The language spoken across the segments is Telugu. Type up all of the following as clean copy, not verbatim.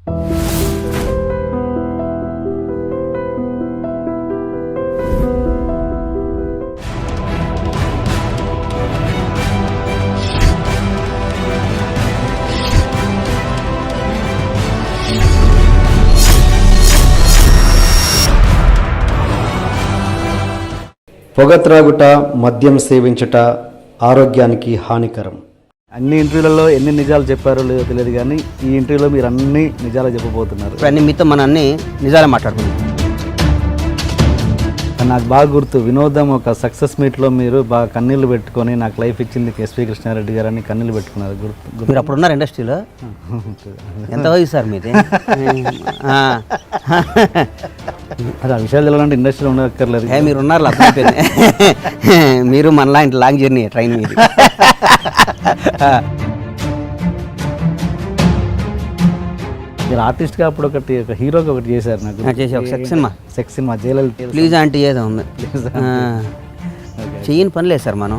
పొగ త్రాగుట, మద్యం సేవించుట ఆరోగ్యానికి హానికరం. అన్ని ఇంటర్వ్యూలలో ఎన్ని నిజాలు చెప్పారో లేదో తెలియదు, కానీ ఈ ఇంటర్వ్యూలో మీరు అన్ని నిజాలు చెప్పబోతున్నారు. ఇప్పుడు అన్ని మీతో మన అన్ని నిజాలే మాట్లాడుకున్నాం. నాకు బాగా గుర్తు, వినోదం ఒక సక్సెస్ మీట్లో మీరు బాగా కన్నీళ్ళు పెట్టుకొని నాకు లైఫ్ ఇచ్చింది ఎస్వి కృష్ణారెడ్డి గారు అని కన్నీళ్ళు పెట్టుకున్నారు. గుర్తు మీరు అప్పుడు ఉన్నారు ఇండస్ట్రీలో? ఎంత వయసు సార్ మీది? అది ఆ విషయాలు తెలంటే ఇండస్ట్రీలో ఉండక్కర్లేదు. మీరు ఉన్నారు అర్థమైపోయింది. మీరు మనలా ఇంటి లాంగ్ జర్నీ ట్రైన్ మీద. మీరు ఆర్టిస్ట్గా అప్పుడు ఒకటి ఒక హీరోకి ఒకటి చేశారు. నాకు చేసి ఒక sex cinema Jayalalithaa please aunty ఏదో ఉంది. చెయ్యని పని లేదు సార్ మనం.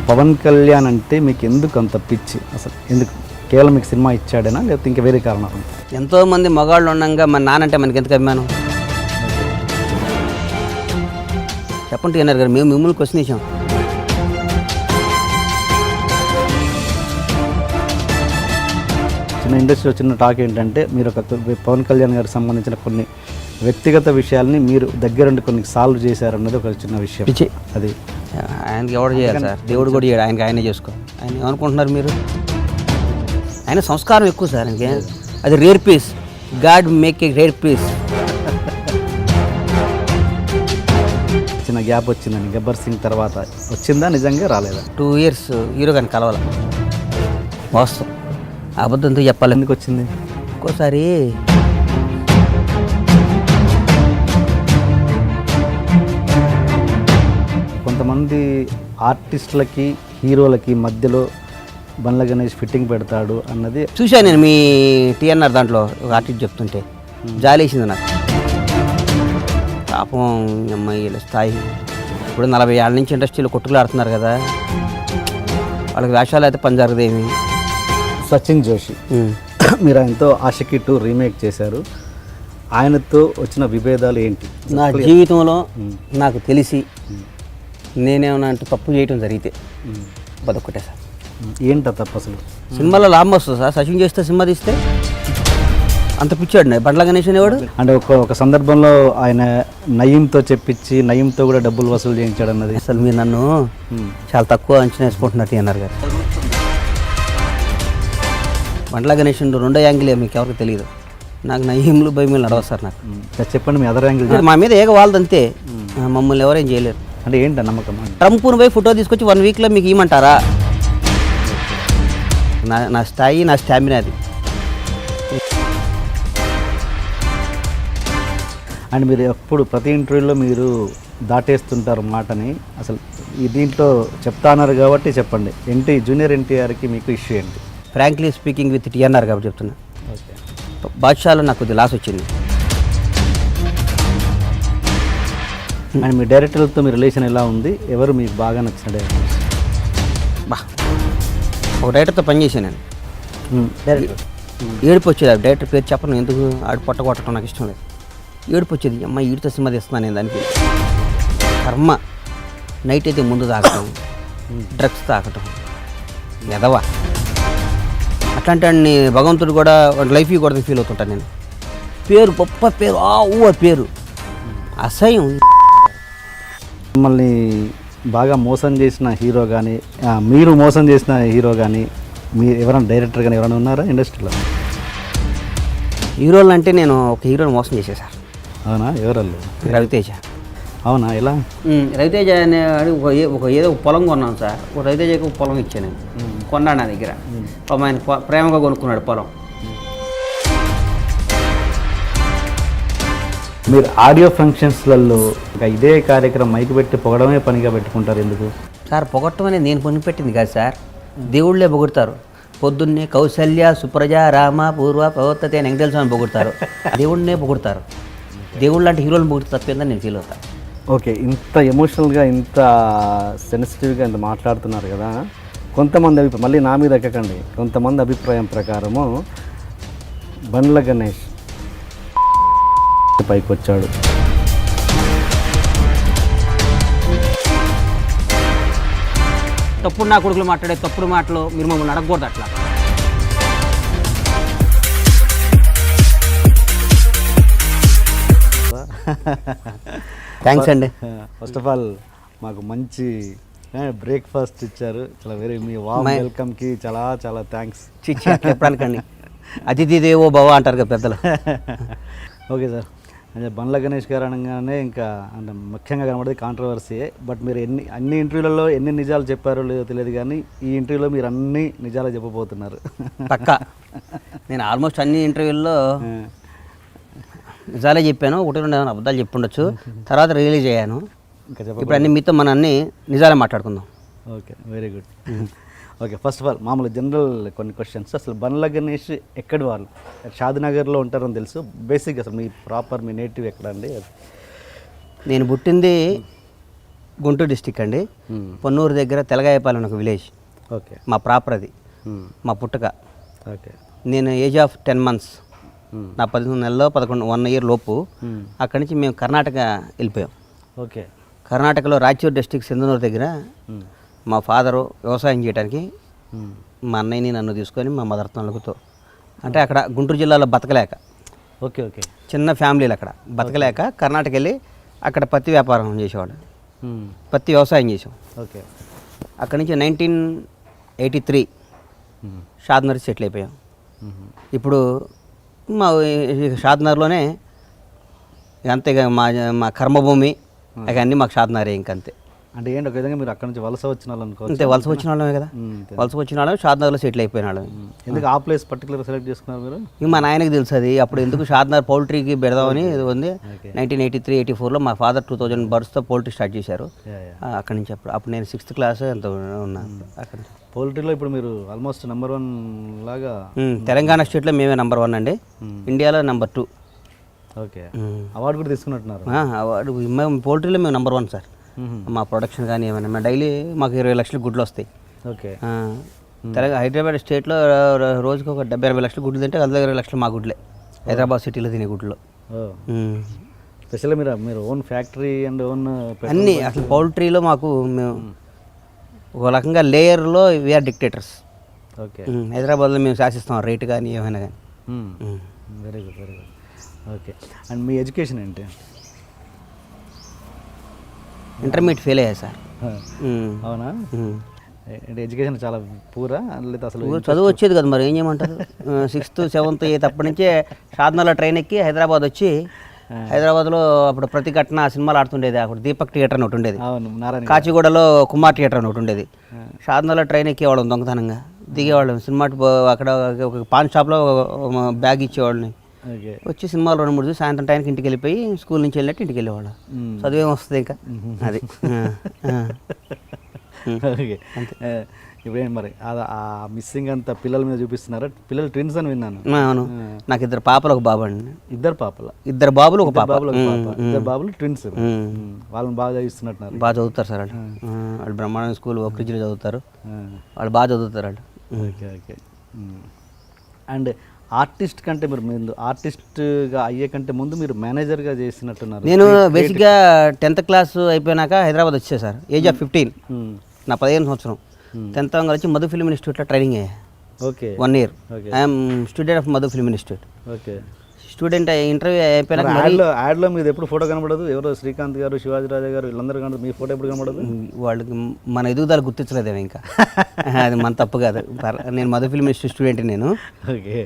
పవన్ కళ్యాణ్ అంటే మీకు ఎందుకు అంత పిచ్చి? అసలు ఎందుకు? కేవలం మీకు సినిమా ఇచ్చాడేనా లేకపోతే ఇంకా వేరే కారణం? ఎంతోమంది మగాళ్ళు ఉండగా మన నానంటే మనకి ఎందుకు అభిమానం చెప్పండి అన్నారు గారు. మేము మిమ్మల్ని క్వశ్చన్ ఇచ్చాం. చిన్న ఇండస్ట్రీలో చిన్న టాక్ ఏంటంటే, మీరు ఒక పవన్ కళ్యాణ్ గారికి సంబంధించిన కొన్ని వ్యక్తిగత విషయాల్ని మీరు దగ్గరుండి కొన్ని సాల్వ్ చేశారన్నది ఒక చిన్న విషయం. అది ఆయనకి ఎవడు చేయాలి సార్? దేవుడు కూడా చేయడు, ఆయనకి ఆయనే చేసుకో. ఆయన ఏమనుకుంటున్నారు మీరు? ఆయన సంస్కారం ఎక్కువ సార్. ఆయనకి అది rare piece. God make a rare piece. చిన్న గ్యాప్ వచ్చిందని గబ్బర్ సింగ్ తర్వాత వచ్చిందా? నిజంగా రాలేదా? 2 years హీరో కానీ కలవాల. వాస్తవం, అబద్ధంతో చెప్పాలి. ఎందుకు వచ్చింది? ఒక్కోసారి కొంతమంది ఆర్టిస్టులకి హీరోలకి మధ్యలో బండ్ల గణేష్ ఫిట్టింగ్ పెడతాడు అన్నది చూశాను నేను. మీ టీఎన్ఆర్ దాంట్లో ఒక ఆర్టిస్ట్ చెప్తుంటే జాలేసింది నాకు. పాపం అమ్మాయిల స్థాయి ఇప్పుడు 40 ఏళ్ళ నుంచి ఇండస్ట్రీలో కొట్టుకులాడుతున్నారు కదా, వాళ్ళకి వేషాలు అయితే పని జరగదేమి. సచిన్ జోషి, మీరు ఆయనతో ఆషికి 2 రీమేక్ చేశారు. ఆయనతో వచ్చిన విభేదాలు ఏంటి? నా జీవితంలో నాకు తెలిసి నేనేమన్నా అంటే తప్పు చేయటం జరిగితే బతుకొట్టే సార్. ఏంట తప్పు అసలు? సినిమాలో లాభం వస్తుంది సార్. సచిన్ చేస్తే సినిమా తీస్తే అంత పిచ్చాడు బండ్ల గణేష్ అనేవాడు. అంటే ఒక సందర్భంలో ఆయన నయీంతో చెప్పించి నయీంతో కూడా డబ్బులు వసూలు చేయించాడు అన్నది. అసలు మీరు నన్ను చాలా తక్కువ అంచనా వేసుకుంటున్నట్టు అన్నారు గారు. బండ్ల గణేష్ 2 యాంగిలే మీకు ఎవరికి తెలియదు. నాకు నయీంలు భయమేలు నడవ సార్. నాకు చెప్పండి మీ అదర్ యాంగిల్. మా మీద ఏక వాళ్ళదంతే, మమ్మల్ని ఎవరేం చేయలేరు. అంటే ఏంట నమ్మకం? ట్రంప్ను పోయి ఫోటో తీసుకొచ్చి 1 weekలో మీకు ఇవ్వమంటారా? నా స్థాయి, నా స్టామినా అది. అండ్ మీరు ఎప్పుడు ప్రతి ఇంటర్వ్యూలో మీరు దాటేస్తుంటారు మాటని. అసలు ఈ దీంట్లో చెప్తాన్నారు కాబట్టి చెప్పండి. జూనియర్ ఎన్టీఆర్కి మీకు ఇష్యూ ఏంటి? ఫ్రాంక్లీ స్పీకింగ్ విత్ టీఎన్ఆర్ కాబట్టి చెప్తున్నా. బాద్షాలో నాకు కొద్దిగా లాస్ వచ్చింది. అండ్ మీ డైరెక్టర్లతో మీ రిలేషన్ ఎలా ఉంది? ఎవరు మీకు బాగా నచ్చిన డైరెక్టర్స్? ఒక డైరెక్టర్తో పనిచేసాను నేను. డైరెక్టర్ ఏడుపు వచ్చేది. డైరెక్టర్ పేరు చెప్పను, ఎందుకు ఆడు పొట్ట కొట్టడం నాకు ఇష్టం లేదు. ఏడుపు వచ్చేది, అమ్మాయి ఈడితో సినిమా తీస్తున్నాను నేను. దానికి కర్మ. నైట్ అయితే ముందు తాగటం, డ్రగ్స్ తాగటం, ఎదవా అట్లాంటి వాడిని భగవంతుడు కూడా లైఫ్ కూడా ఫీల్ అవుతుంటాను నేను. పేరు గొప్ప పేరు, పేరు అసహ్యం. మిమ్మల్ని బాగా మోసం చేసిన హీరో కానీ, మీరు మోసం చేసిన హీరో కానీ, మీరు ఎవరైనా డైరెక్టర్ కానీ ఎవరైనా ఉన్నారా ఇండస్ట్రీలో? హీరోలు అంటే నేను ఒక హీరోని మోసం చేసేసాను. అవునా? ఎవరు? రవితేజ. అవునా? ఎలా? రవితేజ అనేవాడు ఏదో పొలం కొన్నాను సార్. ఒక రవితేజకి ఒక పొలం ఇచ్చాను నేను. కొన్నాడు నా దగ్గర. ఆయన ప్రేమగా కొనుక్కున్నాడు పొలం. మీరు ఆడియో ఫంక్షన్స్లలో ఇదే కార్యక్రమం మైకు పెట్టి పొగడమే పనిగా పెట్టుకుంటారు ఎందుకు సార్? పొగట్టం అనేది నేను పని పెట్టింది కాదు సార్. దేవుళ్ళే పొగుడతారు. పొద్దున్నే కౌసల్య సుప్రజ రామ పూర్వ ప్రవర్తతే అని వెంకటేశ్వర స్వామి పొగుడతారు. దేవుడినే పొగుడతారు. దేవుళ్ళు అంటే హీరోని పొగిడితే తప్పేందని నేను ఫీల్ అవుతాను. ఓకే, ఇంత ఎమోషనల్గా ఇంత సెన్సిటివ్గా ఇంత మాట్లాడుతున్నారు కదా, కొంతమంది అభిప్రాయం, మళ్ళీ నా మీద ఎక్కకండి, కొంతమంది అభిప్రాయం ప్రకారము బండ్ల గణేష్ పైకి వచ్చాడు. తప్పుడు నా కొడుకులు మాట్లాడే తప్పుడు మాటలు మీరు మమ్మల్ని అడగకూడదు అట్లా. థ్యాంక్స్ అండి. ఫస్ట్ ఆఫ్ ఆల్ మాకు మంచి బ్రేక్ఫాస్ట్ ఇచ్చారు. చాలా మీ వామ్ వెల్కమ్కి చాలా చాలా థ్యాంక్స్. చెప్పడానికండి అతిథి దేవో భవ అంటారు కదా పెద్దలు. ఓకే సార్, అంటే బండ్ల గణేష్ గారు అనగానే ఇంకా అంటే ముఖ్యంగా కనబడేది కాంట్రవర్సీయే. బట్ మీరు అన్ని ఇంటర్వ్యూలలో ఎన్ని నిజాలు చెప్పారో లేదో తెలియదు, కానీ ఈ ఇంటర్వ్యూలో మీరు అన్ని నిజాలు చెప్పబోతున్నారు. పక్కా నేను ఆల్మోస్ట్ అన్ని ఇంటర్వ్యూల్లో నిజాలే చెప్పాను, ఒకటి రెండు అబద్ధాలు చెప్పుండొచ్చు, తర్వాత రిలీజ్ అయ్యాను. ఇంకా ఇప్పుడు అన్ని మీతో మన అన్ని నిజాలే మాట్లాడుకుందాం. Okay, very good. Okay, first of all మామూలు జనరల్ కొన్ని క్వశ్చన్స్. అసలు బండ్ల గణేష్ ఎక్కడి వాళ్ళు? షాద్నగర్లో ఉంటారని తెలుసు. బేసిక్ అసలు మీ ప్రాపర్ మీ నేటివ్ ఎక్కడ అండి? నేను పుట్టింది గుంటూరు డిస్టిక్ అండి, పొన్నూరు దగ్గర తెలగాయపాలెం ఒక విలేజ్. ఓకే, మా ప్రాపర్ అది, మా పుట్టుక. ఓకే, నేను ఏజ్ ఆఫ్ 10 months, నా 11 నెలల్లో 1 year లోపు అక్కడి నుంచి మేము కర్ణాటక వెళ్ళిపోయాం. ఓకే, కర్ణాటకలో రాయచూరు డిస్టిక్ సింధనూరు దగ్గర మా ఫాదరు వ్యవసాయం చేయడానికి మా అన్నయ్యని నన్ను తీసుకొని మా మదర్ తల్లితో, అంటే అక్కడ గుంటూరు జిల్లాలో బతకలేక, ఓకే, ఓకే, చిన్న ఫ్యామిలీలు అక్కడ బతకలేక కర్ణాటక వెళ్ళి అక్కడ పత్తి వ్యాపారం చేసేవాడు, పత్తి వ్యవసాయం చేసాం. ఓకే, అక్కడి నుంచి 1983 షాద్నగర్ సెటిల్ అయిపోయాం. ఇప్పుడు మా షాద్నగర్లోనే అంతేగా మా కర్మభూమి అవన్నీ మాకు షాద్నగరే ఇంకంతే. అంటే ఏంటి ఒక విధంగా మీరు అక్కడ నుంచి వలస వచ్చిన వాళ్ళు అనుకోవచ్చు. అంతే, వలస వచ్చిన వాళ్ళమే కదా, వలస వచ్చిన వాళ్ళమే షాద్నగర్లో సెటిల్ అయిపోయిన వాళ్ళమే. ఎందుకు ఆ ప్లేస్ పర్టికులర్ సెలెక్ట్ చేసుకున్నారు మీరు? ఇక మా నాయనకి తెలుసు అది. అప్పుడు ఎందుకు షాద్నగర్ పౌల్ట్రీకి పెడదామని ఇది ఉంది. 1983-84లో మా ఫాదర్ 2000 బర్త్స్తో పౌల్ట్రీ స్టార్ట్ చేశారు. అక్కడి నుంచి అప్పుడు నేను 6th class ఎంత ఉన్నాను. అక్కడ పౌల్ట్రీలో ఇప్పుడు మీరు ఆల్మోస్ట్ నెంబర్ 1 లాగా. తెలంగాణ స్టేట్లో మేమే నెంబర్ 1 అండి, ఇండియాలో నెంబర్ 2. ఓకే, అవార్డు కూడా తీసుకున్నట్టున్నారు. అవార్డు మేము పౌల్ట్రీలో మేము నెంబర్ 1 సార్. మా ప్రొడక్షన్ కానీ ఏమైనా మేము డైలీ మాకు 20 లక్షల గుడ్లు వస్తాయి. ఓకే, హైదరాబాద్ స్టేట్లో రోజుకి ఒక 70-80 లక్షల గుడ్లు తింటే అందులో 20 లక్షలు మా గుడ్లే హైదరాబాద్ సిటీలో తినే గుడ్లు. స్పెషల్గా మీరు ఓన్ ఫ్యాక్టరీ అండ్ ఓన్ అన్నీ అసలు పౌల్ట్రీలో మాకు మేము ఒక రకంగా లేయర్లో వీఆర్ డిక్టేటర్స్. ఓకే, హైదరాబాద్లో మేము శాసిస్తాం రేటు కానీ ఏమైనా కానీ. Very good, very good. Okay, and me education ఏంటి? ఇంటర్మీడియట్ ఫెయిల్ అయ్యా సార్. అవునా? అంటే ఎడ్యుకేషన్ చాలా పూరా లేదా? అసలు చదువు వచ్చేది కదా, మరి ఏం చేయమంటారు. 6th, 7th, 8th అప్పటి నుంచే షాద్నగర్లో ట్రైన్ ఎక్కి హైదరాబాద్ వచ్చి, హైదరాబాద్లో అప్పుడు ప్రతిఘటన సినిమాలు ఆడుతుండేది. అప్పుడు దీపక్ థియేటర్ అని ఒకటి ఉండేది, కాచిగూడలో కుమార్ థియేటర్ అని ఒకటి ఉండేది. షాద్నగర్లో ట్రైన్ ఎక్కేవాళ్ళం దొంగతనంగా, దిగేవాళ్ళం. సినిమా అక్కడ ఒక పాన్ షాప్లో బ్యాగ్ ఇచ్చేవాళ్ళని, వచ్చి సినిమాలు 2-3 చూసి సాయంత్రం టైంకి ఇంటికి వెళ్ళిపోయి స్కూల్ నుంచి వెళ్ళినట్టు ఇంటికి వెళ్ళేవాళ్ళం. చదువేం వస్తుంది ఇంకా అది. ఓకే, ఇప్పుడేంటి మరి ఆ మిస్సింగ్ అంతా పిల్లల మీద చూపిస్తున్నారా? పిల్లలు ట్విన్స్ అని విన్నాను. అవును, నాకు 2 పాపలు 1 బాబు అండి. 2 పాపలు? 2 బాబులు 1 పాప. 2 బాబులు ట్విన్స్. వాళ్ళని బాగా చదివిస్తున్నట్టున్నారు. బాగా చదువుతారు సార్ వాళ్ళు. వాళ్ళు బ్రహ్మాండ స్కూల్ ఒక్కరిజిలో చదువుతారు, వాళ్ళు బాగా చదువుతారు వాళ్ళు. Okay, okay. అండ్ ఆర్టిస్ట్ కంటే మీరు ఆర్టిస్ట్గా అయ్యే కంటే ముందు మీరు మేనేజర్గా చేసినట్టున్నారు. నేను బేసిక్గా 10th class అయిపోయినాక హైదరాబాద్ వచ్చే సార్, ఏజ్ ఆఫ్ 15, నా 15 సంవత్సరం. 10th వచ్చి మధు ఫిల్మ్ ఇన్స్టిట్యూట్లో ట్రైనింగ్ అయ్యా. Okay, 1 year. I'm student of Madhu film institute. Okay, student interview అయిపోయినాక యాడ్లో మీద ఎప్పుడు ఫోటో కనబడదు? ఎవరో శ్రీకాంత్ గారు, శివాజీ రాజా గారు వీళ్ళందరూ కనబడదు, మీ ఫోటో ఎప్పుడు కనబడదు? వాళ్ళకి మన ఎదుగుదల గుర్తించలేదేమో ఇంకా. అది మన తప్పు కాదు. నేను మధు ఫిల్మ్ ఇన్స్టిట్యూట్ స్టూడెంట్ నేను. ఓకే,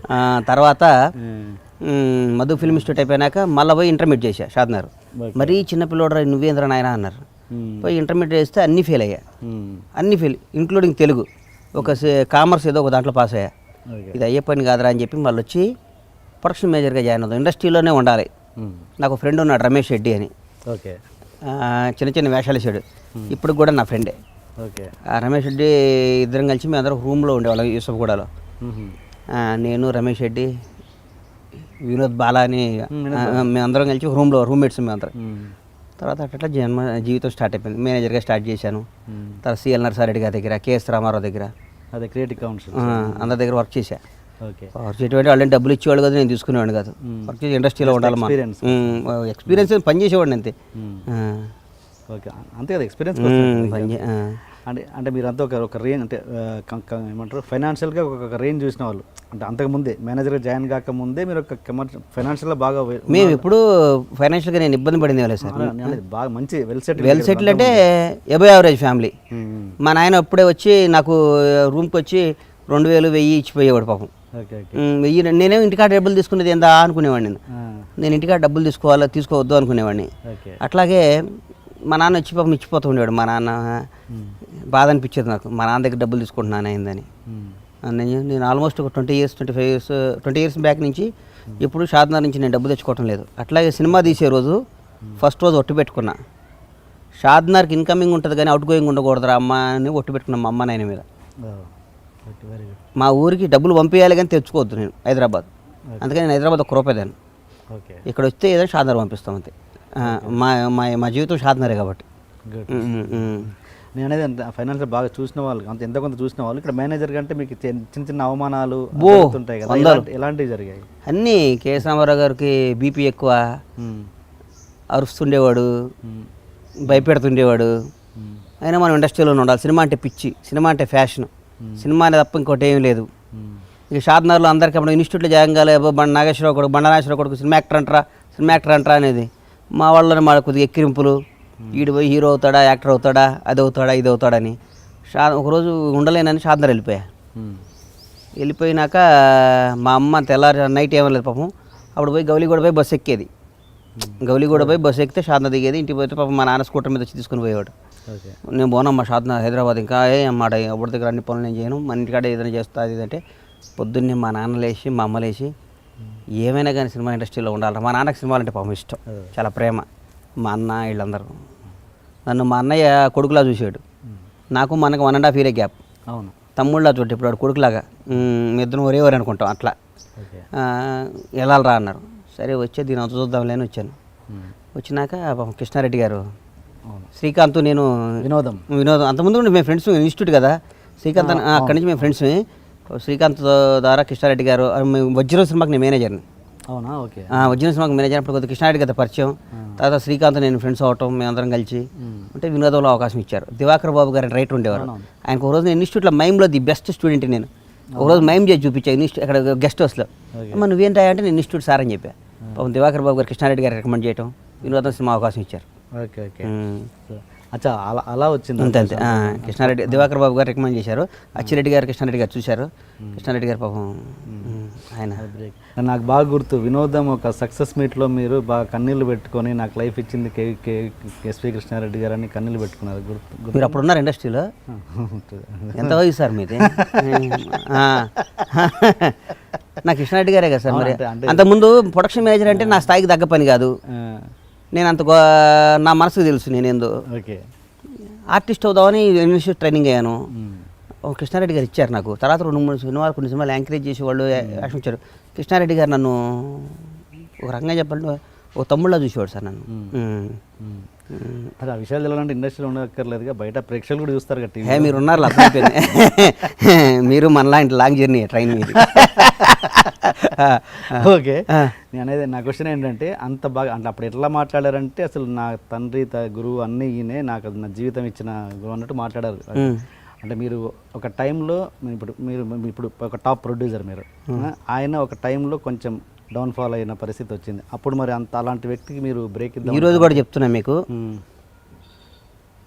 తర్వాత మధు ఫిల్మ్ ఇన్స్టిట్యూట్ అయిపోయినాక మళ్ళీ పోయి ఇంటర్మీడియట్ చేశా షాద్నగర్. మరీ చిన్నపిల్లోడు నువ్వేంద్ర నాయన అన్నారు. పోయి ఇంటర్మీడియట్ చేస్తే అన్నీ ఫెయిల్ అయ్యా, అన్నీ ఫెయిల్, ఇంక్లూడింగ్ తెలుగు. ఒక కామర్స్ ఏదో ఒక దాంట్లో పాస్ అయ్యా. ఇది అయ్యే పని కాదురా అని చెప్పి మళ్ళీ వచ్చి ప్రొడక్షన్ మేనేజర్గా జాయిన్ అవుతాం. ఇండస్ట్రీలోనే ఉండాలి. నాకు ఫ్రెండ్ ఉన్నాడు రమేష్ రెడ్డి అని. ఓకే, చిన్న చిన్న వేషాలు వేసాడు, ఇప్పుడు కూడా నా ఫ్రెండే. ఓకే, రమేష్ రెడ్డి ఇద్దరం కలిసి మేము అందరం రూమ్లో ఉండేవాళ్ళం యూసఫ్గూడలో. నేను రమేష్ రెడ్డి, వినోద్ బాలా అని మేమందరం కలిసి రూమ్లో రూమ్మేట్స్ మేమందరం. తర్వాత అట్లా జీవితం స్టార్ట్ అయిపోయింది. మేనేజర్గా స్టార్ట్ చేశాను. తర్వాత సిఎల్ నరసారెడ్డి గారి దగ్గర, కేఎస్ రామారావు దగ్గర, అదే క్రియేటివ్ కౌన్సిల్ అందరి దగ్గర వర్క్ చేశా. ఓకే. వర్క్ చేయటువంటి వాళ్ళని డబ్బులు ఇచ్చేవాళ్ళు కదా, నేను తీసుకునేవాడిని కాదు. వర్క్ చేసి ఇండస్ట్రీలో ఉండాలి. ఎక్స్పీరియన్స్ పని చేసేవాడిని అంతే. ఓకే, అంతే కదా ఎక్స్పీరియన్స్ అంటే మీరంతా ఒక రేంజ్ అంటే ఏమంటారు ఫైనాన్షియల్గా ఒక రేంజ్ చూసిన వాళ్ళు అంటే అంతకుముందే మేనేజర్గా జాయిన్ కాకముందే మీరు ఒక ఫైనాన్షియల్గా బాగా మేము ఎప్పుడు ఫైనాన్షియల్గా నేను ఇబ్బంది పడింది వాళ్ళే సార్. బాగా మంచి వెల్ సెటిల్ అంటే ఎబో యావరేజ్ ఫ్యామిలీ. మా నాయన అప్పుడే వచ్చి నాకు రూమ్కి వచ్చి 2000 1000 ఇచ్చిపోయేవాడు పాపం. 1000 నేనేమో ఇంటికాడ డబ్బులు తీసుకునేది ఏందా అనుకునేవాడిని. నేను ఇంటికాడ డబ్బులు తీసుకోవద్దు అనుకునేవాడిని. అట్లాగే మా నాన్న వచ్చి పాపం ఇచ్చిపోతూ ఉండేవాడు. మా నాన్న బాధ అనిపించేది నాకు, మా నాన్న దగ్గర డబ్బులు తీసుకుంటున్నాను అయిందని. నేను ఆల్మోస్ట్ ఒక 20 ఇయర్స్ బ్యాక్ నుంచి ఎప్పుడు షాద్నగర్ నుంచి నేను డబ్బులు తెచ్చుకోవటం లేదు. అట్లాగే సినిమా తీసే రోజు ఫస్ట్ రోజు ఒట్టు పెట్టుకున్నా, షాద్నగర్కి ఇన్కమింగ్ ఉంటుంది కానీ అవుట్ గోయింగ్ ఉండకూడదురా అమ్మ అని ఒట్టు పెట్టుకున్నా మా అమ్మ నాయన మీద. మా ఊరికి డబ్బులు పంపించాలి కానీ తెచ్చుకోవద్దు నేను హైదరాబాద్. అందుకని నేను హైదరాబాద్ ఒక రూపాయిదాన్ని. ఇక్కడ వస్తే ఏదైనా షాద్నగర్ పంపిస్తాం అంతే. మా జీవితం షాద్నగరే కాబట్టి. నేను అనేది ఫైనాన్షియల్ బాగా చూసిన వాళ్ళు అంత ఎంత కొంత చూసిన వాళ్ళు ఇక్కడ మేనేజర్ కంటే మీకు చిన్న చిన్న అవమానాలు ఉంటాయి కదా, ఎలాంటివి జరిగాయి? అన్నీ కేఎస్ రామారావు గారికి బీపీ ఎక్కువ, అరుస్తుండేవాడు, భయపెడుతుండేవాడు. అయినా మనం ఇండస్ట్రీలోనే ఉండాలి. సినిమా అంటే పిచ్చి, సినిమా అంటే ఫ్యాషన్, సినిమా అనేది తప్ప ఇంకోటి ఏం లేదు. ఇక షాద్నగర్లో అందరికీ అప్పుడు ఇన్స్టిట్యూట్లో జాయిన్ కాలే, నాగేశ్వరరావు కొడుకు, నాగేశ్వరరావు కొడుకు సినిమా యాక్టర్ అంటారా అనేది మా వాళ్ళని మా కొద్దిగా ఎక్కిరింపులు. ఈడు పోయి హీరో అవుతాడా, యాక్టర్ అవుతాడా, అది అవుతాడా, ఇది అవుతాడని. ఒకరోజు ఉండలేనని షాద్నగర్ వెళ్ళిపోయినాక మా అమ్మ తెల్లారి నైట్ ఏమలేదు పాపం. అప్పుడు పోయి గౌలిగూడ పోయి బస్సు ఎక్కేది. గౌలిగూడ పోయి బస్సు ఎక్కితే షాద్నగర్ దిగేది. ఇంటికి పోతే పాపం మా నాన్న స్కూటర్ మీద వచ్చి తీసుకుని పోయేవాడు. నేను పోనమ్మా షాద్నగర్ హైదరాబాద్, ఇంకా అన్నమాట ఎవరి దగ్గర అన్ని పనులు నేను చేయను, మన ఇంటికాడ ఏదైనా చేస్తా అది అంటే. పొద్దున్నే మా నాన్న లేచి మా అమ్మ లేచి ఏమైనా కానీ సినిమా ఇండస్ట్రీలో ఉండాలి. మా నాన్నకి సినిమాలు అంటే పాపం ఇష్టం, చాలా ప్రేమ. మా అన్న వీళ్ళందరూ నన్ను మా అన్నయ్య కొడుకులా చూసాడు. నాకు మా అన్నకి 1.5 year గ్యాప్. అవును, తమ్ముళ్ళ చోటు ఇప్పుడు వాడు కొడుకులాగా ఇద్దరం ఒరేవారు అనుకుంటాం. అట్లా వెళ్ళాలరా అన్నారు. సరే వచ్చే దీని అంత చూద్దాంలే అని వచ్చాను. వచ్చినాక కృష్ణారెడ్డి గారు, శ్రీకాంత్, నేను వినోదం అంతకుముందు మేము ఫ్రెండ్స్, ఇన్స్టిట్యూట్ కదా శ్రీకాంత్, అక్కడి నుంచి మేము ఫ్రెండ్స్. శ్రీకాంత్ ద్వారా కృష్ణారెడ్డి గారు, వజ్రం సినిమాకి నేను మేనేజర్ని. అవునా? ఓకే. వజ్రం సినిమాకి మేనేజర్. అప్పుడు కొద్దిగా కృష్ణారెడ్డి గారి పరిచయం. తర్వాత శ్రీకాంత్ నేను ఫ్రెండ్స్ అవటం, మేమందరం కలిసి అంటే వినోదంలో అవకాశం ఇచ్చారు. దివాకర్ బాబు గారు రైటర్ ఉండేవారు. ఆయనకు ఒకరోజు నేను ఇన్స్టిట్యూట్లో మైమ్లో ది బెస్ట్ స్టూడెంట్ నేను. ఒకరోజు మైమ్ చేసి చూపించాను అక్కడ గెస్ట్ హౌస్లో. అమ్మ నువ్వేంటా అంటే నేను ఇన్స్టిట్యూట్ సార్ అని చెప్పా. పాపం దివాకర్ బాబు గారు కృష్ణారెడ్డి గారు రికమెండ్ చేయటం, వినోదం సినిమా అవకాశం ఇచ్చారు. Okay okay. అచ్చా, అలా వచ్చింది అంతే. కృష్ణారెడ్డి, దివాకర్ బాబు గారు రికమెండ్ చేశారు. అచ్చిరెడ్డి గారు, కృష్ణారెడ్డి గారు చూశారు. కృష్ణారెడ్డి గారు పాపం ఆయన. నాకు బాగా గుర్తు, వినోదం ఒక సక్సెస్ మీట్లో మీరు బాగా కన్నీళ్ళు పెట్టుకొని నాకు లైఫ్ ఇచ్చింది ఎస్వి కృష్ణారెడ్డి గారు అని కన్నీళ్ళు పెట్టుకున్నారు. గుర్తు. మీరు అప్పుడు ఉన్నారు ఇండస్ట్రీలో? ఎంత వయసు సార్ మీది? నా కృష్ణారెడ్డి గారే కదా సార్. మరి అంతకుముందు ప్రొడక్షన్ మేనేజర్ అంటే నా స్థాయికి తగ్గ పని కాదు. నేను నా మనసుకు తెలుసు నేనేందో. ఓకే. ఆర్టిస్ట్ అవుదామని ఇన్స్టిట్యూట్ ట్రైనింగ్ అయ్యాను. కృష్ణారెడ్డి గారు ఇచ్చారు నాకు. తర్వాత 2-3 సినిమాలు, కొన్ని సినిమాలు యాంకరేజ్ చేసి వాళ్ళు యాక్షన్ ఇచ్చారు. కృష్ణారెడ్డి గారు నన్ను ఒక రకంగా చెప్పాలంటే ఒక తమ్ముళ్ళ చూసేవాడు సార్ నన్ను. అది ఆ విషయాలు తెలాలంటే ఇండస్ట్రీలో ఉండక్కర్లేదుగా, బయట ప్రేక్షకులు కూడా చూస్తారు కదా. మీరు ఉన్నారు మీరు మనలాంటి లాంగ్ జర్నీ ట్రైన్ మీద. ఓకే. నేను అనేది నా క్వశ్చన్ ఏంటంటే, అంత బాగా అంటే అప్పుడు ఎట్లా మాట్లాడారంటే అసలు నా తండ్రి గురువు అన్నీ ఈయనే, నాకు నా జీవితం ఇచ్చిన గురువు అన్నట్టు మాట్లాడారు. అంటే మీరు ఒక టైంలో ఇప్పుడు ఒక టాప్ ప్రొడ్యూసర్ మీరు, ఆయన ఒక టైంలో కొంచెం డౌన్ఫాల్ అయిన పరిస్థితి వచ్చింది. అప్పుడు మరి అలాంటి వ్యక్తికి మీరు బ్రేక్ ఇద్దాం. ఈరోజు కూడా చెప్తున్నా మీకు,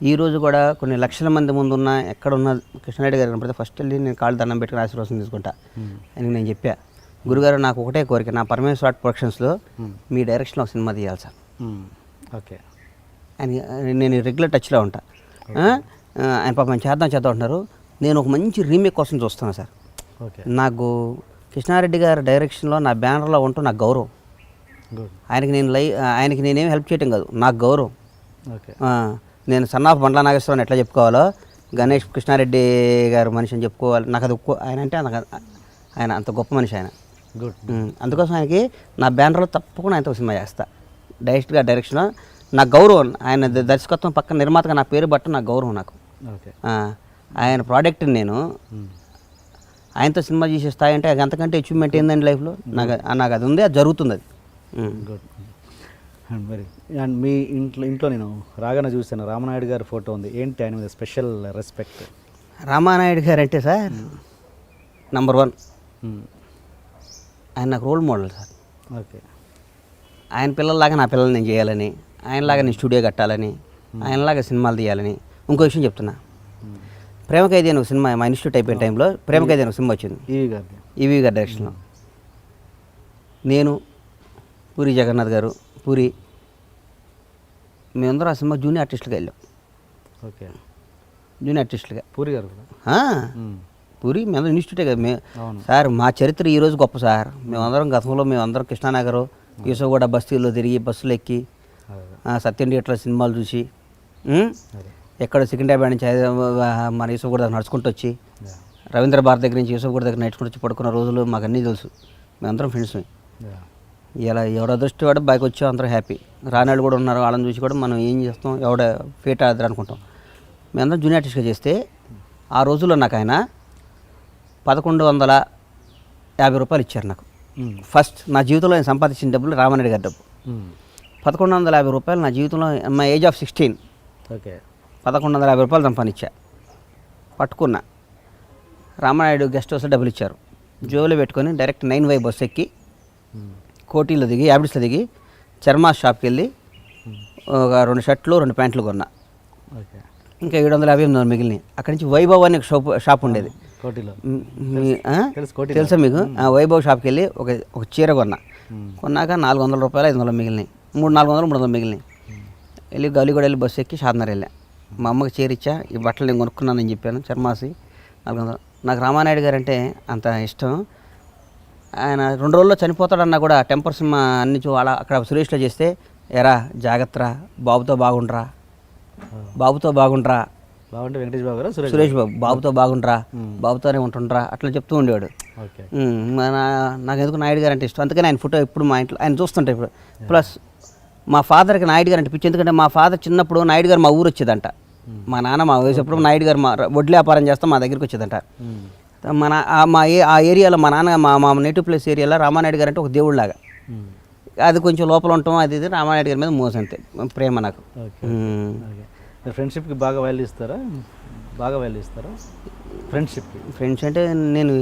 ఈరోజు కూడా కొన్ని లక్షల మంది ముందున్న ఎక్కడున్న కృష్ణారెడ్డి గారు కనపడితే ఫస్ట్ వెళ్ళి నేను కాళ్ళు దండం పెట్టుకుని ఆశీర్వాదం తీసుకుంటా అని నేను చెప్పా. గురుగారు నాకు ఒకటే కోరిక, నా పరమేశ్వర ఆర్ట్ ప్రొడక్షన్స్లో మీ డైరెక్షన్లో ఒక సినిమా తీయాలి సార్. ఓకే. నేను రెగ్యులర్ టచ్లో ఉంటా. ఆయన పాపం చేద్దాం అంటున్నారు. నేను ఒక మంచి రీమేక్ కోసం చూస్తున్నాను సార్. ఓకే. నాకు కృష్ణారెడ్డి గారి డైరెక్షన్లో నా బ్యానర్లో ఉంటూ నాకు గౌరవం. ఆయనకి నేనేం హెల్ప్ చేయటం కాదు, నాకు గౌరవం. ఓకే. నేను సన్నాఫ్ బండ్ల నాగేశ్వరరావు ఎట్లా చెప్పుకోవాలో గణేష్ కృష్ణారెడ్డి గారు మనిషి అని చెప్పుకోవాలి. నాకు అది ఆయన అంటే ఆయన అంత గొప్ప మనిషి ఆయన. అందుకోసం ఆయనకి నా బ్యానర్లో తప్పకుండా ఆయనతో సినిమా చేస్తా. డైరెక్ట్గా డైరెక్షన్లో నాకు గౌరవం. ఆయన దర్శకత్వం పక్కన నిర్మాతగా నా పేరు బట్ట నాకు గౌరవం నాకు. ఓకే. ఆయన ప్రోడక్ట్ని నేను ఆయనతో సినిమా చేసే స్థాయి అంటే అంతకంటే అచీవ్మెంట్ ఏందండి లైఫ్లో. నాకు అది ఉంది, అది జరుగుతుంది అది. గుడ్. అండ్ మరి అండ్ మీ ఇంట్లో నేను రాగానే చూశాను రామనాయుడు గారి ఫోటో ఉంది. ఏంటి ఆయన మీద స్పెషల్ రెస్పెక్ట్? రామానాయుడు గారు అంటే సార్ నంబర్ 1. ఆయన నాకు రోల్ మోడల్ సార్. ఓకే. ఆయన పిల్లల్లాగా నా పిల్లల్ని నేను చేయాలని, ఆయనలాగా నేను స్టూడియో కట్టాలని, ఆయనలాగా సినిమాలు తీయాలని. ఇంకో విషయం చెప్తున్నా, ప్రేమ ఖైదీ అని ఒక సినిమా మా ఇన్స్టిట్యూట్ అయిపోయిన టైంలో ప్రేమ ఖైదీ అని ఒక సినిమా వచ్చింది ఈవీ గారి డైరెక్షన్లో. నేను పూరి జగన్నాథ్ గారు, పూరి, మేమందరం ఆ సినిమా జూనియర్ ఆర్టిస్టులుగా వెళ్ళాం. ఓకే. జూనియర్ ఆర్టిస్టులుగా. పూరి గారు పూరి మేమందరం ఇన్స్టిట్యూటే కదా. సార్ మా చరిత్ర ఈరోజు గొప్ప సార్. మేమందరం గతంలో కృష్ణానగర్, యూసఫ్గూడ బస్తీల్లో తిరిగి బస్సులు ఎక్కి సత్యం థియేటర్లో సినిమాలు చూసి, ఎక్కడ సికింద్రాబాద్ నుంచి మన యూసఫ్గూడ దగ్గర నడుచుకుంటూ వచ్చి, రవీంద్ర భారతి దగ్గర నుంచి యూసఫ్గూడ దగ్గర నడుచుకుంటూ వచ్చి పడుకున్న రోజులు మాకు అన్నీ తెలుసు. మేమందరం ఫ్రెండ్స్. ఇలా ఎవడ అదృష్టి వాడు బైక్ వచ్చి అందరూ హ్యాపీ. రానాళ్ళు కూడా ఉన్నారు, వాళ్ళని చూసి కూడా మనం ఏం చేస్తాం, ఎవడ ఫేట్ ఆడదు అనుకుంటాం. మేమందరం జూనియర్ ఆర్టిస్ట్గా చేస్తే ఆ రోజుల్లో నాకు ఆయన 1150 రూపాయలు ఇచ్చారు నాకు. ఫస్ట్ నా జీవితంలో నేను సంపాదించిన డబ్బులు రామానాయుడు గారి డబ్బు. 1150 రూపాయలు నా జీవితంలో మా ఏజ్ ఆఫ్ 16. ఓకే. 1150 రూపాయలు సంపాదించా. పట్టుకున్నా. రామానాయుడు గెస్ట్ హౌస్లో డబ్బులు ఇచ్చారు. జోబులో పెట్టుకొని డైరెక్ట్ 9Y బస్సు ఎక్కి కోటీలో దిగి, యాబిడ్స్లో దిగి, చర్మా షాప్కి వెళ్ళి ఒక 2 షర్ట్లు 2 ప్యాంట్లు కొన్నా. ఓకే. ఇంకా 750 మిగిలినాయి. అక్కడి నుంచి వైభవ్ అని ఒక షాప్ ఉండేది కోటిలో, తెలుసా మీకు? వైభవ్ షాప్కి వెళ్ళి ఒక చీర కొన్నాక 400 రూపాయలు 500 మిగిలినాయి. 400 మిగిలినాయి. వెళ్ళి గౌలిగూడ వెళ్ళి బస్సు ఎక్కి షాద్నగర్ వెళ్ళా. మా అమ్మకి చీర ఇచ్చా, ఈ బట్టలు నేను కొనుక్కున్నానని చెప్పాను. చర్మాసి 400. నాకు రామానాయుడు గారు అంటే అంత ఇష్టం. ఆయన 2 రోజుల్లో చనిపోతాడన్నా కూడా టెంపర్ సినిమా అన్ని అక్కడ సురేష్లో చేస్తే, ఎరా జాగ్రత్తరా, బాబుతో బాగుండ్రా, బాబుతో బాగుండ్రా, బాగుంటే వెంకటేష్ బాబు గారు, సురేష్ బాబు, బాబుతో బాగుండ్రా, బాబుతోనే ఉంటుండ్రా అట్లా చెప్తూ ఉండేవాడు. నాకు ఎందుకు నాయుడు గారు అంటే ఇష్టం. అందుకని ఆయన ఫోటో ఇప్పుడు మా ఇంట్లో ఆయన చూస్తుంటాయి ఇప్పుడు. ప్లస్ మా ఫాదర్కి నాయుడు గారు అంటే పిచ్చి. ఎందుకంటే మా ఫాదర్ చిన్నప్పుడు నాయుడు గారు మా ఊరు వచ్చేదంట. మా నాన్న మా వయసప్పుడు నాయుడు గారు మా వడ్లు వ్యాపారం చేస్తాం మా దగ్గరికి వచ్చేదంట. ఆ ఏరియాలో మా నాన్న మా నేటివ్ ప్లేస్ ఏరియాలో రామానాయుడు గారు అంటే ఒక దేవుళ్ళలాగా. అది కొంచెం లోపల ఉంటాం. అది రామానాయుడు గారి మీద మోసం అంతే, ప్రేమ నాకు. ఫ్రెండ్షిప్కి బాగా వాల్యూ ఇస్తారా? ఫ్రెండ్స్ అంటే నేను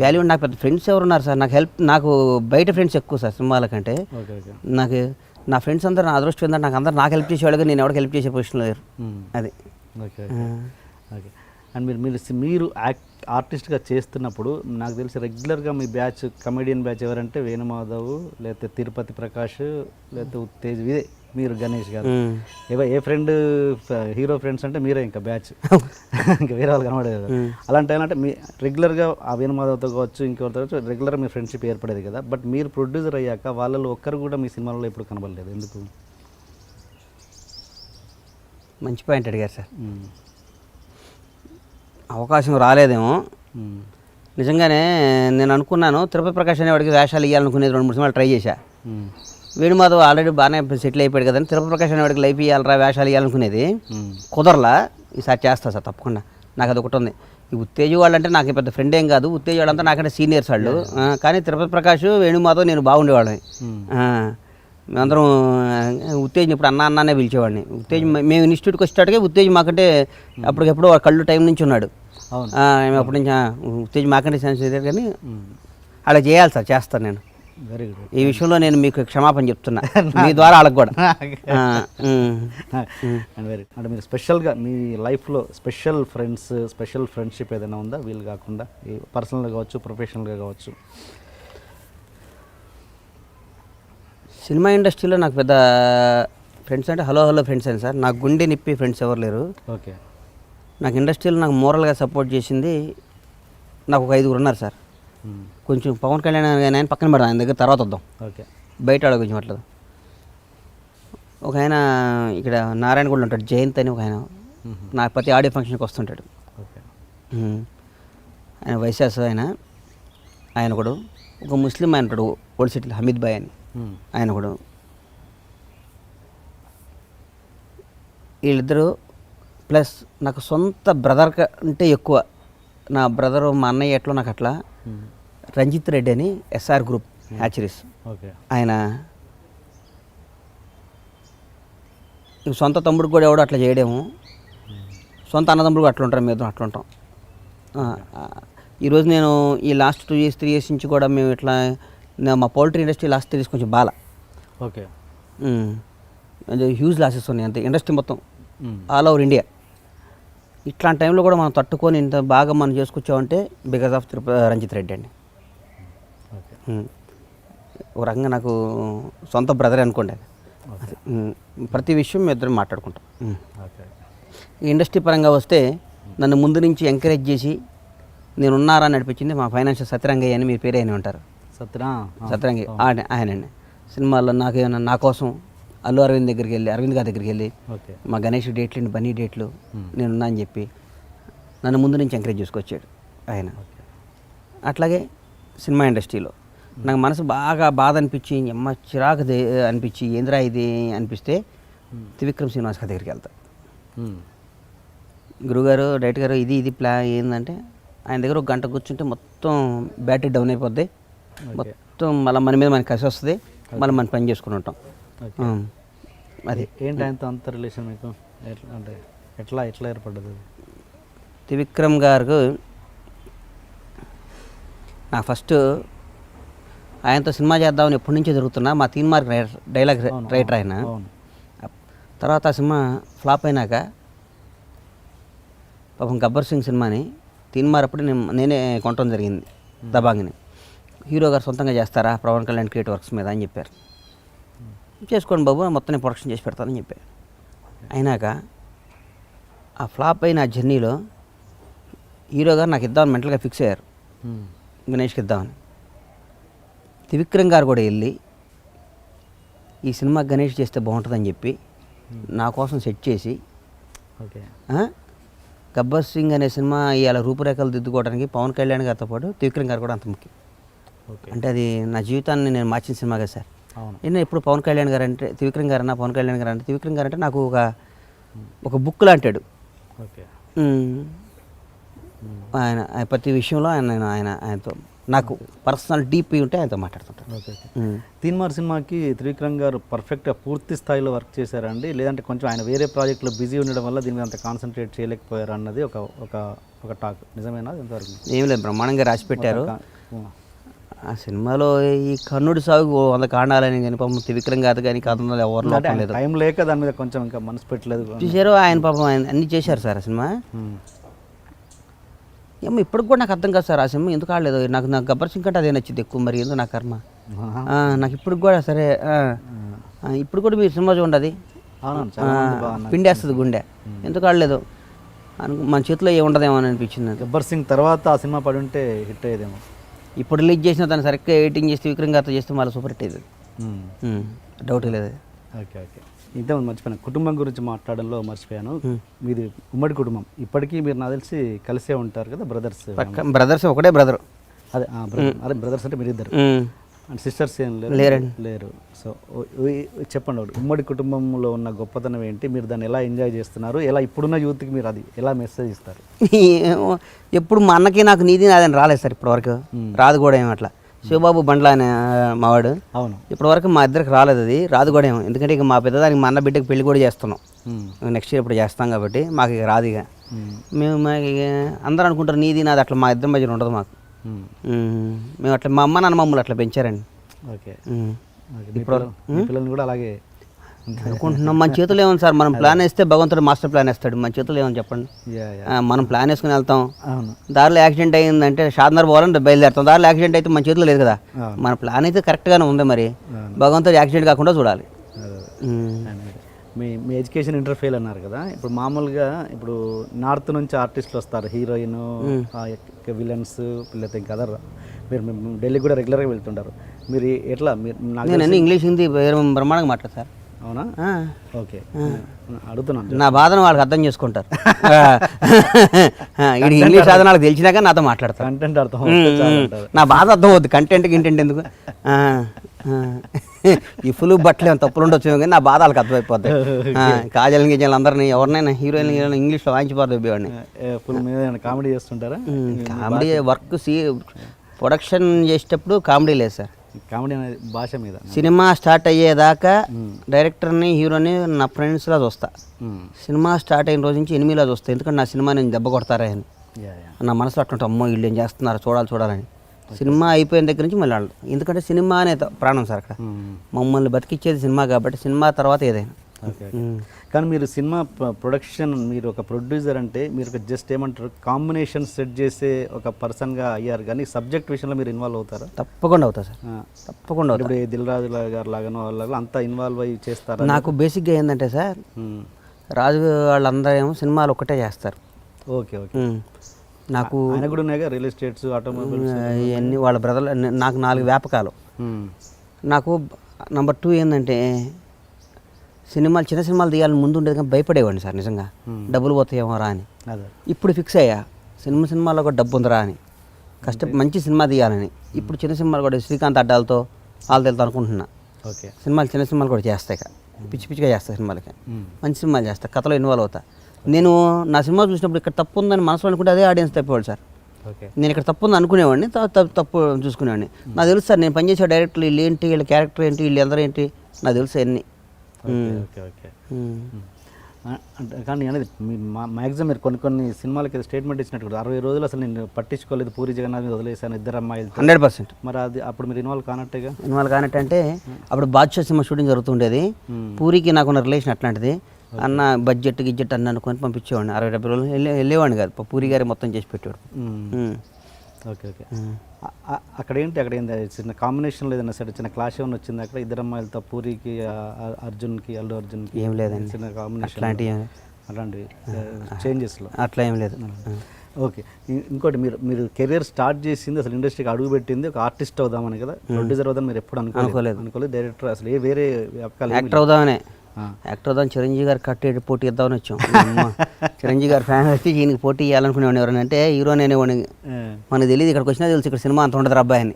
వాల్యూ, నాకు పెద్ద ఫ్రెండ్స్ ఎవరున్నారు సార్? నాకు బయట ఫ్రెండ్స్ ఎక్కువ సార్ సినిమాల కంటే. నాకు నా ఫ్రెండ్స్ అందరూ నా అదృష్టం ఏంటంటే నాకు అందరూ నాకు హెల్ప్ చేసేవాళ్ళుగా, నేను ఎవరికి హెల్ప్ చేసే పొజిషన్లో లేరు. అది. ఓకే. అండ్ మీరు ఆర్టిస్ట్గా చేస్తున్నప్పుడు నాకు తెలిసి రెగ్యులర్గా మీ బ్యాచ్, కమెడియన్ బ్యాచ్ ఎవరంటే వేణుమాధవ్, లేకపోతే తిరుపతి ప్రకాష్, లేకపోతే ఉత్తేజ్, ఇదే మీరు గణేష్ గారు. ఏ ఫ్రెండ్ హీరో ఫ్రెండ్స్ అంటే మీరే ఇంకా బ్యాచ్. ఇంకా వేరే వాళ్ళు కనబడేది కదా. అలాంటి అంటే మీ రెగ్యులర్గా ఆ వేణుమాధవ్తో కావచ్చు, ఇంకెవరితో కావచ్చు, రెగ్యులర్గా మీ ఫ్రెండ్షిప్ ఏర్పడేది కదా. బట్ మీరు ప్రొడ్యూసర్ అయ్యాక వాళ్ళలో ఒక్కరు కూడా మీ సినిమాలో ఎప్పుడు కనబడలేదు, ఎందుకు? మంచి పాయింట్ అడిగారు సార్. అవకాశం రాలేదేమో. నిజంగానే నేను అనుకున్నాను తిరుపతి ప్రకాష్ అనేవాడికి వేషాలు ఇవ్వాలనుకునేది 2-3 సినిమాలు ట్రై చేశా. వేణుమాధవ్ ఆల్రెడీ బాగానే సెటిల్ అయిపోయాడు కదండి, తిరుపతి ప్రకాష్ అనేవాడికి లైఫ్ ఇవ్వాలరా, వేషాలు ఇవ్వాలనుకునేది. కుదరలా. ఈసారి చేస్తా సార్ తప్పకుండా. నాకు అది ఒకటి ఉంది. ఈ ఉత్తేజ్ వాళ్ళు అంటే నాకు పెద్ద ఫ్రెండ్ ఏం కాదు. ఉత్తేజ్ వాళ్ళంతా నాకంటే సీనియర్స్ వాళ్ళు. కానీ తిరుపతి ప్రకాష్, వేణుమాధవ్ నేను బాగుండేవాళ్ళని. మేమందరం ఉత్తేజ్ని ఇప్పుడు అన్నానే పిలిచేవాడిని. ఉత్తేజ్ మేము ఇన్స్టిట్యూట్కి వచ్చేటట్టుగా ఉత్తేజ్ మాకంటే అప్పటికెప్పుడు కళ్ళు టైం నుంచి ఉన్నాడు. అప్పటి నుంచి ఉత్తేజ్ మాకంటే సెన్సిటివ్. కానీ అలా చేయాలి సార్, చేస్తాను నేను. Very good. ఈ విషయంలో నేను మీకు క్షమాపణ చెప్తున్నా మీ ద్వారా వాళ్ళకి కూడా. అంటే మీరు స్పెషల్గా మీ లైఫ్లో స్పెషల్ ఫ్రెండ్స్, స్పెషల్ ఫ్రెండ్షిప్ ఏదైనా ఉందా వీళ్ళు కాకుండా? పర్సనల్గా కావచ్చు, ప్రొఫెషనల్గా కావచ్చు. సినిమా ఇండస్ట్రీలో నాకు పెద్ద ఫ్రెండ్స్ అంటే హలో ఫ్రెండ్స్ అని సార్. నాకు గుండె నిప్పి ఫ్రెండ్స్ ఎవరు లేరు. ఓకే. నాకు ఇండస్ట్రీలో నాకు మోరల్గా సపోర్ట్ చేసింది నాకు ఒక 5 ఉన్నారు సార్. కొంచెం పవన్ కళ్యాణ్ ఆయన పక్కన పెడదాం, ఆయన దగ్గర తర్వాత వద్దాం. ఓకే. బయట వాళ్ళ గురించి మాట్లాడదాం. ఒక ఆయన ఇక్కడ నారాయణగూడలో ఉంటాడు, జయంత్ అని ఒక ఆయన. నాకు ప్రతి ఆడియో ఫంక్షన్కి వస్తుంటాడు. ఓకే. ఆయన వైశాస్ ఆయన కూడా. ఒక ముస్లిం ఆయన ఉంటాడు ఓల్డ్ సిటీలో, హమీద్ భాయ్ అని, ఆయన కూడా. వీళ్ళిద్దరూ ప్లస్ నాకు సొంత బ్రదర్ అంటే ఎక్కువ. నా బ్రదరు మా అన్నయ్య ఎట్లా నాకు అట్లా. రంజిత్ రెడ్డి అని ఎస్ఆర్ గ్రూప్ హ్యాచరీస్, ఓకే. ఆయన సొంత తమ్ముడికి కూడా ఎవడో అట్లా చేయడము, సొంత అన్నదమ్ముడు కూడా అట్లా ఉంటారు, మేము అట్లా ఉంటాం. ఈరోజు నేను ఈ లాస్ట్ 2 years 3 years నుంచి కూడా మేము ఇట్లా మా పౌల్ట్రీ ఇండస్ట్రీ లాస్ట్ 3 years కొంచెం బాగా, ఓకే, హ్యూజ్ లాసెస్ ఉన్నాయి అంతే ఇండస్ట్రీ మొత్తం ఆల్ ఓవర్ ఇండియా. ఇట్లాంటి టైంలో కూడా మనం తట్టుకొని ఇంత బాగా మనం చేసుకొచ్చామంటే బికాస్ ఆఫ్ రంజిత్ రెడ్డి అండి. ఒక రకంగా నాకు సొంత బ్రదర్ అనుకోండి. ప్రతి విషయం మేము ఇద్దరం మాట్లాడుకుంటాం. ఈ ఇండస్ట్రీ పరంగా వస్తే నన్ను ముందు నుంచి ఎంకరేజ్ చేసి నేను ఉన్నారా నడిపించింది మా ఫైనాన్షియల్ సత్యరంగయ్య అని, మీ పేరు అయినా ఉంటారు, సత్యరంగయ్య ఆయనండి. సినిమాల్లో నాకేమన్నా నా కోసం అల్లు అరవింద్ దగ్గరికి వెళ్ళి, అరవింద్ గారి దగ్గరికి వెళ్ళి మా గణేష్ డేట్లు బన్నీ డేట్లు నేనున్నా అని చెప్పి నన్ను ముందు నుంచి ఎంకరేజ్ చేసుకొచ్చాడు ఆయన. అట్లాగే సినిమా ఇండస్ట్రీలో నాకు మనసు బాగా బాధ అనిపించి అమ్మ చిరాకు అనిపించి ఏంద్రా ఇది అనిపిస్తే త్రివిక్రమ్ శ్రీనివాస్ గారి దగ్గరికి వెళ్తా. గురుగారు డైరెక్టర్ గారు ఇది ప్లాన్ ఏంటంటే ఆయన దగ్గర 1 గంట కూర్చుంటే మొత్తం బ్యాటరీ డౌన్ అయిపోద్ది, మొత్తం మళ్ళీ మన మీద మనకి కసి వస్తుంది, మళ్ళీ మనం పని చేసుకుని ఉంటాం. అది ఏంటి ఆయనతో అంత రిలేషన్ మీకు అంటే ఎట్లా ఏర్పడ్డది? త్రివిక్రమ్ గారు నా ఫస్ట్ ఆయనతో సినిమా చేద్దామని ఎప్పటి నుంచో జరుగుతున్నా. మా తీన్మార్క్ డైలాగ్ రైటర్ ఆయన. తర్వాత ఆ సినిమా ఫ్లాప్ అయినాక పాపం గబ్బర్ సింగ్ సినిమాని తీన్మార్ అప్పుడు నేనే కొనటం జరిగింది దబాంగిని. హీరో గారు సొంతంగా చేస్తారా పవన్ కళ్యాణ్ క్రియేటివ్ వర్క్స్ మీద అని చెప్పారు. చేసుకోండి బాబు మొత్తం నేను ప్రొడక్షన్ చేసి పెడతానని చెప్పారు. అయినాక ఆ ఫ్లాప్ అయిన ఆ జర్నీలో హీరో గారు నాకు ఇద్దామని మెంటల్గా ఫిక్స్ అయ్యారు, గణేష్కి ఇద్దామని. త్రివిక్రమ్ గారు కూడా వెళ్ళి ఈ సినిమా గణేష్ చేస్తే బాగుంటుందని చెప్పి నా కోసం సెట్ చేసి గబ్బర్ సింగ్ అనే సినిమా ఇవాళ రూపురేఖలు దిద్దుకోవడానికి పవన్ కళ్యాణ్ గారితో పాటు త్రివిక్రమ్ గారు కూడా అంత ముఖ్యం. అంటే అది నా జీవితాన్ని నేను మార్చిన సినిమా కదా సార్. నేను ఎప్పుడు పవన్ కళ్యాణ్ గారు అంటే త్రివిక్రమ్ గారు అన్న, పవన్ కళ్యాణ్ గారు అంటే త్రివిక్రమ్ గారు అంటే నాకు ఒక బుక్ లాంటాడు. ఆయన ప్రతి విషయంలో ఆయనతో నాకు పర్సనల్ డీప్ ఉంటే ఆయనతో మాట్లాడుతుంటాను. తీన్మార్ సినిమాకి త్రివిక్రమ్ గారు పర్ఫెక్ట్గా పూర్తి స్థాయిలో వర్క్ చేశారండి, లేదంటే కొంచెం ఆయన వేరే ప్రాజెక్టులో బిజీ ఉండడం వల్ల దీని మీద అంత కాన్సన్ట్రేట్ చేయలేకపోయారు అన్నది ఒక టాక్, నిజమేనా? ఎంతవరకు? ఏం లేదు, బ్రహ్మాండంగా రాసి పెట్టారు. ఆ సినిమాలో ఈ కర్ణుడి సాగు 100 కాండాలని కానీ పాపం త్రివిక్రమ్ గారు కానీ కథ ఎవరు లేదు, టైం లేక దాని మీద కొంచెం ఇంకా మనసు పెట్టలేదు. చూసారు ఆయన పాపం ఆయన అన్నీ చేశారు సార్. ఆ సినిమా ఏమో ఇప్పటికి కూడా నాకు అర్థం కాదు సార్. ఆ సినిమా ఎందుకు ఆడలేదు నాకు గబ్బర్ సింగ్ కంటే అదే నచ్చింది ఎక్కువ. మరి ఎందుకు నా కర్మ నాకు ఇప్పటికి కూడా సరే. ఇప్పుడు కూడా మీరు సినిమా చూడండి, పిండేస్తుంది గుండె. ఎందుకు ఆడలేదు మన చేతిలో ఏముండదేమో అని అనిపించింది. గబ్బర్ సింగ్ తర్వాత ఆ సినిమా పడి ఉంటే హిట్ అయ్యేదేమో. ఇప్పుడు రిలీజ్ చేసిన తను సరిగ్గా ఎడిటింగ్ చేస్తే విక్రమ్ గారితో చేస్తే మళ్ళీ సూపర్ హిట్ అయ్యేది, డౌట్ లేదు. ఓకే. ఇంతే మర్చిపోయాను, కుటుంబం గురించి మాట్లాడడంలో మర్చిపోయాను. మీది ఉమ్మడి కుటుంబం, ఇప్పటికీ మీరు నాకు తెలిసి కలిసే ఉంటారు కదా? బ్రదర్స్ ఒకటే బ్రదర్. అదే బ్రదర్స్ అంటే మీరిద్దరు, అండ్ సిస్టర్స్ ఏం లేరు. సో చెప్పండి, ఉమ్మడి కుటుంబంలో ఉన్న గొప్పతనం ఏంటి, మీరు దాన్ని ఎలా ఎంజాయ్ చేస్తున్నారు, ఎలా ఇప్పుడున్న యూత్కి మీరు అది ఎలా మెసేజ్ ఇస్తారు? ఎప్పుడు మా అన్నకి నాకు నీది నాదని రాలేదు సార్ ఇప్పటివరకు, రాదు కూడా ఏమో. అట్లా శివబాబు బండ్ల అనే మావాడు, అవును, ఇప్పటివరకు మా ఇద్దరికి రాలేదు అది, రాదు కూడా ఏమో. ఎందుకంటే ఇక మా పెద్దదానికి మా అన్న బిడ్డకి పెళ్లి కూడా చేస్తున్నాం, నెక్స్ట్ ఇయర్ ఇప్పుడు చేస్తాం కాబట్టి మాకు ఇక రాదు. ఇక మేము అందరూ అనుకుంటారు నీది నాది, అట్లా మా ఇద్దరి మధ్యన ఉండదు మాకు. మేము అట్లా మా అమ్మ నాన్న మమ్మల్ని అట్లా పెంచారండి. ఓకే. ఇప్పుడు పిల్లల్ని కూడా అలాగే అనుకుంటున్నాం. మన చేతులు ఏమని సార్, మనం ప్లాన్ వేస్తే భగవంతుడు మాస్టర్ ప్లాన్ వేస్తాడు. మన చేతులు ఏమని చెప్పండి, మనం ప్లాన్ వేసుకుని వెళ్తాం. దారిలో యాక్సిడెంట్ అయిందంటే షాద్నగర్ పోవాలని బయలుదేరుతాం, దారిలో యాక్సిడెంట్ అయితే మన చేతిలో లేదు కదా. మన ప్లాన్ అయితే కరెక్ట్గానే ఉంది, మరి భగవంతుడు యాక్సిడెంట్ కాకుండా చూడాలి. మీ ఎడ్యుకేషన్ ఇంటర్ ఫెయిల్ అన్నారు కదా, ఇప్పుడు మామూలుగా ఇప్పుడు నార్త్ నుంచి ఆర్టిస్టులు వస్తారు, హీరోయిన్, విలన్స్, లేకపోతే ఇంకా అదర్. మీరు ఢిల్లీ కూడా రెగ్యులర్గా వెళ్తుంటారు, మీరు ఎట్లా? మీరు నేను ఇంగ్లీష్ హిందీ బ్రహ్మాండంగా మాట్లాడతారు. అవునా? ఆ. ఓకే, అడుగుతున్నాను. నా బాధను వాళ్ళకి అర్థం చేసుకుంటారు. ఇది ఇంగ్లీష్ సాధనాలకు తెలిసినాక నాతో మాట్లాడతారు. కంటెంట్ అర్థం అవుతే చాలు అంటారు. నా బాధ అర్థం అవుద్ది, కంటెంట్ ఎందుకు. ఈ ఫుల్ బట్టలు ఏమైనా తప్పులు ఉండొచ్చు కానీ నా బాధ వాళ్ళకి అర్థమైపోతాయి. కాజల్ గిజల్ అందరినీ ఎవరినైనా హీరోయిన్ ఇంగ్లీష్లో వాయించిపోతుంది వాడిని. ఫుల్ మీద కామెడీ చేస్తుంటారా? కామెడీ వర్క్ ప్రొడక్షన్ చేసేటప్పుడు కామెడీ లేదు సార్. కామెడీ అనేది భాష మీద. సినిమా స్టార్ట్ అయ్యేదాకా డైరెక్టర్ని హీరోని నా ఫ్రెండ్స్లా చూస్తా. సినిమా స్టార్ట్ అయిన రోజు నుంచి ఎనిమిదిలా చూస్తా. ఎందుకంటే నా సినిమా నేను దెబ్బ కొడతారా అని నా మనసులో అట్లా అమ్మో వీళ్ళు ఏం చేస్తున్నారు చూడాలని. సినిమా అయిపోయిన దగ్గర నుంచి మళ్ళీ వాళ్ళు, ఎందుకంటే సినిమా అనే ప్రాణం సార్ అక్కడ. మమ్మల్ని బతికిచ్చేది సినిమా కాబట్టి సినిమా తర్వాత ఏదైనా. కానీ మీరు సినిమా ప్రొడక్షన్, మీరు ఒక ప్రొడ్యూసర్ అంటే మీరు జస్ట్ ఏమంటారు కాంబినేషన్ సెట్ చేసే ఒక పర్సన్గా అయ్యారు, కానీ సబ్జెక్ట్ విషయంలో మీరు ఇన్వాల్వ్ అవుతారా? తప్పకుండా అవుతా సార్, తప్పకుండా అవుతా. ఇప్పుడు దిల్ రాజు గారు లాగానో వాళ్ళ అంతా ఇన్వాల్వ్ అయ్యి చేస్తారా? నాకు బేసిక్గా ఏంటంటే సార్, రాజు వాళ్ళందరూ ఏమో సినిమాలు ఒక్కటే చేస్తారు. Okay okay. నాకు ఆయన కూడా ఉన్నాయిగా రియల్ ఎస్టేట్స్, ఆటోమొబైల్స్, ఇవన్నీ వాళ్ళ బ్రదర్లు. నాకు 4 వ్యాపకాలు. నాకు నెంబర్ 2 ఏంటంటే సినిమాలు, చిన్న సినిమాలు తీయాలని ముందు ఉండేది కానీ భయపడేవాడిని సార్ నిజంగా, డబ్బులు పోతాయేమో రా అని. ఇప్పుడు ఫిక్స్ అయ్యా సినిమాలో కూడా డబ్బు ఉందిరా అని, మంచి సినిమా తీయాలని. ఇప్పుడు చిన్న సినిమాలు కూడా శ్రీకాంత్ అడ్డాలతో వాళ్ళతో అనుకుంటున్నా. ఓకే, చిన్న సినిమాలు కూడా చేస్తాయి, పిచ్చిగా చేస్తాయి సినిమాలకి, మంచి సినిమాలు చేస్తా, కథలో ఇన్వాల్వ్ అవుతా. నేను నా సినిమా చూసినప్పుడు ఇక్కడ తప్పు ఉందని మనసులో అనుకుంటే అదే ఆడియన్స్ తప్పేవాడు సార్. నేను ఇక్కడ తప్పు ఉంది అనుకునేవాడిని, తప్పు చూసుకునేవాడిని. నాకు తెలుసు సార్, నేను పనిచేసే డైరెక్టర్లు వీళ్ళు ఏంటి, వీళ్ళ క్యారెక్టర్ ఏంటి, వీళ్ళు అందరూ ఏంటి నాకు తెలుసు అన్నీ. Okay okay. కానీ అనేది మ్యాక్సిమం మీరు కొన్ని సినిమాలకి స్టేట్మెంట్ ఇచ్చినట్టు 60 రోజులు అసలు నేను పట్టించుకోలేదు, పూరి జగన్నాథ్ మీద వదిలేసాను, 2 అమ్మాయిలు. 100%. మరి అది అప్పుడు మీరు ఇన్వాల్వ్ కానట్టేగా? ఇన్వాల్వ్ కానట్టు అంటే అప్పుడు బాద్షా సినిమా షూటింగ్ జరుగుతుండేది. పూరికి నాకున్న రిలేషన్ అట్లాంటిది. అన్న బడ్జెట్ అన్న అనుకొని పంపించేవాడిని. 60-70 రోజులు వెళ్ళేవాడిని కాదు, పూరి గారి మొత్తం చేసి పెట్టాడు. Okay okay. అక్కడ ఏంటి చిన్న కాంబినేషన్లో ఏదైనా సరే చిన్న క్లాష్ ఏమైనా వచ్చింది అక్కడ? 2 అమ్మాయిలతో పూరికి అర్జున్కి, అల్లు అర్జున్కి ఏం లేదండి, చిన్న కాంబినేషన్ అలాంటివి చేంజెస్లో అట్లా ఏం లేదు. ఓకే. ఇంకోటి, మీరు కెరీర్ స్టార్ట్ చేసింది, అసలు ఇండస్ట్రీకి అడుగు పెట్టింది ఒక ఆర్టిస్ట్ అవుదామని కదా, ప్రొడ్యూసర్ అవుదామని మీరు ఎప్పుడు అనుకోలేదు? డైరెక్టర్ అసలు వేరే యాక్టర్ అవుదామనే. యాక్టర్ అవుదాం, చిరంజీవి గారు కట్టేటి పోటీ ఇద్దామని వచ్చాం. చిరంజీవి గారు ఫ్యాన్ వచ్చి ఈయనకి పోటీ ఇవ్వాలనుకునేవాడిని. ఎవరైనా అంటే హీరో నేనేవాడిని, మనకు తెలియదు, ఇక్కడికి వచ్చినా తెలుసు ఇక్కడ సినిమా అంత ఉండదు అబ్బాయిని.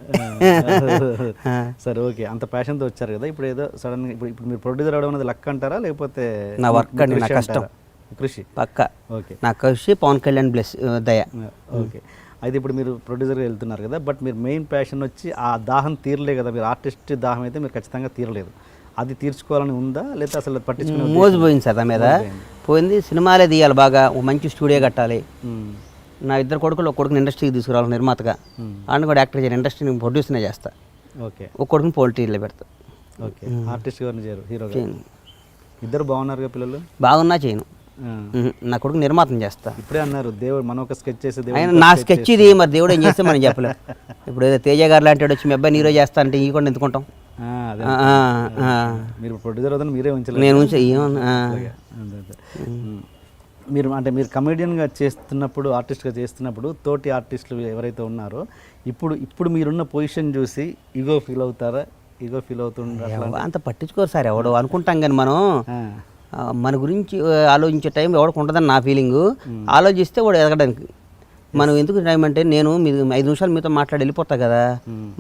సరే ఓకే, అంత ప్యాషన్తో వచ్చారు కదా. ఇప్పుడు ఏదో సడన్గా ఇప్పుడు మీరు ప్రొడ్యూసర్ అవడం అనేది లక్ అంటారా, లేకపోతే నా వర్క్ అండి, నా కష్టం, కృషి పక్క. ఓకే, నా కృషి పవన్ కళ్యాణ్ బ్లెస్ దయ. ఓకే. అయితే ఇప్పుడు మీరు ప్రొడ్యూసర్గా వెళ్తున్నారు కదా, బట్ మీరు మెయిన్ ప్యాషన్ వచ్చి ఆ దాహం తీరలే కదా, మీరు ఆర్టిస్ట్ దాహం అయితే మీరు ఖచ్చితంగా తీరలేదు. అది తీర్చుకోవాలని ఉందా, లేదా అసలు పట్టించుకునే మోజుపోయింది సార్ దాని మీద పోయింది. సినిమాలే తీయాలి, బాగా మంచి స్టూడియో కట్టాలి. నా 2 కొడుకులు, ఒక కొడుకుని ఇండస్ట్రీకి తీసుకురావాలి నిర్మాతగా, ఆయన కూడా యాక్టర్ చేయను, ఇండస్ట్రీని ప్రొడ్యూస్నే చేస్తా. ఓకే. ఒక కొడుకుని పోల్టీలో పెడతా. ఓకే, ఆర్టిస్ట్ గారిని చేయరు, హీరో చేయను. 2 బాగున్నారుగా పిల్లలు? బాగున్నా చేయను, నా కొడుకు నిర్మాతం చేస్తా. ఇప్పుడే అన్నారు దేవుడు మనం ఒక స్కెచ్ చేసే, ఆయన నా స్కెచ్ ఇది, మరి దేవుడు ఏం చేస్తే మనం చెప్పలేం. ఇప్పుడు ఏదో తేజ గారు లాంటి వాడు వచ్చి మీ అబ్బాయి హీరో చేస్తా అంటే ఈ కూడా ఎందుకుంటాం? మీరు ప్రొడ్యూసర్ అవుతాను, మీరే ఉంచలేదు, నేను మీరు కమెడియన్గా చేస్తున్నప్పుడు, ఆర్టిస్ట్గా చేస్తున్నప్పుడు తోటి ఆర్టిస్టులు ఎవరైతే ఉన్నారో ఇప్పుడు మీరున్న పొజిషన్ చూసి ఈగో ఫీల్ అవుతారా? ఈగో ఫీల్ అవుతుంటారా? అంత పట్టించుకోరు సార్, ఎవడు అనుకుంటాం కానీ మనం మన గురించి ఆలోచించే టైం ఎవరికి ఉంటుందని నా ఫీలింగు. ఆలోచిస్తే వాడు ఎదగడానికి మనం ఎందుకు టైం అంటే, నేను మీరు 5 నిమిషాలు మీతో మాట్లాడి వెళ్ళిపోతా కదా,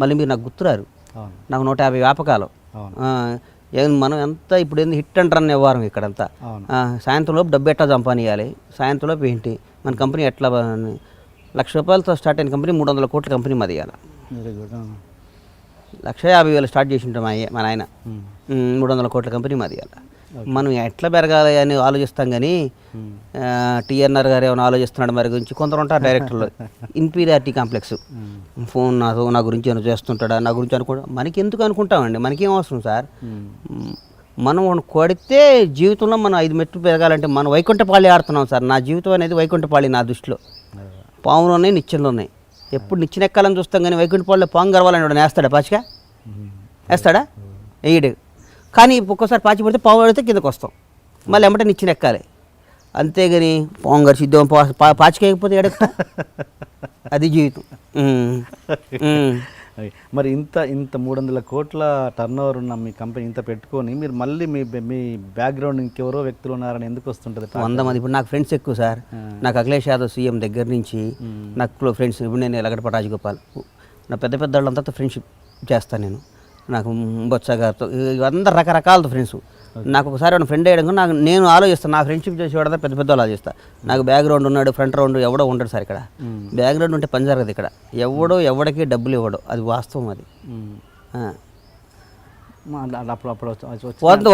మళ్ళీ మీరు నాకు గుర్తురారు. నాకు 150 వ్యాపకాలు. మనం ఎంత ఇప్పుడు ఏంది హిట్ అండ్ రన్ వ్యవహారం ఇక్కడంతా. సాయంత్రంలోపు డబ్బు ఎట్లా సంపాదించాలి, సాయంత్రంలోపు ఏంటి మన కంపెనీ ఎట్లా, ₹1,00,000 స్టార్ట్ అయిన కంపెనీ 300 కోట్ల కంపెనీ మాది ఇవ్వాలి. 1,50,000 స్టార్ట్ చేసి ఉంటాం మా నాయన, 300 కోట్ల కంపెనీ మాది ఇవ్వాలి. మనం ఎట్లా పెరగాలి అని ఆలోచిస్తాం కానీ టీఎన్ఆర్ గారు ఏమైనా ఆలోచిస్తున్నాడు మరి గురించి. కొందరు ఉంటారు డైరెక్టర్లు, ఇన్ఫీరియారిటీ కాంప్లెక్స్, ఫోన్ నా గురించి ఏమైనా చేస్తుంటాడా, నా గురించి అనుకుంటా. మనకి ఎందుకు అనుకుంటామండి, మనకేం అవసరం సార్? మనం కొడితే జీవితంలో మనం 5 మెట్లు పెరగాలంటే మనం వైకుంఠపాళి ఆడుతున్నాం సార్. నా జీవితం అనేది వైకుంఠపాళి నా దృష్టిలో. పాములు ఉన్నాయి, నిచ్చెనలు ఉన్నాయి. ఎప్పుడు నిచ్చెన ఎక్కాలని చూస్తాం కానీ వైకుంఠపాళిలో పాము గర్వాలని వాడు వేస్తాడా? పాచిగా వేస్తాడా? వేయడు. కానీ ఒక్కోసారి పాచి పడితే పాము పడితే కిందకు వస్తాం, మళ్ళీ ఎమ్మటే నిచ్చెన ఎక్కాలి. అంతేగాని పాము గారి సిద్ధం పాచికేయకపోతే ఎడెక్తా, అది జీవితం. మరి ఇంత 300 కోట్ల టర్న్ ఓవర్ ఉన్న మీ కంపెనీ ఇంత పెట్టుకొని మీరు మళ్ళీ మీ బ్యాక్గ్రౌండ్ ఇంకెవరో వ్యక్తులు ఉన్నారని ఎందుకు వస్తుంటుంది? 100 మంది. ఇప్పుడు నాకు ఫ్రెండ్స్ ఎక్కువ సార్. నాకు అఖిలేష్ యాదవ్ సీఎం దగ్గర నుంచి నాకు ఫ్రెండ్స్. ఇప్పుడు నేను లగడపాటి రాజగోపాల్, నా పెద్ద వాళ్ళంతా ఫ్రెండ్షిప్ చేస్తాను నేను. నాకు బొత్స గారితో అందరు రకరకాల ఫ్రెండ్స్. నాకు ఒకసారి ఒక ఫ్రెండ్ అయ్యడం నేను ఆలోచిస్తాను, నా ఫ్రెండ్షిప్ చేసి వాడదా పెద్ద వాళ్ళు ఆలోచిస్తాను. నాకు బ్యాక్గ్రౌండ్ ఉన్నాడు, ఫ్రంట్ రౌండ్ ఎవడో ఉండడు సార్. ఇక్కడ బ్యాక్గ్రౌండ్ ఉంటే పని జరగదు. ఇక్కడ ఎవడికి డబ్బులు ఇవ్వడు, అది వాస్తవం. అది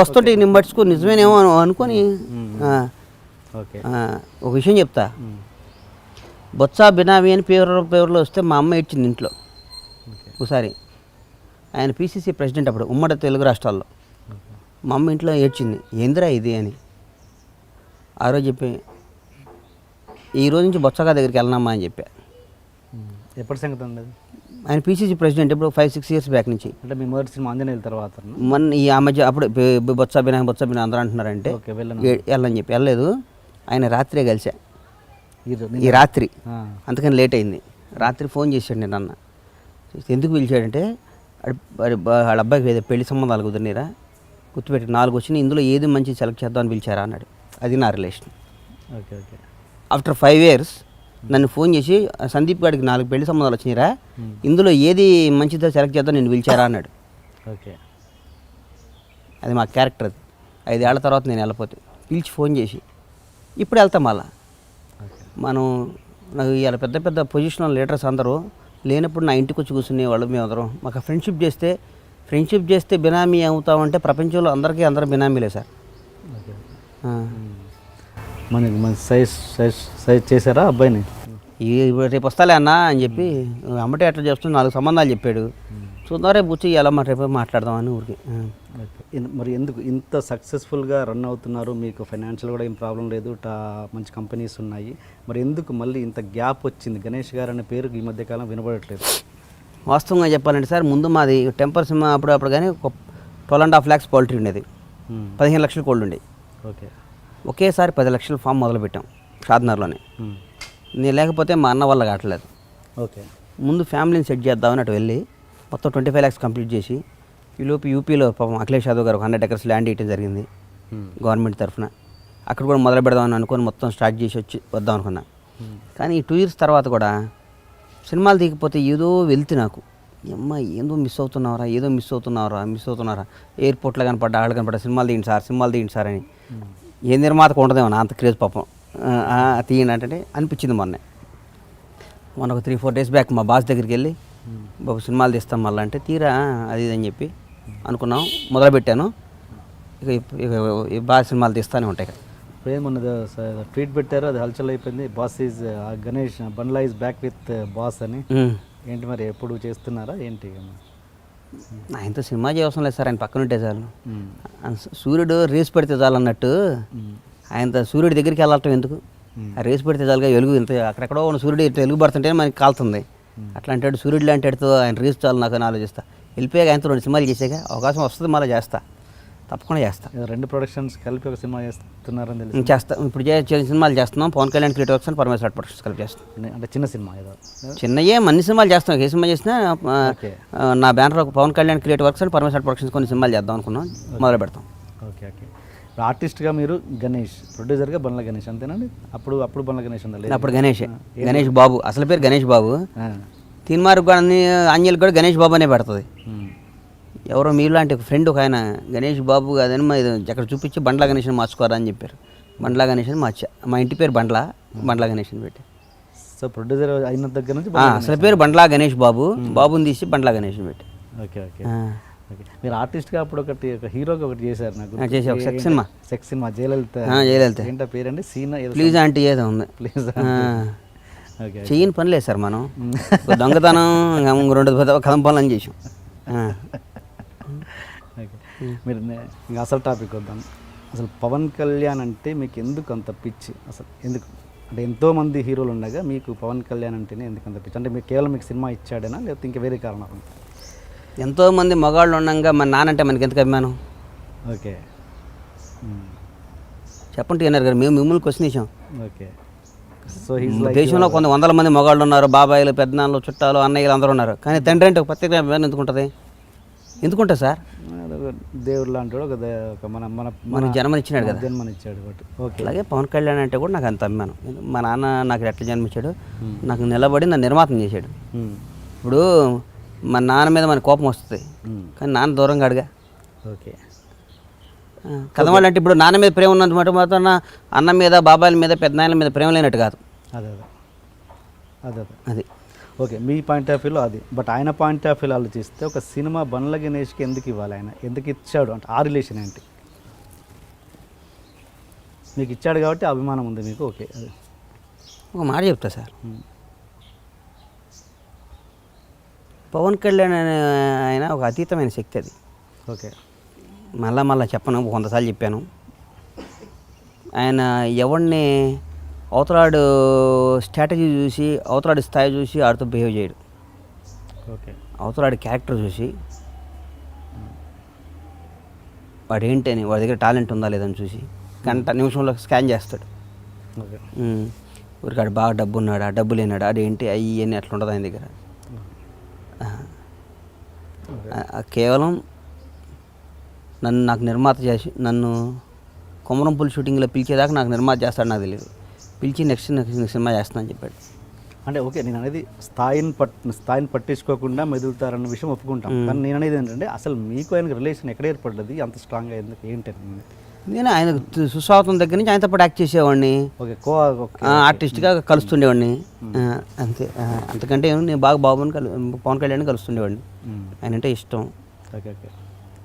వస్తుంటే నేను పట్టుకో నిజమేనేమో అనుకొని ఒక విషయం చెప్తా. బొత్స బినామీ అని పేరులో వస్తే మా అమ్మ ఇచ్చింది ఇంట్లో ఒకసారి. ఆయన పీసీసీ ప్రెసిడెంట్ అప్పుడు ఉమ్మడి తెలుగు రాష్ట్రాల్లో. మా అమ్మ ఇంట్లో ఏడ్చింది, ఏందిరా ఇది అని. ఆ రోజు చెప్పి ఈ రోజు నుంచి బొత్సగా దగ్గరికి వెళ్ళనమ్మా అని చెప్పా. ఎప్పటి సంగతి ఉండదు? ఆయన పీసీసీ ప్రెసిడెంట్ ఇప్పుడు 5-6 ఇయర్స్ బ్యాక్ నుంచి. అంటే మీ మొదటి సినిమా ఆంజనేయుల తర్వాత ఆ మధ్య అప్పుడు బొత్స బినామీ అందరూ అంటున్నారంటే వెళ్ళని చెప్పి వెళ్ళలేదు. ఆయన రాత్రే కలిసా, ఈ రాత్రి. అందుకని లేట్ అయింది. రాత్రి ఫోన్ చేశాడు నేను అన్న. ఎందుకు పిలిచాడంటే వాళ్ళ అబ్బాయికి ఏదో పెళ్లి సంబంధాలు కుదిరినరా, గుర్తుపెట్టి 4 వచ్చినాయి, ఇందులో ఏది మంచి సెలెక్ట్ చేద్దామని పిలిచారా అన్నాడు. అది నా రిలేషన్. ఆఫ్టర్ 5 years నన్ను ఫోన్ చేసి సందీప్ గారికి 4 పెళ్లి సంబంధాలు వచ్చినాయిరా, ఇందులో ఏది మంచిదో సెలెక్ట్ చేద్దాం నేను పిలిచారా అన్నాడు. అది మా క్యారెక్టర్. అది 5 ఏళ్ల తర్వాత నేను వెళ్ళిపోతే పిలిచి ఫోన్ చేసి ఇప్పుడు వెళ్తాం. మళ్ళా మనం నాకు ఇలా పెద్ద పొజిషనల్ లీడర్స్ అందరూ లేనప్పుడు నా ఇంటికి వచ్చి కూర్చునేవాళ్ళు. మేమందరం మాకు ఫ్రెండ్షిప్ చేస్తే బినామీ అవుతామంటే ప్రపంచంలో అందరూ బినామీలే సార్. మన సైజ్ చేశారా అబ్బాయిని? రేపు వస్తాలే అన్న అని చెప్పి అమ్మటే అట్లా చేస్తూ 4 సంబంధాలు చెప్పాడు. చూద్దాం రేపు వచ్చి ఎలా రేపు మాట్లాడదామని ఊరికి. మరి ఎందుకు ఇంత సక్సెస్ఫుల్గా రన్ అవుతున్నారు? మీకు ఫైనాన్షియల్ కూడా ఏం ప్రాబ్లం లేదు, మంచి కంపెనీస్ ఉన్నాయి. మరి ఎందుకు మళ్ళీ ఇంత గ్యాప్ వచ్చింది? గణేష్ గారు అనే పేరు ఈ మధ్యకాలం వినబడట్లేదు. వాస్తవంగా చెప్పాలంటే సార్, ముందు మాది టెంపర్ సినిమా అప్పుడు కానీ 12.5 lakhs పౌల్ట్రీ ఉండేది, 15 లక్షల కోళ్ళు ఉండేవి. ఒకేసారి 10 లక్షల ఫామ్ మొదలుపెట్టాం షాద్నగర్లోనే. నేను లేకపోతే మా అన్న వల్ల కావట్లేదు. ముందు ఫ్యామిలీని సెట్ చేద్దామని అటు వెళ్ళి మొత్తం 25 lakhs కంప్లీట్ చేసి, ఈలోపు యూపీలో పాపం అఖిలేష్ యాదవ్ గారు 100 acres ల్యాండ్ ఇవ్వడం జరిగింది గవర్నమెంట్ తరఫున. అక్కడ కూడా మొదలు పెడదామని అనుకుని మొత్తం స్టార్ట్ చేసి వద్దాం అనుకున్నా. కానీ ఈ 2 years తర్వాత కూడా సినిమాలు దిగిపోతే ఏదో వెళ్తే నాకు అమ్మ ఏదో మిస్ అవుతున్నారా ఎయిర్పోర్ట్లో కనపడ్డా ఆడ కనపడ్డా సినిమాలు తీయండి సార్ అని. ఏ నిర్మాతకు ఉండదేమో నా అంత క్రేజ్ పాపం తీయండి అంటే అనిపించింది. మొన్న ఒక 3-4 days బ్యాక్ మా బాస్ దగ్గరికి వెళ్ళి బాబు సినిమాలు తీస్తాం మళ్ళీ అంటే తీరా అది అని చెప్పి అనుకున్నాం, మొదలుపెట్టాను. ఇక బాగా సినిమాలు తీస్తూనే ఉంటాయి. ఏమన్నది ట్వీట్ పెట్టారు, అది హల్చల్ అయిపోయింది. Boss is Ganesh Bandla is back with boss అని. ఏంటి మరి ఎప్పుడు చేస్తున్నారా ఏంటి? ఆయనతో సినిమా చేయవసరం లేదు సార్, ఆయన పక్కన ఉంటే చాలు. సూర్యుడు రేసు పెడితే చాలు అన్నట్టు ఆయనతో సూర్యుడి దగ్గరికి వెళ్ళటం ఎందుకు? ఆ రేసు పెడితే చాలుగా వెలుగు ఇంత అక్కడెక్కడో ఉన్న సూర్యుడు ఇంత వెలుగు పడుతుంటే మనకి కాలుతుంది. అట్లా అంటాడు సూర్యుడు లాంటి వాడితో ఆయన రేసు చాలు నాకు అని ఆలోచిస్తా. వెళ్ళిపోయాక ఆయనతో 2 సినిమాలు చేసాక అవకాశం వస్తుంది, మళ్ళీ చేస్తా, తప్పకుండా చేస్తా. 2 ప్రొడక్షన్స్ కలిపి ఒక సినిమా చేస్తున్నారని తెలిసి చేస్తాం. ఇప్పుడు సినిమాలు చేస్తున్నాం. పవన్ కళ్యాణ్ క్రియేటివ్ వర్క్స్ అని పరమేశ్వర ప్రొడక్షన్స్ కలిపి చేస్తాం. అంటే చిన్న సినిమా ఏదో చిన్నయే అన్ని సినిమాలు చేస్తాం. ఏ సినిమా చేసినా నా banner Pawan Kalyan creative works అని పరమేశ్వర ప్రొడక్షన్స్ కొన్ని సినిమాలు చేద్దాం అనుకున్నాం, మొదలు పెడతాం. ఓకే. ఆర్టిస్ట్గా మీరు గణేష్, ప్రొడ్యూసర్గా బండ్ల గణేష్ అంతేనండి? అప్పుడు బండ్ల గణేష్ ఉండాలి. అప్పుడు గణేష్ బాబు, అసలు పేరు గణేష్ బాబు. తీన్మార్కు కానీ ఆంజల్ కూడా గణేష్ బాబు అనే పెడుతుంది. ఎవరో మీలాంటి ఒక ఫ్రెండ్ ఒక ఆయన గణేష్ బాబు కాదని అక్కడ చూపించి బండ్ల గణేష్ అని మార్చుకోరా అని చెప్పారు. బండ్ల గణేష్ అని మార్చా. మా ఇంటి పేరు బండ్ల గణేష్ అని పెట్టి. సో ప్రొడ్యూసర్ అయిన దగ్గర నుంచి అసలు పేరు బండ్ల గణేష్ బాబుని తీసి బండ్ల గణేష్ అని పెట్టి. ఓకే. మీరు ఆర్టిస్ట్గా అప్పుడు ఒక హీరోగా ఒకటి చేశారు. నాకు చేసే ఒక సెక్స్ సినిమా జయలలిత ఏంటో పేరండి? సీనా ప్లీజ్ ఆంటీ ఏదో ఉంది. ప్లీజ్ చెయ్యని పని లేదు సార్. మనం దొంగతనం 2 కథం పనులు అని చేసాం. మీరు ఇంకా అసలు టాపిక్ వద్దాం. అసలు పవన్ కళ్యాణ్ అంటే మీకు ఎందుకు అంత పిచ్చి? అసలు ఎందుకు అంటే ఎంతోమంది హీరోలు ఉండగా మీకు పవన్ కళ్యాణ్ అంటేనే ఎందుకు అంత పిచ్చి? అంటే మీకు కేవలం మీకు సినిమా ఇచ్చాడేనా లేకపోతే ఇంకా వేరే కారణాలు? ఎంతోమంది మగాళ్ళు ఉండగా మన నానంటే మనకి ఎందుకు అభిమానం? ఓకే. చెప్పండి అన్నారు గారు, మేము మిమ్మల్ని క్వశ్చన్ ఇచ్చాం. ఓకే. సో హీస్ లైక్ దేశంలో కొంత వందల మంది మగాళ్ళు ఉన్నారు, బాబాయిలు, పెద్దనాన్నలు, చుట్టాలు, అన్నయ్యలు అందరూ ఉన్నారు. కానీ తండ్రి అంటే ఒక ప్రత్యేక అభిమానం ఎందుకుంటుంది సార్? దేవుడు లాంటి వాడు, ఒక మనకు జన్మనిచ్చినాడు కదా, జన్మనిచ్చాడు. బట్ ఓకే, అలాగే పవన్ కళ్యాణ్ అంటే కూడా నాకు అంత అభిమానం. మా నాన్న నాకు ఎట్లా జన్మించాడు, నాకు నిలబడి నన్ను నిర్మాతం చేశాడు. ఇప్పుడు మా నాన్న మీద మన కోపం వస్తుంది, కానీ నాన్న దూరంగా అడిగా. ఓకే, కథవాళ్ళు అంటే ఇప్పుడు నాన్న మీద ప్రేమ ఉన్నంత మాత్రం అన్న మీద, బాబాయిల మీద, పెద్దనాయల మీద ప్రేమ లేనట్టు కాదు. అదే అదే అదే అది ఓకే, మీ పాయింట్ ఆఫ్ వ్యూలో అది. బట్ ఆయన పాయింట్ ఆఫ్ వ్యూలో ఆలోచిస్తే ఒక సినిమా బండ్ల గణేష్కి ఎందుకు ఇవ్వాలి, ఆయన ఎందుకు ఇచ్చాడు అంటే ఆ రిలేషన్ ఏంటి? మీకు ఇచ్చాడు కాబట్టి అభిమానం ఉంది మీకు. ఓకే, అది ఒక మాట చెప్తా సార్, పవన్ కళ్యాణ్ అనే ఆయన ఒక అతీతమైన శక్తి. అది ఓకే, మళ్ళా చెప్పను, 100 సార్లు చెప్పాను. ఆయన ఎవరిని అవతలాడు స్ట్రాటజీ చూసి, అవతలాడి స్థాయి చూసి ఆడితో బిహేవ్ చేయడు. ఓకే, అవతలాడి క్యారెక్టర్ చూసి వాడు ఏంటని, వాడి దగ్గర టాలెంట్ ఉందా లేదని చూసి గంట నిమిషంలో స్కాన్ చేస్తాడు. ఓకే, ఊరికాడు బాగా డబ్బు ఉన్నాడు, ఆ డబ్బు లేనాడు, అదేంటి అయ్యి అట్లా ఉంటుంది ఆయన దగ్గర. కేవలం నాకు నిర్మాత చేసి నన్ను కొమరంపుల్ షూటింగ్లో పిలిచేదాకా నాకు నిర్మాత చేస్తాడు నాకు తెలియదు. పిలిచి నెక్స్ట్ సినిమా చేస్తానని చెప్పాడు. అంటే ఓకే, నేను అనేది స్థాయిని పట్టించుకోకుండా మెదులుతారన్న విషయం ఒప్పుకుంటాం. కానీ నేను అనేది ఏంటంటే అసలు మీకు ఆయనకు రిలేషన్ ఎక్కడ ఏర్పడ్డది అంత స్ట్రాంగ్గా, ఎందుకు ఏంటంటే? నేను ఆయన సుస్వాగతం దగ్గర నుంచి ఆయనతో పాటు యాక్ట్ చేసేవాడిని, ఆర్టిస్ట్గా కలుస్తుండేవాడిని అంతే. అంతకంటే నేను బాగా పవన్ కళ్యాణ్ కలుస్తుండేవాడిని, ఆయన అంటే ఇష్టం. ఓకే ఓకే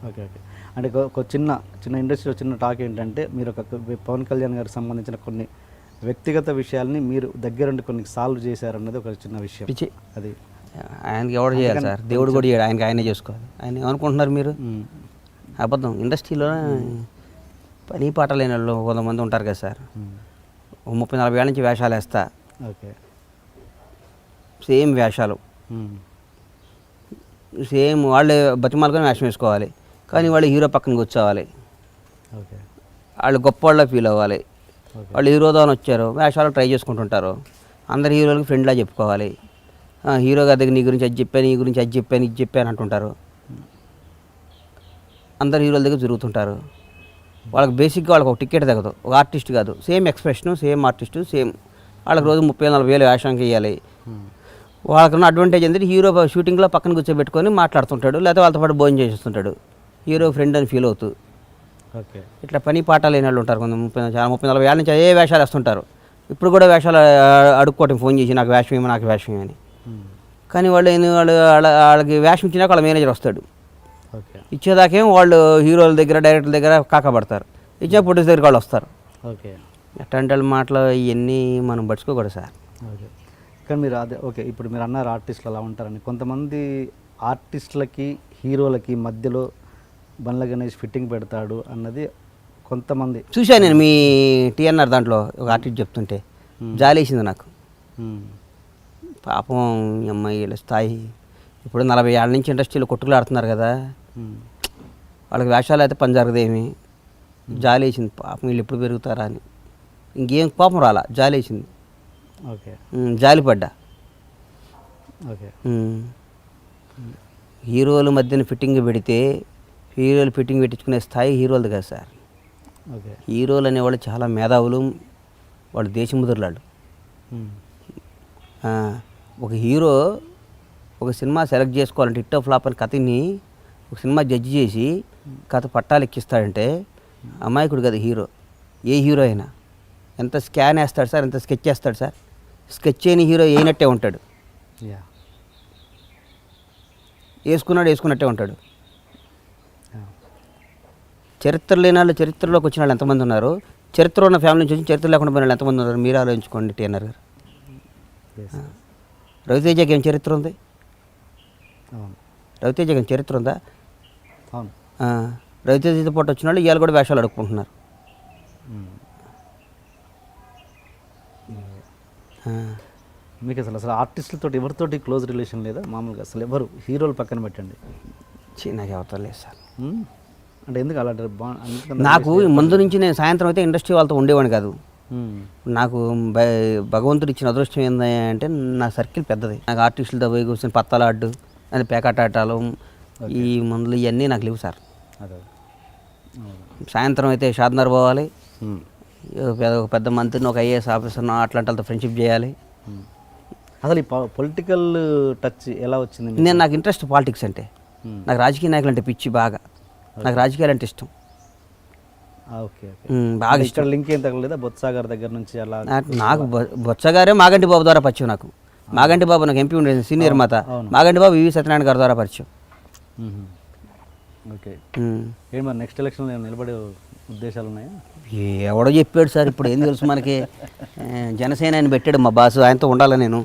ఓకే ఓకే అంటే ఒక చిన్న ఇండస్ట్రీలో చిన్న టాక్ ఏంటంటే, మీరు ఒక పవన్ కళ్యాణ్ గారికి సంబంధించిన కొన్ని వ్యక్తిగత విషయాల్ని మీరు దగ్గరుండి కొన్ని సాల్వ్ చేశారన్నది ఒక చిన్న విషయం. అది ఆయనకి ఎవరు చేయాలి సార్, దేవుడు కూడా చేయడు, ఆయనకి ఆయనే చేసుకోవాలి. ఆయన ఏమనుకుంటున్నారు మీరు? అబద్ధం. ఇండస్ట్రీలో పని పాట లేని వాళ్ళు కొంతమంది ఉంటారు కదా సార్, 30-40 ఏళ్ళ నుంచి వేషాలు వేస్తా. ఓకే, సేమ్ వేషాలు, సేమ్ వాళ్ళే బతిమాలుకొని వేషం వేసుకోవాలి. కానీ వాళ్ళు హీరో పక్కన కూర్చోవాలి, ఓకే, వాళ్ళు గొప్ప వాళ్ళ ఫీల్ అవ్వాలి. వాళ్ళు హీరోతో వచ్చారు, వేషాలు ట్రై చేసుకుంటుంటారు. అందరు హీరోలకి ఫ్రెండ్లా చెప్పుకోవాలి. హీరో గారి దగ్గర నీ గురించి అది చెప్పాను, నీ గురించి అది చెప్పాను, ఇది చెప్పాను అంటుంటారు. అందరు హీరోల దగ్గర తిరుగుతుంటారు. వాళ్ళకి బేసిక్గా వాళ్ళకి ఒక టికెట్ తగ్గదు, ఒక ఆర్టిస్ట్ కాదు, same expression, same artist, same. వాళ్ళకి రోజు 30-40 వేలు వేషానికి వేయాలి. వాళ్ళకున్న అడ్వాంటేజ్ ఏంటంటే హీరో షూటింగ్లో పక్కన కూర్చోబెట్టుకొని మాట్లాడుతుంటాడు, లేకపోతే వాళ్ళతో పాటు భోజనం చేసేస్తుంటాడు, హీరో ఫ్రెండ్ అని ఫీల్ అవుతూ. ఓకే, ఇట్లా పని పాట లేని వాళ్ళు ఉంటారు కొంత 30-40 ఏళ్ళ నుంచి అదే వేషాలు వేస్తుంటారు. ఇప్పుడు కూడా వేషాలు అడుక్కోవటం, ఫోన్ చేసి నాకు వేషం ఏమో, నాకు వేషం అని. కానీ వాళ్ళకి వేషం ఇచ్చినాక వాళ్ళ మేనేజర్ వస్తాడు. ఓకే, ఇచ్చేదాకేం వాళ్ళు హీరోల దగ్గర, డైరెక్టర్ల దగ్గర కాకపడతారు, ఇచ్చే ప్రొడ్యూసర్ దగ్గర వాళ్ళు వస్తారు. ఓకే, అట్లాంటి వాళ్ళ మాటలు ఇవన్నీ మనం పట్టుకోకూడదు సార్. ఓకే, కానీ మీరు అదే ఓకే, ఇప్పుడు మీరు అన్నారు ఆర్టిస్టులు అలా ఉంటారని. కొంతమంది ఆర్టిస్టులకి హీరోలకి మధ్యలో బండ్ల గణేష్ ఫిట్టింగ్ పెడతాడు అన్నది కొంతమంది చూశాను నేను. మీ టీఎన్ఆర్ దాంట్లో ఒక ఆర్టిస్ట్ చెప్తుంటే జాలేసింది నాకు. పాపం అమ్మాయి వీళ్ళ స్థాయి ఇప్పుడు 40 ఏళ్ళ నుంచి ఇండస్ట్రీలో కొట్టుకులు ఆడుతున్నారు కదా, వాళ్ళకి వేషాలు అయితే పని జరగదేమి. జాలేసింది పాపం, వీళ్ళు ఎప్పుడు పెరుగుతారా అని. ఇంకేం కోపం రాలా, జాలేసింది. ఓకే, జాలిపడ్డా. ఓకే, హీరోల మధ్యన ఫిట్టింగ్ పెడితే హీరోలు ఫిట్టింగ్ పెట్టించుకునే స్థాయి హీరోలది కదా సార్. ఓకే, హీరోలు అనేవాళ్ళు చాలా మేధావులు, వాళ్ళు దేశముద్రులాళ్ళు. ఒక హీరో ఒక సినిమా సెలెక్ట్ చేసుకోవాలంటే హిట్ ఆఫ్ ఫ్లాప్ అని కథని ఒక సినిమా జడ్జి చేసి కథ పట్టాలు ఎక్కిస్తాడంటే అమాయకుడు కదా హీరో. ఏ హీరో అయినా ఎంత స్కాన్ వేస్తాడు సార్, ఎంత స్కెచ్ వేస్తాడు సార్. స్కెచ్ చేయని హీరో వేయనట్టే ఉంటాడు, వేసుకున్నట్టే ఉంటాడు. చరిత్ర లేని వాళ్ళు, చరిత్రలోకి వచ్చిన వాళ్ళు ఎంతమంది ఉన్నారు, చరిత్ర ఉన్న ఫ్యామిలీ నుంచి వచ్చి చరిత్ర లేకుండా పోయిన వాళ్ళు ఎంతమంది ఉన్నారు, మీరు ఆలోచించుకోండి. టీఎన్ఆర్ గారు, రవితేజకి ఏం చరిత్ర ఉంది? రవితేజకి ఏం చరిత్ర ఉందా? రవితేజతో పాటు వచ్చిన వాళ్ళు ఇవాళ కూడా వేషాలు అడుక్కుంటున్నారు. మీకు అసలు ఆర్టిస్టులతో ఎవరితోటి క్లోజ్ రిలేషన్ లేదా మామూలుగా? అసలు ఎవరు హీరోలు పక్కన పెట్టండి, నాకు ఎవరు లేదు సార్. అంటే ఎందుకు అలా? నాకు ముందు నుంచి నేను సాయంత్రం అయితే ఇండస్ట్రీ వాళ్ళతో ఉండేవాడిని కాదు. నాకు భగవంతుడు ఇచ్చిన అదృష్టం ఏంది అంటే నా సర్కిల్ పెద్దది. నాకు ఆర్టిస్టులతో పోయి కూర్చొని పత్తాలాడ్డు అని పేకాటాటాలు ఈ మందులు ఇవన్నీ నాకు లేవు సార్. అదే సాయంత్రం అయితే షాద్నగర్ పోవాలి, ఒక పెద్ద మంత్రిని ఒక ఐఏఎస్ ఆఫీసర్ను అట్లాంటి వాళ్ళతో ఫ్రెండ్షిప్ చేయాలి. అసలు ఈ పొలిటికల్ టచ్ ఎలా వచ్చింది? నేను నాకు ఇంట్రెస్ట్ పాలిటిక్స్ అంటే, నాకు రాజకీయ నాయకులు అంటే పిచ్చి బాగా, నాకు రాజకీయాలు అంటే ఇష్టం. ఓకే బాగా ఇష్టం. ఇక్కడ లింక్ ఏం తగ్గలేదా బొత్స గారి దగ్గర నుంచి అలా? నాకు బొత్స గారే మాగంటి బాబు ద్వారా పరిచయం. నాకు మాగంటి బాబు నాకు ఎంపీ ఉండేది, సీనియర్ మాత. మాగంటి బాబు వివి సత్యనారాయణ గారి ద్వారా పరిచయం. ఓకే. ఏం మరి నెక్స్ట్ ఎలక్షన్లో నిలబడే ఉద్దేశాలు ఉన్నాయా? ఎవడో చెప్పాడు సార్, ఇప్పుడు ఏం తెలుసు మనకి. జనసేన ఆయన పెట్టాడు మా బాసు, ఆయనతో ఉండాలి నేను.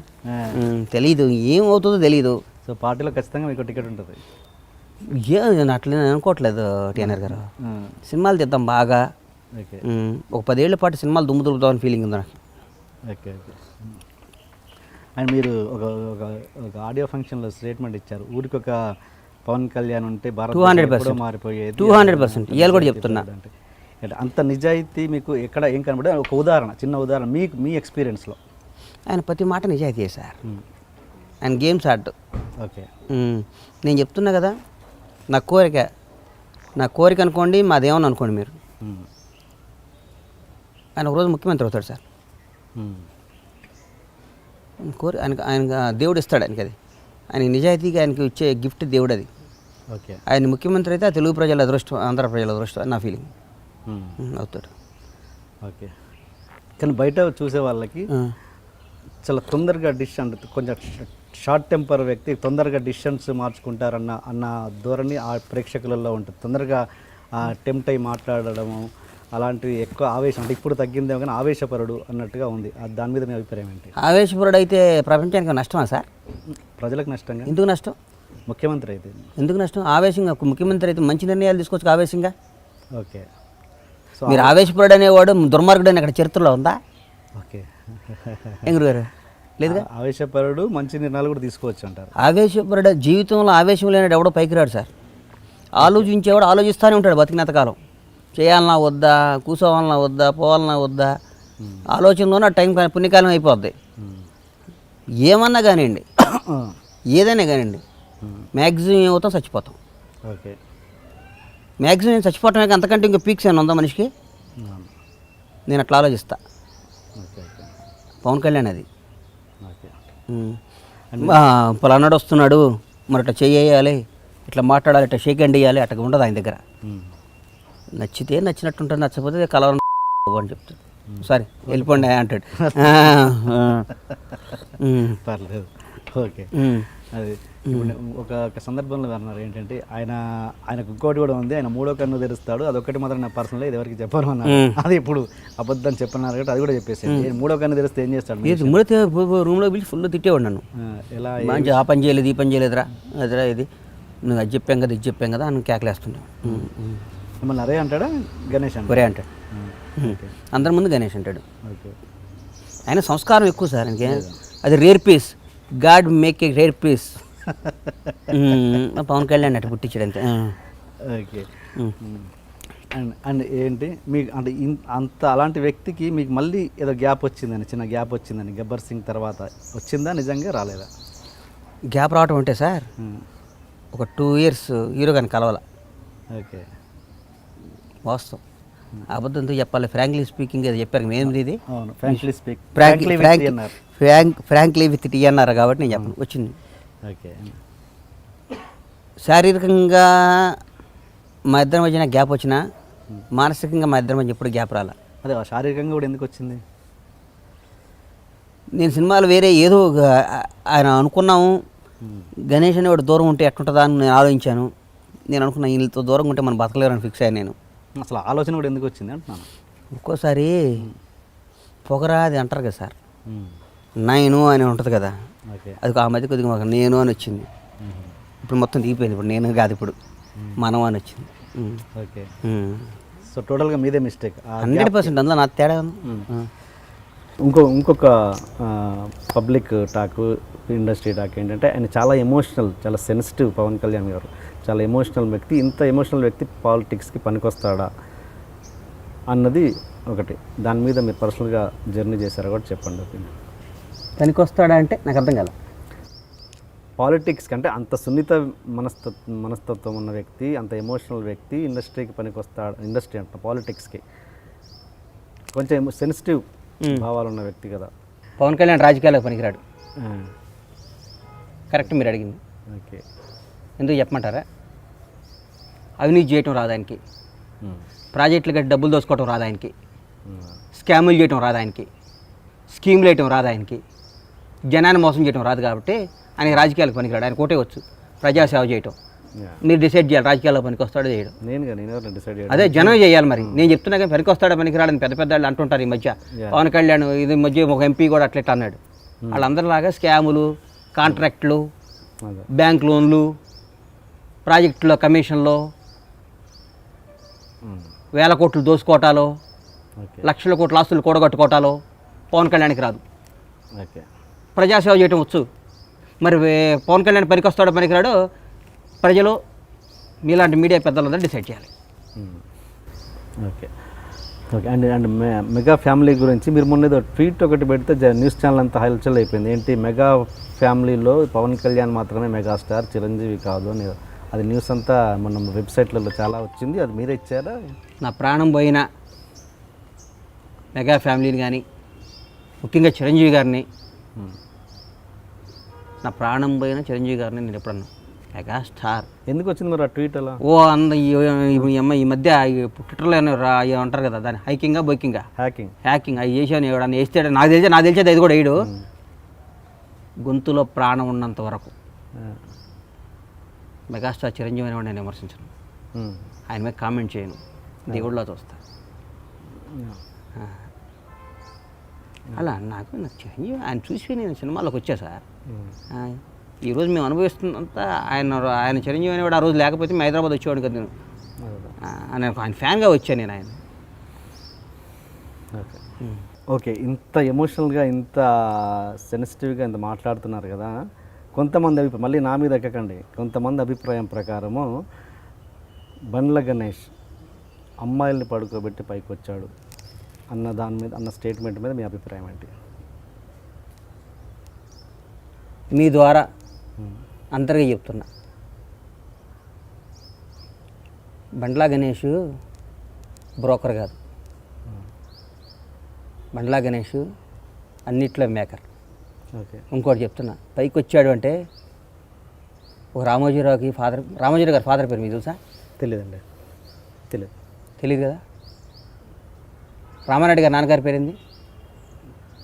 తెలీదు ఏమవుతుందో తెలీదు. సో పార్టీలో ఖచ్చితంగా మీకు టికెట్ ఉంటుంది? నేను అట్లా నేను అనుకోవట్లేదు టీఎన్ఆర్ గారు. సినిమాలు తీద్దాం బాగా, ఒక 10 ఏళ్ల పాటు సినిమాలు దుమ్ము దులుపుతామని ఫీలింగ్ ఉంది నాకు. Okay okay. అండ్ మీరు ఒక ఆడియో ఫంక్షన్లో స్టేట్మెంట్ ఇచ్చారు, ఊరికి ఒక పవన్ కళ్యాణ్ ఉంటే భారత్ 200% మారిపోయేది. 200% ఇవాళ కూడా చెప్తున్నా. అంటే అంత నిజాయితీ మీకు ఎక్కడ ఏం కనబడే? ఒక ఉదాహరణ, చిన్న ఉదాహరణ మీ ఎక్స్పీరియన్స్లో. ఆయన ప్రతి మాట నిజాయితీ సార్. ఆయన గేమ్స్ ఆడు. ఓకే. నేను చెప్తున్నా కదా, నా కోరిక అనుకోండి, మాదేమని అనుకోండి మీరు, ఆయన ఒకరోజు ముఖ్యమంత్రి అవుతాడు సార్. ఆయన దేవుడు ఇస్తాడు ఆయనకి, అది ఆయనకి నిజాయితీగా ఆయనకి ఇచ్చే గిఫ్ట్ దేవుడు అది. ఓకే. ఆయన ముఖ్యమంత్రి అయితే ఆ తెలుగు ప్రజల అదృష్టం, ఆంధ్ర ప్రజల అదృష్టం అని నా ఫీలింగ్. అవుతాడు. ఓకే. కానీ బయట చూసే వాళ్ళకి చాలా తొందరగా డిసిషన్, కొంచెం షార్ట్ టెంపర్ వ్యక్తి తొందరగా డిసిషన్స్ మార్చుకుంటారన్న ధోరణి ఆ ప్రేక్షకులలో ఉంటుంది. తొందరగా టెంప్ట్ అయి మాట్లాడడము అలాంటివి, ఎక్కువ ఆవేశం, అంటే ఇప్పుడు తగ్గిందేమో కానీ ఆవేశపరుడు అన్నట్టుగా ఉంది. దాని మీద మీ అభిప్రాయం ఏంటి? ఆవేశపరుడు అయితే ప్రపంచానికి నష్టమా సార్? ప్రజలకు నష్టంగా. ఎందుకు నష్టం? ముఖ్యమంత్రి అయితే ఎందుకు నష్టం? ఆవేశంగా ముఖ్యమంత్రి అయితే మంచి నిర్ణయాలు తీసుకోవచ్చు ఆవేశంగా. ఓకే. సో మీరు ఆవేశపరుడు అనేవాడు దుర్మార్గుడు అని అక్కడ చరిత్రలో ఉందా? ఓకే. ఎంగురు గారు లేదుగా. ఆవేశపరుడు మంచి నిర్ణయాలు కూడా తీసుకోవచ్చు అంటారు. ఆవేశపరుడు జీవితంలో ఆవేశం లేనివాడు ఎవడో పైకి రాడు సార్. ఆలోచించేవాడు ఆలోచిస్తూనే ఉంటాడు బతికినంతకాలం. చేయాలన్నా వద్దా, కూర్చోవాలన్నా వద్దా, పోవాలన్నా వద్దా, ఆలోచనలోనే టైం పుణ్యకాలం అయిపోద్ది. ఏమన్నా కానివ్వండి, ఏదైనా కానివ్వండి, మ్యాక్సిమం ఏమవుతాం, చచ్చిపోతాం. ఓకే. మ్యాక్సిమం చచ్చిపోవటమే, అంతకంటే ఇంకా పీక్స్ ఏమైనా ఉందా మనిషికి? నేను అట్లా ఆలోచిస్తా. పవన్ కళ్యాణ్ అది పలానాడు వస్తున్నాడు, మరి ఇట్లా చేయాలి, ఇట్లా మాట్లాడాలి, ఇట్లా షేక్ హ్యాండ్ వేయాలి, అట్లా ఉండదు ఆయన దగ్గర. నచ్చితే నచ్చినట్టుంటుంది, నచ్చకపోతే కలవరం అని చెప్తాడు. సారీ వెళ్ళిపోండి అంటాడు. పర్లేదు. ఓకే. అది ఒక సందర్భంలో అన్నారు ఏంటంటే, ఆయనకు ఇంకోటి కూడా ఉంది, ఆయన 3వ కన్ను తెరుస్తాడు, అదొకటి మాత్రం నా పర్సనల్, ఇది ఎవరికి చెప్పను అన్నారు. అది ఇప్పుడు అబద్ధం చెప్పన్నారు కాబట్టి అది కూడా చెప్పేసి, 3వ కన్ను తెరిస్తే ఏం చేస్తాడు? ముడితే రూమ్లో పిలిచి ఫుల్ తిట్టేవాడు నన్ను. ఎలా? మంచి ఆ పని చేయలేదు, ఈ పని చేయలేదురా, అదిరా ఇది నువ్వు అది చెప్పాం కదా, ఇది చెప్పాం కదా అని కేకలేస్తున్నావు. మిమ్మల్ని అరే అంటాడా గణేష్? ఒరే అంటాడు, అందరి ముందు గణేష్ అంటాడు. ఆయన సంస్కారం ఎక్కువ సార్ ఆయనకి. అది rare piece, god make a rare piece. Pawan Kalyan అటు పుట్టించాడు అంతే. ఓకే. అండ్ ఏంటి మీకు అంటే అంత అలాంటి వ్యక్తికి మీకు మళ్ళీ ఏదో గ్యాప్ వచ్చిందని, చిన్న గ్యాప్ వచ్చిందని గబ్బర్ సింగ్ తర్వాత వచ్చిందా? నిజంగా రాలేదా? గ్యాప్ రావటం అంటే సార్, ఒక 2 years హీరో కానీ కలవాల. ఓకే. వాస్తవం, అబద్ధంతో చెప్పాలి. ఫ్రాంక్లీ స్పీకింగ్ అది చెప్పారు ఏంది ఇది? ఫ్రాంక్లీ విత్ టీ అన్నారు కాబట్టి నేను చెప్పను, వచ్చింది. ఓకే. శారీరకంగా మా ఇద్దరి మధ్యన గ్యాప్ వచ్చినా, మానసికంగా మా ఇద్దరి మధ్య ఎప్పుడు గ్యాప్ రాలా. అదే శారీరకంగా కూడా ఎందుకు వచ్చింది? నేను సినిమాలు వేరే ఏదో ఆయన అనుకున్నాము, గణేష్ అనేవాడు దూరం ఉంటే ఎట్టుంటుందా అని నేను ఆలోచించాను. నేను అనుకున్నా వీళ్ళతో దూరంగా ఉంటే మనం బతకలేరని ఫిక్స్ అయ్యాను నేను. అసలు ఆలోచన కూడా ఎందుకు వచ్చింది అంటున్నాను. ఒక్కోసారి పొగరా అది అంటారు కదా సార్, నేను అని ఉంటుంది కదా, అది ఆ మధ్య కొద్దిగా మాకు నేను అని వచ్చింది. ఇప్పుడు మొత్తం దిగిపోయింది, ఇప్పుడు నేను కాదు, ఇప్పుడు మనం అని వచ్చింది. ఓకే. సో టోటల్గా మీదే మిస్టేక్ 100%. అందులో నా తేడా ఉంది. ఇంకొక పబ్లిక్ టాక్, ఇండస్ట్రీ టాక్ ఏంటంటే, ఆయన చాలా ఎమోషనల్, చాలా సెన్సిటివ్. పవన్ కళ్యాణ్ గారు చాలా ఎమోషనల్ వ్యక్తి. ఇంత ఎమోషనల్ వ్యక్తి పాలిటిక్స్కి పనికొస్తాడా అన్నది ఒకటి దాని మీద మీరు పర్సనల్గా జర్నీ చేశారా కూడా చెప్పండి ఒపీనియన్. పనికి వస్తాడా అంటే నాకు అర్థం కాల. పాలిటిక్స్ కంటే అంత సున్నిత మనస్తత్వం ఉన్న వ్యక్తి, అంత ఎమోషనల్ వ్యక్తి ఇండస్ట్రీకి పనికి వస్తాడు. ఇండస్ట్రీ అంట పాలిటిక్స్కి కొంచెం సెన్సిటివ్ భావాలు ఉన్న వ్యక్తి కదా. పవన్ కళ్యాణ్ రాజకీయాలకు పనికిరాడు. కరెక్ట్ మీరు అడిగింది. ఓకే, ఎందుకు చెప్పమంటారా? అవినీతి చేయటం రాదు ఆయనకి, ప్రాజెక్టులు కట్టి డబ్బులు దోసుకోవటం రాదు ఆయనకి, స్కాములు చేయటం రాదు ఆయనకి, స్కీములు వేయటం రాదు ఆయనకి, జనాన్ని మోసం చేయటం రాదు. కాబట్టి ఆయన రాజకీయాలకు పనికిరాడు. ఆయన కోటే వచ్చు ప్రజాసేవ చేయటం. మీరు డిసైడ్ చేయాలి రాజకీయాల్లో పనికి వస్తాడో చేయడం. నేను డిసైడ్ చేయాలి. అదే జనం చేయాలి. మరి నేను చెప్తున్నా కానీ పనికి వస్తాడో పనికిరాడని పెద్ద పెద్ద వాళ్ళు అంటుంటారు ఈ మధ్య. పవన్ కళ్యాణ్ ఇది మధ్య ఒక ఎంపీ కూడా అట్లా అన్నాడు. వాళ్ళందరిలాగా స్కాములు, కాంట్రాక్టులు, బ్యాంక్ లోన్లు, ప్రాజెక్టులో కమిషన్లో వేల కోట్లు దోసుకోవటాలో, లక్షల కోట్ల ఆస్తులు కూడగట్టుకోవటాలో పవన్ కళ్యాణ్కి రాదు. ఓకే, ప్రజాసేవ చేయటం వచ్చు. మరి పవన్ కళ్యాణ్ పనికి వస్తాడో పనికిరాడో ప్రజలు మీలాంటి మీడియా పెద్దలందరూ డిసైడ్ చేయాలి. Okay okay. And mega family గురించి మీరు మొన్న ఏదో ట్వీట్ ఒకటి పెడితే న్యూస్ ఛానల్ అంతా హల్చల్ అయిపోయింది. ఏంటి, మెగా ఫ్యామిలీలో పవన్ కళ్యాణ్ మాత్రమే మెగాస్టార్, చిరంజీవి కాదు అని. అది న్యూస్ అంతా మొన్న వెబ్సైట్లలో చాలా వచ్చింది. అది మీరే ఇచ్చారా? నా ప్రాణం పోయిన మెగా ఫ్యామిలీని కానీ, ముఖ్యంగా చిరంజీవి గారిని, నా ప్రాణం పోయిన చిరంజీవి గారిని నేను ఎప్పుడన్నా మెగాస్టార్ ఎందుకు వచ్చింది మరి ఆ ట్వీట్ అలా? ఓ ఈ మధ్య ట్విట్టర్లో ఏమంటారు కదా దాన్ని, హైకింగా బైకింగా, హ్యాకింగ్ అవి చేసాను. ఎవడన్నా వేస్తాడు నాకు తెలిసేది అది కూడా వేయడు. గొంతులో ప్రాణం ఉన్నంత వరకు మెగాస్టార్ చిరంజీవి అనేవాడు నేను విమర్శించను, ఆయన మీద కామెంట్ చేయను, దేవుడిలో చూస్తా. అలా నాకు చిరంజీవి ఆయన చూసి నేను సినిమాలోకి వచ్చా సార్. ఈరోజు మేము అనుభవిస్తున్నంత ఆయన చిరంజీవి అనేవాడు ఆ రోజు లేకపోతే మేము హైదరాబాద్ వచ్చేవాడు కదా. నేను ఆయన ఫ్యాన్గా వచ్చాను నేను ఆయన. ఓకే, ఇంత ఎమోషనల్గా, ఇంత సెన్సిటివ్గా ఇంత మాట్లాడుతున్నారు కదా. కొంతమంది అభిప్రాయం, మళ్ళీ నా మీద ఎక్కకండి, కొంతమంది అభిప్రాయం ప్రకారము బండ్ల గణేష్ అమ్మాయిల్ని పడుకోబెట్టి పైకి వచ్చాడు అన్న దాని మీద, అన్న స్టేట్మెంట్ మీద మీ అభిప్రాయం ఏంటి? మీ ద్వారా అందరికీ చెప్తున్నా, బండ్ల గణేష్ బ్రోకర్ కాదు. బండ్ల గణేష్ అన్నిట్లో మేకర్. ఓకే, ఇంకోటి చెప్తున్నా, పైకి వచ్చాడు అంటే ఒక రామోజీరావు గారి ఫాదర్ పేరు మీకు తెలుసా? తెలియదండి. తెలియదు కదా. రామారెడ్డి గారి నాన్నగారి పేరేంది?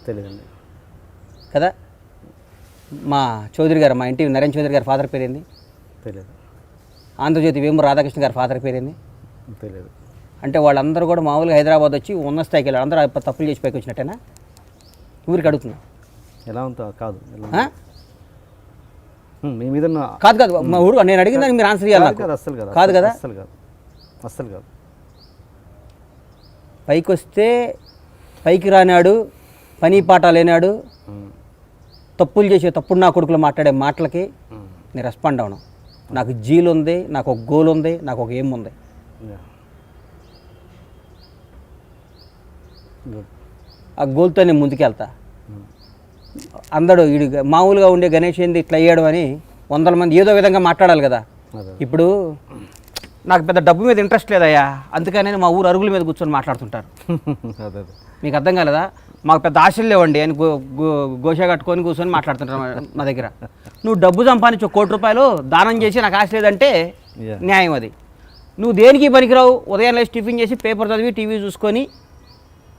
తెలియదండి కదా. మా చౌదరి గారు, మా ఇంటి నరేన్ చౌదరి గారి ఫాదర్ పేరేంది? తెలియదు. ఆంధ్రజ్యోతి వేమూరు రాధాకృష్ణ గారి ఫాదర్ పేరేంది? తెలియదు. అంటే వాళ్ళందరూ కూడా మామూలుగా హైదరాబాద్ వచ్చి ఉన్న స్థాయికి వెళ్ళారు. అందరూ తప్పులు చేసి పైకి వచ్చినట్టేనా? ఊరికి అడుగుతున్నా. ఎలా ఉంటుందో కాదు, మీ మీద కాదు మా ఊరు నేను అడిగిన మీరు ఆన్సర్ చేయాలి. అస్సలు కాదు. కాదు కదా, అస్సలు కాదు. పైకి వస్తే పైకి రానాడు, పని పాట లేనాడు, తప్పులు చేసే తప్పుడు నా కొడుకులు మాట్లాడే మాటలకి నేను రెస్పాండ్ అవను. నాకు జీల్ ఉంది, నాకు ఒక గోల్ ఉంది, నాకు ఒక ఏం ఉంది. ఆ గోల్తో నేను ముందుకెళ్తా. అందరూ వీడు మామూలుగా ఉండే గణేష్ ఏంది ఇట్లా అయ్యాడు అని 100 మంది ఏదో విధంగా మాట్లాడాలి కదా. ఇప్పుడు నాకు పెద్ద డబ్బు మీద ఇంట్రెస్ట్ లేదయ్యా, అందుకని మా ఊరు అరుగుల మీద కూర్చొని మాట్లాడుతుంటారు. మీకు అర్థం కాలేదా? మాకు పెద్ద ఆశలు లేవండి అని గోషా కట్టుకొని కూర్చొని మాట్లాడుతుంటారు మా దగ్గర. నువ్వు డబ్బు సంపాదించు 1 కోటి రూపాయలు దానం చేసి నాకు ఆశ లేదంటే న్యాయం అది. నువ్వు దేనికి పనికిరావు, ఉదయం లేచి టిఫిన్ చేసి పేపర్ చదివి టీవీ చూసుకొని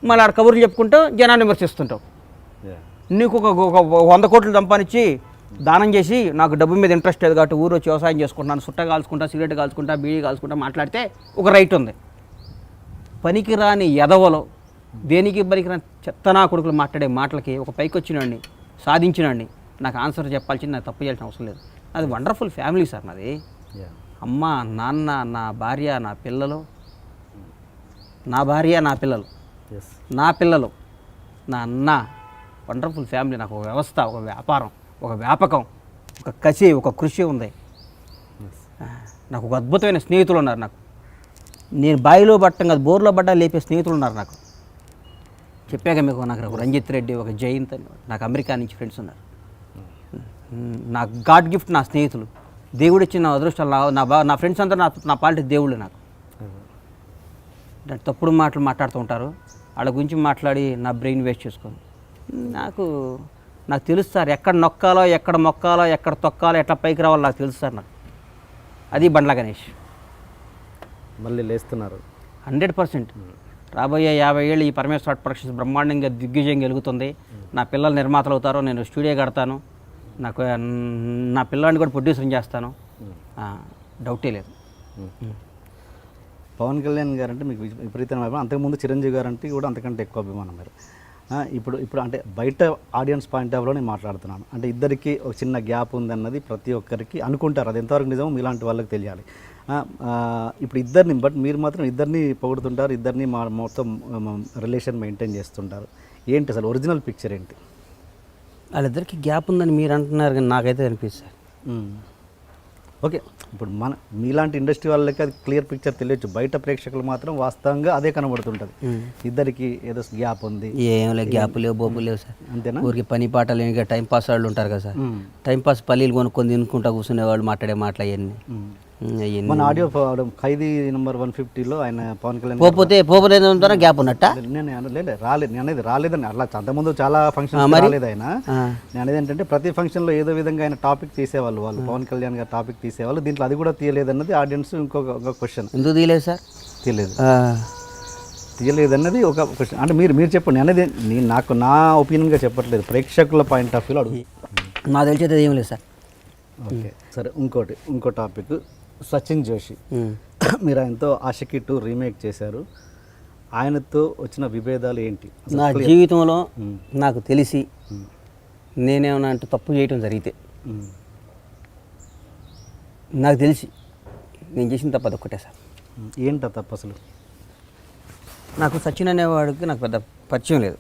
మళ్ళీ ఆడ కబుర్లు చెప్పుకుంటూ జనాన్ని విమర్శిస్తుంటావు. నీకు ఒక 100 కోట్లు సంపాదించి దానం చేసి నాకు డబ్బు మీద ఇంట్రెస్ట్ లేదు కాబట్టి ఊరు వచ్చి వ్యవసాయం చేసుకుంటాను, సుట్ట కాల్చుకుంటా, సిగరెట్ కాల్చుకుంటా, బీడీ కాల్చుకుంటా మాట్లాడితే ఒక రైట్ ఉంది. పనికిరాని ఎదవలో దేనికి పనికిరాని చెత్తనా కొడుకులు మాట్లాడే మాటలకి ఒక పైకి వచ్చినండి, సాధించినండి, నాకు ఆన్సర్ చెప్పాల్సింది, నాకు తప్పు చేయాల్సిన అవసరం లేదు. అది వండర్ఫుల్ ఫ్యామిలీ సార్ నాది. అమ్మ, నాన్న, నా భార్య, నా పిల్లలు, నా భార్య, నా పిల్లలు, నా పిల్లలు, నా అన్న, వండర్ఫుల్ ఫ్యామిలీ. నాకు ఒక వ్యవస్థ, ఒక వ్యాపారం, ఒక వ్యాపకం, ఒక కసి, ఒక కృషి ఉంది. నాకు ఒక అద్భుతమైన స్నేహితులు ఉన్నారు. నాకు నేను బావిలో పట్టం కాదు బోర్లో పడ్డా లేపే స్నేహితులు ఉన్నారు నాకు. చెప్పాక మీకు నాకు ఒక రంజిత్ రెడ్డి, ఒక జయంత్ అని నాకు అమెరికా నుంచి ఫ్రెండ్స్ ఉన్నారు. నాకు గాడ్ గిఫ్ట్ నా స్నేహితులు, దేవుడు ఇచ్చిన నా అదృష్టాలు. నా ఫ్రెండ్స్ అంతా నా పాలిటీ దేవుళ్ళు. నాకు తప్పుడు మాటలు మాట్లాడుతూ ఉంటారు, వాళ్ళ గురించి మాట్లాడి నా బ్రెయిన్ వేస్ట్ చేసుకోను. నాకు తెలుసు సార్, ఎక్కడ నొక్కాలో, ఎక్కడ మొక్కాలో, ఎక్కడ తొక్కాలో, ఎట్లా పైకి రావాలో నాకు తెలుసు సార్. నాకు అది బండ్ల గణేష్. మళ్ళీ లేస్తున్నారు 100%. రాబోయే 50 ఏళ్ళు ఈ పరమేశ్వర ఆర్ట్ ప్రొడక్షన్స్ బ్రహ్మాండంగా దిగ్విజయం కలుగుతుంది. నా పిల్లలు నిర్మాతలు అవుతారు, నేను స్టూడియో కడతాను, నా పిల్లాడిని కూడా ప్రొడ్యూసర్ చేస్తాను, డౌటే లేదు. పవన్ కళ్యాణ్ గారు అంటే మీకు విపరీతమైన అభిమానం. అంతకుముందు చిరంజీవి గారు అంటే కూడా అంతకంటే ఎక్కువ అభిమానం మీరు. ఇప్పుడు అంటే బయట ఆడియన్స్ పాయింట్ ఆఫ్లో నేను మాట్లాడుతున్నాను. అంటే ఇద్దరికి ఒక చిన్న గ్యాప్ ఉందన్నది ప్రతి ఒక్కరికి అనుకుంటారు, అది ఎంతవరకు నిజమో మీలాంటి వాళ్ళకి తెలియాలి. ఇప్పుడు ఇద్దరిని, బట్ మీరు మాత్రం ఇద్దరిని పొగుడుతుంటారు, ఇద్దరిని మొత్తం రిలేషన్ మెయింటైన్ చేస్తుంటారు. ఏంటి అసలు ఒరిజినల్ పిక్చర్ ఏంటి? వాళ్ళిద్దరికి గ్యాప్ ఉందని మీరు అంటున్నారు, కానీ నాకైతే అనిపిస్తుంది. ఓకే, ఇప్పుడు మీలాంటి ఇండస్ట్రీ వాళ్ళకి అది క్లియర్ పిక్చర్ తెలియచ్చు, బయట ప్రేక్షకులు మాత్రం వాస్తవంగా అదే కనబడుతుంటుంది. ఇద్దరికి ఏదో గ్యాప్ ఉంది. ఏం లేదు, గ్యాప్ లేవు, బొబ్బు లేవు సార్. అంతేనా? ఊరికి పని పాట లేని టైం పాస్ వాళ్ళు ఉంటారు కదా సార్, టైం పాస్ పల్లీలు కొనుక్కొని తినుకుంటా కూర్చునే వాళ్ళు మాట్లాడే మాటలు అవన్నీ. మన ఆడియో ఖైదీ నెంబర్ 150లో ఆయన పవన్ కళ్యాణ్ పోతే ఉంటారా గ్యాప్ ఉన్నట్ట? రాలేదు, నేను అనేది రాలేదని అట్లా అంతకుముందు చాలా ఫంక్షన్ రాలేదు ఆయన. నేను అనేది ఏంటంటే ప్రతి ఫంక్షన్లో ఏదో విధంగా ఆయన టాపిక్ తీసేవాళ్ళు, వాళ్ళు పవన్ కళ్యాణ్ గారు టాపిక్ తీసేవాళ్ళు. దీంట్లో అది కూడా తీయలేదన్నది ఆడియన్స్ ఇంకొక క్వశ్చన్. ఎందుకు తీయలేదు సార్? తీయలేదన్నది ఒక క్వశ్చన్. అంటే మీరు చెప్పండి, అనేది నాకు నా ఒపీనియన్గా చెప్పట్లేదు, ప్రేక్షకుల పాయింట్ ఆఫ్ వ్యూలో అడుగు. నాకు తెలిసేది ఏం లేదు సార్. ఓకే సరే, ఇంకో టాపిక్, సచిన్ జోషి. మీరు ఆయనతో ఆషికీ 2 రీమేక్ చేశారు. ఆయనతో వచ్చిన విభేదాలు ఏంటి? నా జీవితంలో నాకు తెలిసి నేనేమన్నా అంటే తప్పు చేయటం జరిగితే, నాకు తెలిసి నేను చేసిన తప్పు అదొక్కటే సార్. ఏంట తప్పు అసలు? నాకు సచిన్ అనేవాడికి నాకు పెద్ద పరిచయం లేదు.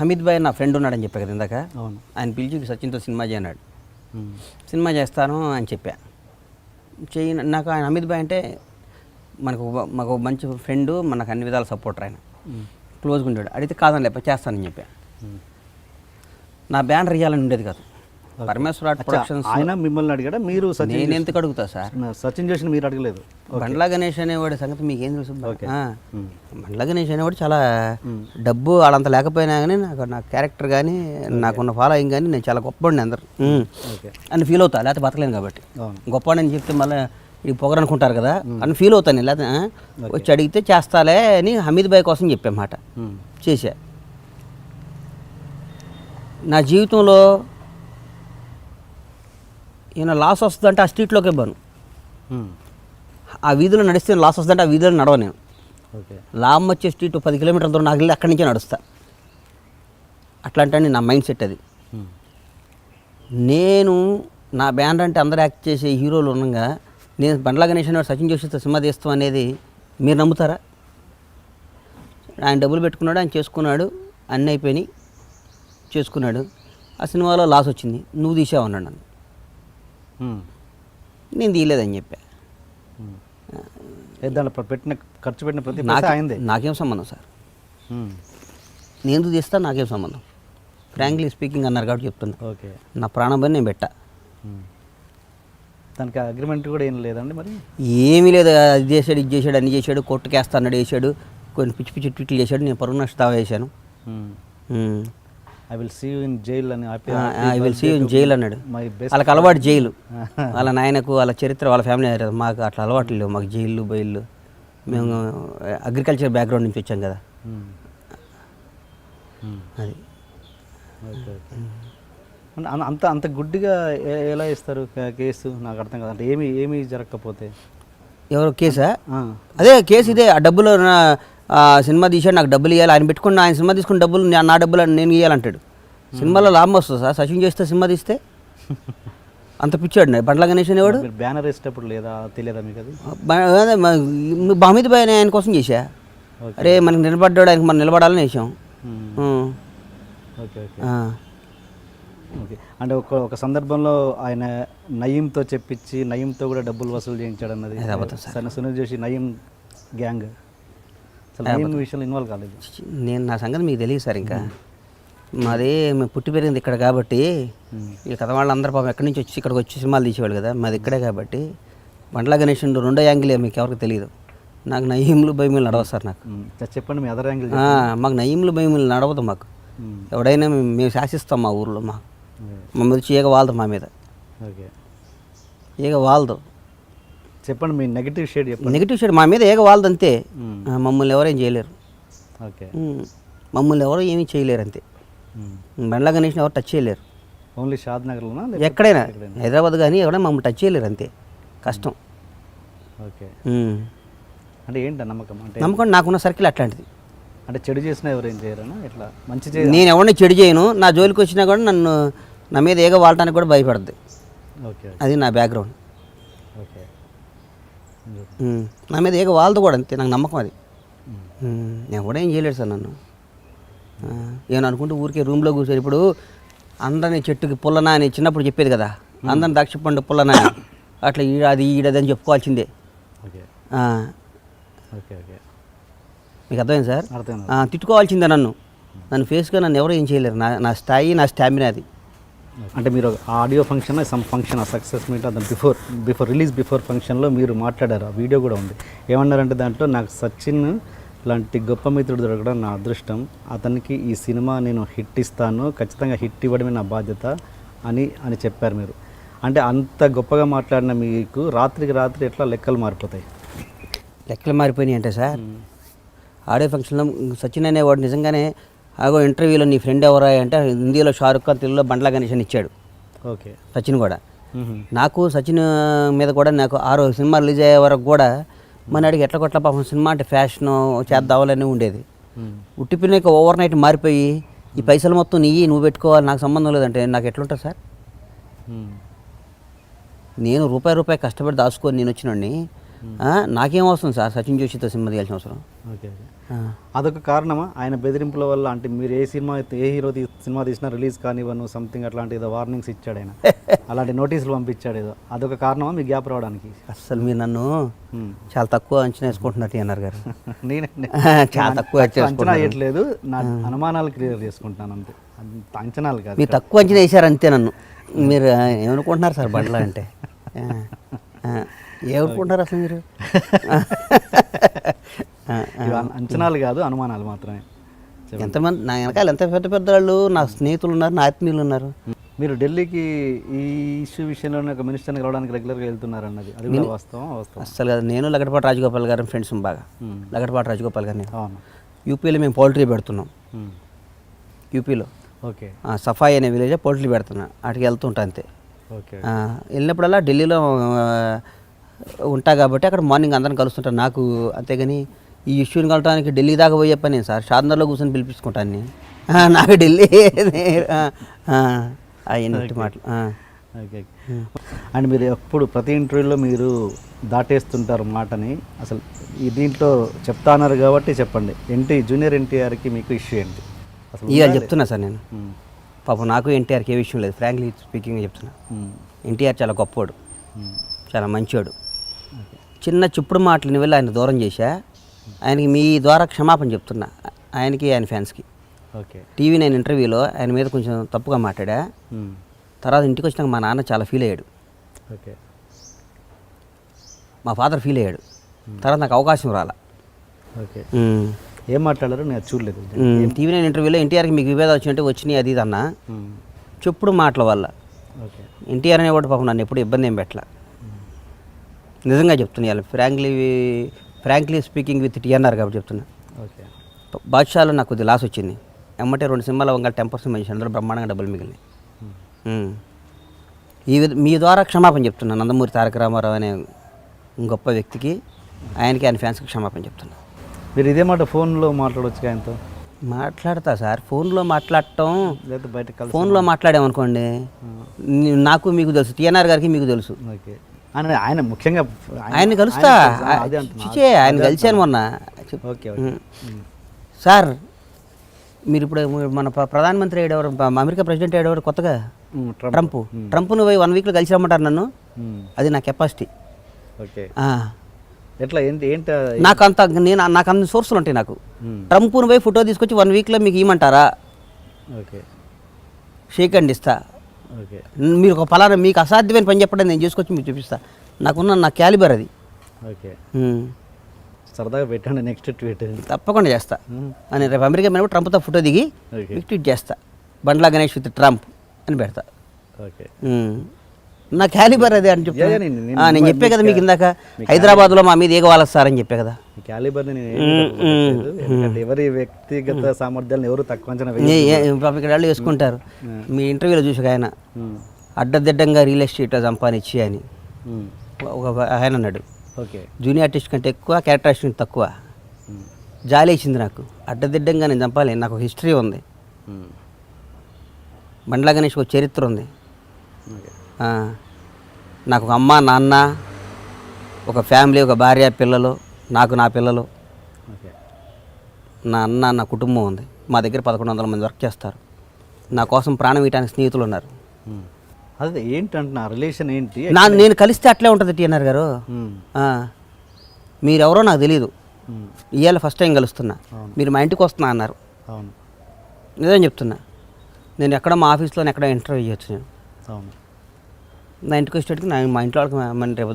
హమీద్ భాయ్ నా ఫ్రెండ్ ఉన్నాడని చెప్పా కదా ఇందాక. అవును. ఆయన పిలిచి సచిన్తో సినిమా చేయన్నాడు. సినిమా చేస్తాను అని చెప్పా. నాకు ఆయన హమీద్ భాయ్ అంటే మాకు మంచి ఫ్రెండు, మనకు అన్ని విధాల సపోర్టర్. ఆయన క్లోజ్గా ఉండేవాడు. అడిగితే కాదని లేప చేస్తానని చెప్పా. నా బ్యానర్ ఇవ్వాలని ఉండేది కాదు. పరమేశ్వర ఆర్ట్ ప్రొడక్షన్స్ ఆయన మిమ్మల్ని అడిగాడా? మీరు నేను ఎందుకు అడుగుతా సార్? సచిన్ జోషిని మీరు అడగలేదు? బండ్ల గణేష్ అనేవాడి సంగతి మీకు ఏం తెలుసు? బండ్ల గణేష్ అనేవాడు చాలా డబ్బు వాళ్ళంత లేకపోయినా కానీ నా క్యారెక్టర్ కానీ నాకున్న ఫాలోయింగ్ కానీ నేను చాలా గొప్పవాడిని అందరు అని ఫీల్ అవుతా, లేకపోతే బతకలేను కాబట్టి. గొప్పవాడిని చెప్తే మళ్ళీ ఈ పొగరు అనుకుంటారు కదా అని ఫీల్ అవుతాను. లేకపోతే వచ్చి అడిగితే చేస్తాలే అని హమీద్ భాయ్ కోసం చెప్పామాట, చేశా. నా జీవితంలో ఈయన లాస్ వస్తుందంటే ఆ స్ట్రీట్లోకే పోను. ఆ వీధిలో నడిస్తే లాస్ వస్తుందంటే ఆ వీధిలో నడవ నేను. లాభం వచ్చే స్ట్రీట్ 10 కిలోమీటర్ల దూరం నాకు వెళ్ళి అక్కడి నుంచే నడుస్తా. అట్లాంటి నా మైండ్ సెట్ అది. నేను నా బ్యానర్ అంటే అందరు యాక్ట్ చేసే హీరోలు ఉండగా నేను బండ్ల గణేష్ అనేవాడు సచిన్ జోషితో సినిమా తీస్తాం అనేది మీరు నమ్ముతారా? ఆయన డబ్బులు పెట్టుకున్నాడు, ఆయన చేసుకున్నాడు, అన్నీ అయిపోయినాయి, చేసుకున్నాడు. ఆ సినిమాలో లాస్ వచ్చింది, నువ్వు తీసావన్నాడు నన్ను. నేను తీయలేదని చెప్పా. ఖర్చు పెట్టిన ప్రతి పైసా అయింది. నాకేం సంబంధం సార్? నేను ఎందుకు తీస్తా? నాకేం సంబంధం? ఫ్రాంక్లీ స్పీకింగ్ అన్నారు కాబట్టి చెప్తున్నా. ఓకే, నా ప్రాణం పని నేను పెట్టా. దానికి అగ్రిమెంట్ కూడా ఏం లేదండి? మరి ఏమీ లేదు. అది చేశాడు, ఇది చేశాడు, అన్ని చేశాడు, కొట్టుకేస్తా అన్నాడు, వేసాడు, కొన్ని పిచ్చి పిచ్చి ట్వీట్లు చేశాడు. నేను పరువు నష్ట దావా వేశాను. I will see you in jail అని, I will see you in jail అన్నాడు. వాళ్ళకి అలవాటు జైలు, వాళ్ళ నాయనకు వాళ్ళ చరిత్ర వాళ్ళ ఫ్యామిలీ. మాకు అట్లా అలవాట్లు లేవు, మాకు జైళ్ళు బయళ్ళు. మేము అగ్రికల్చర్ బ్యాక్గ్రౌండ్ నుంచి వచ్చాం కదా. అది అంత గుడ్డిగా ఎలా ఇస్తారు కేసు? నాకు అర్థం కదా. అంటే ఏమీ జరగకపోతే ఎవరు కేసా? అదే కేసు ఇదే. ఆ డబ్బులు సినిమా తీసాడు, నాకు డబ్బులు ఇవ్వాలి, ఆయన పెట్టుకుని ఆయన సినిమా తీసుకుని డబ్బులు నా డబ్బులు నేను ఇవ్వాలంటాడు. సినిమాలో లాభం వస్తుంది సార్ సచిన్ చేస్తే సినిమా తీస్తే? అంత పిచ్చాడు బండ్ల గణేష్ అనేవాడు. బ్యానర్ వేసేటప్పుడు లేదా తెలియదా మీకు అది? హమీద్ భాయ్ ఆయన కోసం చేశా. అరే మనకి నిలబడ్డాడు, ఆయనకి మనం నిలబడాలని వేసాం. Okay okay okay. అంటే ఒక సందర్భంలో ఆయన నయీంతో చెప్పించి నయీంతో కూడా డబ్బులు వసూలు చేయించాడు అన్నది. సునీల్ జోషి నయీం గ్యాంగ్ అసలు ఏం విషయంలో ఇన్వాల్వ్ కాలేదు. నేను నా సంగతి మీకు తెలియదు సార్. ఇంకా మాది మేము పుట్టి పెరిగింది ఇక్కడ కాబట్టి ఈ కథ వాళ్ళందరూ పాపం ఎక్కడి నుంచి వచ్చి ఇక్కడికి వచ్చి సినిమాలు తీసేవాళ్ళు కదా. మాది ఇక్కడే కాబట్టి బండ్ల గణేష్ రెండో యాంగిల్ మీకు ఎవరికి తెలియదు. నాకు నయీములు భయములు నడవదు సార్. నాకు చెప్పండి మీ అదర్ యాంగిల్. మాకు నయీములు భయములు నడవదు. మాకు ఎవడైనా మేము శాసిస్తాం మా ఊర్లో. మా మీద ఈగ వాలదు మా మీద. ఓకే, ఈగ వాలదు. చెప్పండి మీ నెగిటివ్ షేడ్ చెప్పండి. నెగిటివ్ షేడ్ మా మీద ఈగ వాలదు అంతే. మమ్మల్ని ఎవరేం చేయలేరు. ఓకే, మమ్మల్ని ఎవరు ఏమీ చేయలేరు అంతే. బండ్ల గణేష్ని ఎవరు టచ్ చేయలేరు. ఓన్లీ షాద్ నగర్లోనా ఎక్కడైనా హైదరాబాద్ కానీ ఎవరైనా మమ్మల్ని టచ్ చేయలేరు అంతే. కష్టం. ఓకే, అంటే ఏంటి నమ్మకం? అంటే నమ్మకం నాకున్న సర్కిల్ అట్లాంటిది. అంటే చెడు చేసినా ఎవరేం చేయరనా? ఇట్లా మంచి నేను ఎవరిని చెడు చేయను. నా జోలికి వచ్చినా కూడా నన్ను నా మీద ఏగ వాడటానికి కూడా భయపడద్దు. ఓకే, అది నా బ్యాక్గ్రౌండ్. ఓకే, నా మీద ఏగ వాళ్ళతో కూడా అంతే. నాకు నమ్మకం అది. నేను కూడా ఏం చేయలేడు సార్ నన్ను. ఏమని అనుకుంటే ఊరికే రూమ్లో కూర్చొని ఇప్పుడు అందరినీ చెట్టుకి పుల్లనా అని చిన్నప్పుడు చెప్పేది కదా, అందరిని ద్రాక్ష పండు పుల్లనా అని. అట్లా ఈడదని చెప్పుకోవాల్సిందే. ఓకే, ఓకే, ఓకే, మీకు అర్థమైంది సార్. అర్థమైంది. తిట్టుకోవాల్సిందే నన్ను ఫేస్గా నన్ను ఎవరు ఏం చేయలేరు. నా స్థాయి నా స్టామినా అది. అంటే మీరు audio function sum function success meet అతను బిఫోర్ రిలీజ్ ఫంక్షన్లో మీరు మాట్లాడారు. ఆ వీడియో కూడా ఉంది. ఏమన్నారంటే దాంట్లో నాకు సచిన్ లాంటి గొప్ప మిత్రుడు దొరకడం నా అదృష్టం, అతనికి ఈ సినిమా నేను హిట్ ఇస్తాను, ఖచ్చితంగా హిట్ ఇవ్వడమే నా బాధ్యత అని చెప్పారు మీరు. అంటే అంత గొప్పగా మాట్లాడిన మీకు రాత్రికి రాత్రి ఎట్లా లెక్కలు మారిపోతాయి? లెక్కలు మారిపోయినాయి అంటే సార్, ఆడియో ఫంక్షన్లో సచిన్ అనేవాడు నిజంగానే ఆగో ఇంటర్వ్యూలో నీ ఫ్రెండ్ ఎవరా అంటే హిందీలో షారుఖ్ ఖాన్, తెలుగులో బండ్ల గణేష్ అని ఇచ్చాడు. ఓకే, సచిన్ కూడా. నాకు సచిన్ మీద కూడా నాకు 6 సినిమా రిలీజ్ అయ్యే వరకు కూడా మన అడిగి ఎట్లా కొట్ల పాపం సినిమా అంటే ఫ్యాషను చేద్దావాలని ఉండేది. ఉట్టిపోయినాక ఓవర్ నైట్ మారిపోయి ఈ పైసలు మొత్తం నువ్వు పెట్టుకోవాలి, నాకు సంబంధం లేదంటే నాకు ఎట్లుంటుంది సార్? నేను రూపాయి కష్టపడి దాచుకొని నేను వచ్చినండి. నాకేం అవసరం సార్ సచిన్ జోషితో సినిమా తీయాల్సిన అవసరం? ఓకే, అదొక కారణమా ఆయన బెదిరింపుల వల్ల? అంటే మీరు ఏ హీరో సినిమా తీసినా రిలీజ్ కానివ్వను సంథింగ్ అట్లాంటి ఏదో వార్నింగ్స్ ఇచ్చాడు ఆయన, అలాంటి నోటీసులు పంపించాడు ఏదో, అదొక కారణమా మీ గ్యాప్ రావడానికి? అసలు మీరు నన్ను చాలా తక్కువ అంచనా వేసుకుంటున్నట్టు అన్నారు గారు. నేనండి చాలా తక్కువ అంచనా వేయట్లేదు, నా అనుమానాలు క్లియర్ చేసుకుంటున్నాను అంతే, అంచనాలు కాదు. మీరు తక్కువ అంచనా వేసారు అంతే నన్ను. మీరు ఏమనుకుంటున్నారు సార్ బండ్ల అంటే? ఏమనుకుంటారు అసలు మీరు? అంచనాలు కాదు, అనుమానాలు మాత్రమే. ఎంతమంది నా వెనకాల ఎంత పెద్ద పెద్ద వాళ్ళు నా స్నేహితులు ఉన్నారు, నా ఆత్మీయులు ఉన్నారు. మీరు ఢిల్లీకి ఈ ఇష్యూ విషయంలోనే ఒక మినిస్టర్ని కలవడానికి రెగ్యులర్గా వెళ్తున్నారు అన్నది అది కూడా వాస్తవం? అసలు కాదు. నేను లగడపాటి రాజగోపాల్ గారు ఫ్రెండ్స్ బాగా. లగడపాటి రాజగోపాల్ గారిని యూపీలో మేము పౌల్ట్రీ పెడుతున్నాం. యూపీలో ఓకే, సఫాయి అనే విలేజ్ పౌల్ట్రీ పెడుతున్నా. అటుకి వెళ్తుంటా అంతే. ఓకే, వెళ్ళినప్పుడల్లా ఢిల్లీలో ఉంటా కాబట్టి అక్కడ మార్నింగ్ అందరిని కలుస్తుంటాను. నాకు అంతేగాని ఈ ఇష్యూని కలవడానికి ఢిల్లీ దాకా పోయే పని సార్. షాద్నగర్లో కూర్చొని పిలిపించుకుంటాను. నాకు ఢిల్లీ అయినట్టు మాటలు. ఓకే, అండ్ మీరు ఎప్పుడు ప్రతి ఇంటర్వ్యూలో మీరు దాటేస్తుంటారు మాటని. అసలు ఈ దీంట్లో చెప్తా అన్నారు కాబట్టి చెప్పండి. జూనియర్ ఎన్టీఆర్కి మీకు ఇష్యూ ఏంటి అసలు? ఇక చెప్తున్నా సార్ నేను. పాపం నాకు ఎన్టీఆర్కి ఏ విషయం లేదు, ఫ్రాంక్లీ స్పీకింగ్ చెప్తున్నా. ఎన్టీఆర్ చాలా గొప్పవాడు, చాలా మంచివాడు. చిన్న చుప్పుడు మాటలని వెళ్ళి ఆయన దూరం చేశా. ఆయనకి మీ ద్వారా క్షమాపణ చెప్తున్నా, ఆయనకి ఆయన ఫ్యాన్స్కి. ఓకే, టీవీ 9 ఇంటర్వ్యూలో ఆయన మీద కొంచెం తప్పుగా మాట్లాడా. తర్వాత ఇంటికి వచ్చినాక మా నాన్న చాలా ఫీల్ అయ్యాడు. ఓకే, మా ఫాదర్ ఫీల్ అయ్యాడు. తర్వాత నాకు అవకాశం రాలా. ఓకే, ఏం మాట్లాడారు నేను చూడలేదు. టీవీ 9 ఇంటర్వ్యూలో ఎన్టీఆర్కి మీకు విభేదాలు వచ్చినాయి అది ఇది అన్న చెప్పుడు మాటల వల్ల. ఓకే, ఎన్టీఆర్ అనేవాడు పాపం నన్ను ఎప్పుడు ఇబ్బంది ఏం పెట్టలా. నిజంగా చెప్తున్నా, ఫ్రాంక్లీ స్పీకింగ్ విత్ టీఎన్ఆర్ కాబట్టి చెప్తున్నా. ఓకే, బాద్షాలో నాకు కొద్దిగా లాస్ వచ్చింది. ఎమ్మటే 2 సినిమాల వంగ 10% మంచి, అందరూ బ్రహ్మాండంగా డబ్బులు మిగిలినాయి. మీ ద్వారా క్షమాపణ చెప్తున్నా. నందమూరి తారక రామారావు అనే గొప్ప వ్యక్తికి, ఆయనకి ఆయన ఫ్యాన్స్కి క్షమాపణ చెప్తున్నా. మీరు ఇదే మాట ఫోన్లో మాట్లాడవచ్చు ఆయనతో? మాట్లాడతా సార్. ఫోన్లో మాట్లాడటం లేదా బయట ఫోన్లో మాట్లాడామనుకోండి, నాకు మీకు తెలుసు, టీఎన్ఆర్ గారికి మీకు తెలుసు. ఓకే, ఆయన ముఖ్యంగా ఆయన కలుస్తా. ఆయన కలిశాను మొన్న. ఓకే, సార్ మీరు ఇప్పుడు మన ప్రధానమంత్రి ఏడెవరు, అమెరికా ప్రెసిడెంట్ ఏడెవరు కొత్తగా? ట్రంప్ను పోయి 1 వీక్లో కలిసి రమ్మంటారు నన్ను. అది నా కెపాసిటీ. ఓకే, ఎట్లా ఏంటి నాకు అంత సోర్సులు ఉంటాయి నాకు. ట్రంప్ను పోయి ఫోటో తీసుకొచ్చి 1 వీక్లో మీకు ఇవ్వమంటారా? ఓకే, షేక్ హ్యాండ్ ఇస్తా. ఓకే, మీరు ఒక ఫలానా మీకు అసాధ్యమైన పని చెప్పడం నేను చేసుకొచ్చి మీకు చూపిస్తా. నా క్యాలిబర్ అది. ఓకే, సరదాగా పెట్టండి నెక్స్ట్ ట్వీట్. తప్పకుండా చేస్తా. అని రేపు అమెరికా మీద ట్రంప్తో ఫోటో దిగి మీకు ట్వీట్ చేస్తా. బండ్లా గణేష్ విత్ ట్రంప్ అని పెడతా. ఓకే, నా క్యాలిబర్ అదే అని చెప్తా. నేను చెప్పే కదా మీకు ఇందాక, హైదరాబాద్లో మా మీద ఏగవాలదు సార్ అని చెప్పే కదా. క్యాలిబర్ని నేను ఎవరి వ్యక్తిగత సామర్థ్యాలను ఎవరు తక్కువ అంచనా ఇక్కడ వాళ్ళు వేసుకుంటారు. మీ ఇంటర్వ్యూలో చూసాక ఆయన అడ్డదిడ్డంగా రియల్ ఎస్టేట్ సంపాదించి అని ఒక ఆయన అన్నాడు. ఓకే, జూనియర్ ఆర్టిస్ట్ కంటే ఎక్కువ, క్యారెక్టర్ ఆర్టిస్ట్ కంటే తక్కువ. జాలి వేసింది నాకు. అడ్డదిడ్డంగా నేను చంపాలి, నాకు ఒక హిస్టరీ ఉంది. బండ్లా గణేష్ ఒక చరిత్ర ఉంది. నాకు ఒక అమ్మ, నాన్న, ఒక ఫ్యామిలీ, ఒక భార్య, పిల్లలు, నా పిల్లలు, నా అన్న, నా కుటుంబం ఉంది. మా దగ్గర 1100 మంది వర్క్ చేస్తారు. నా కోసం ప్రాణం ఇవ్వడానికి స్నేహితులు ఉన్నారు. అదే ఏంటంటున్నా రిలేషన్ ఏంటి? నేను కలిస్తే అట్లే ఉంటుంది టీఎన్ఆర్ గారు. మీరెవరో నాకు తెలియదు, ఇవాళ ఫస్ట్ టైం కలుస్తున్నా. మీరు మా ఇంటికి వస్తున్నా అన్నారు. అవును, నిజం చెప్తున్నా. నేను ఎక్కడ మా ఆఫీస్లో ఎక్కడ ఇంటర్వ్యూ చేయొచ్చు. నేను అవును, నా ఇంటికి వచ్చేటికి మా ఇంట్లో వాళ్ళకి మన రేపు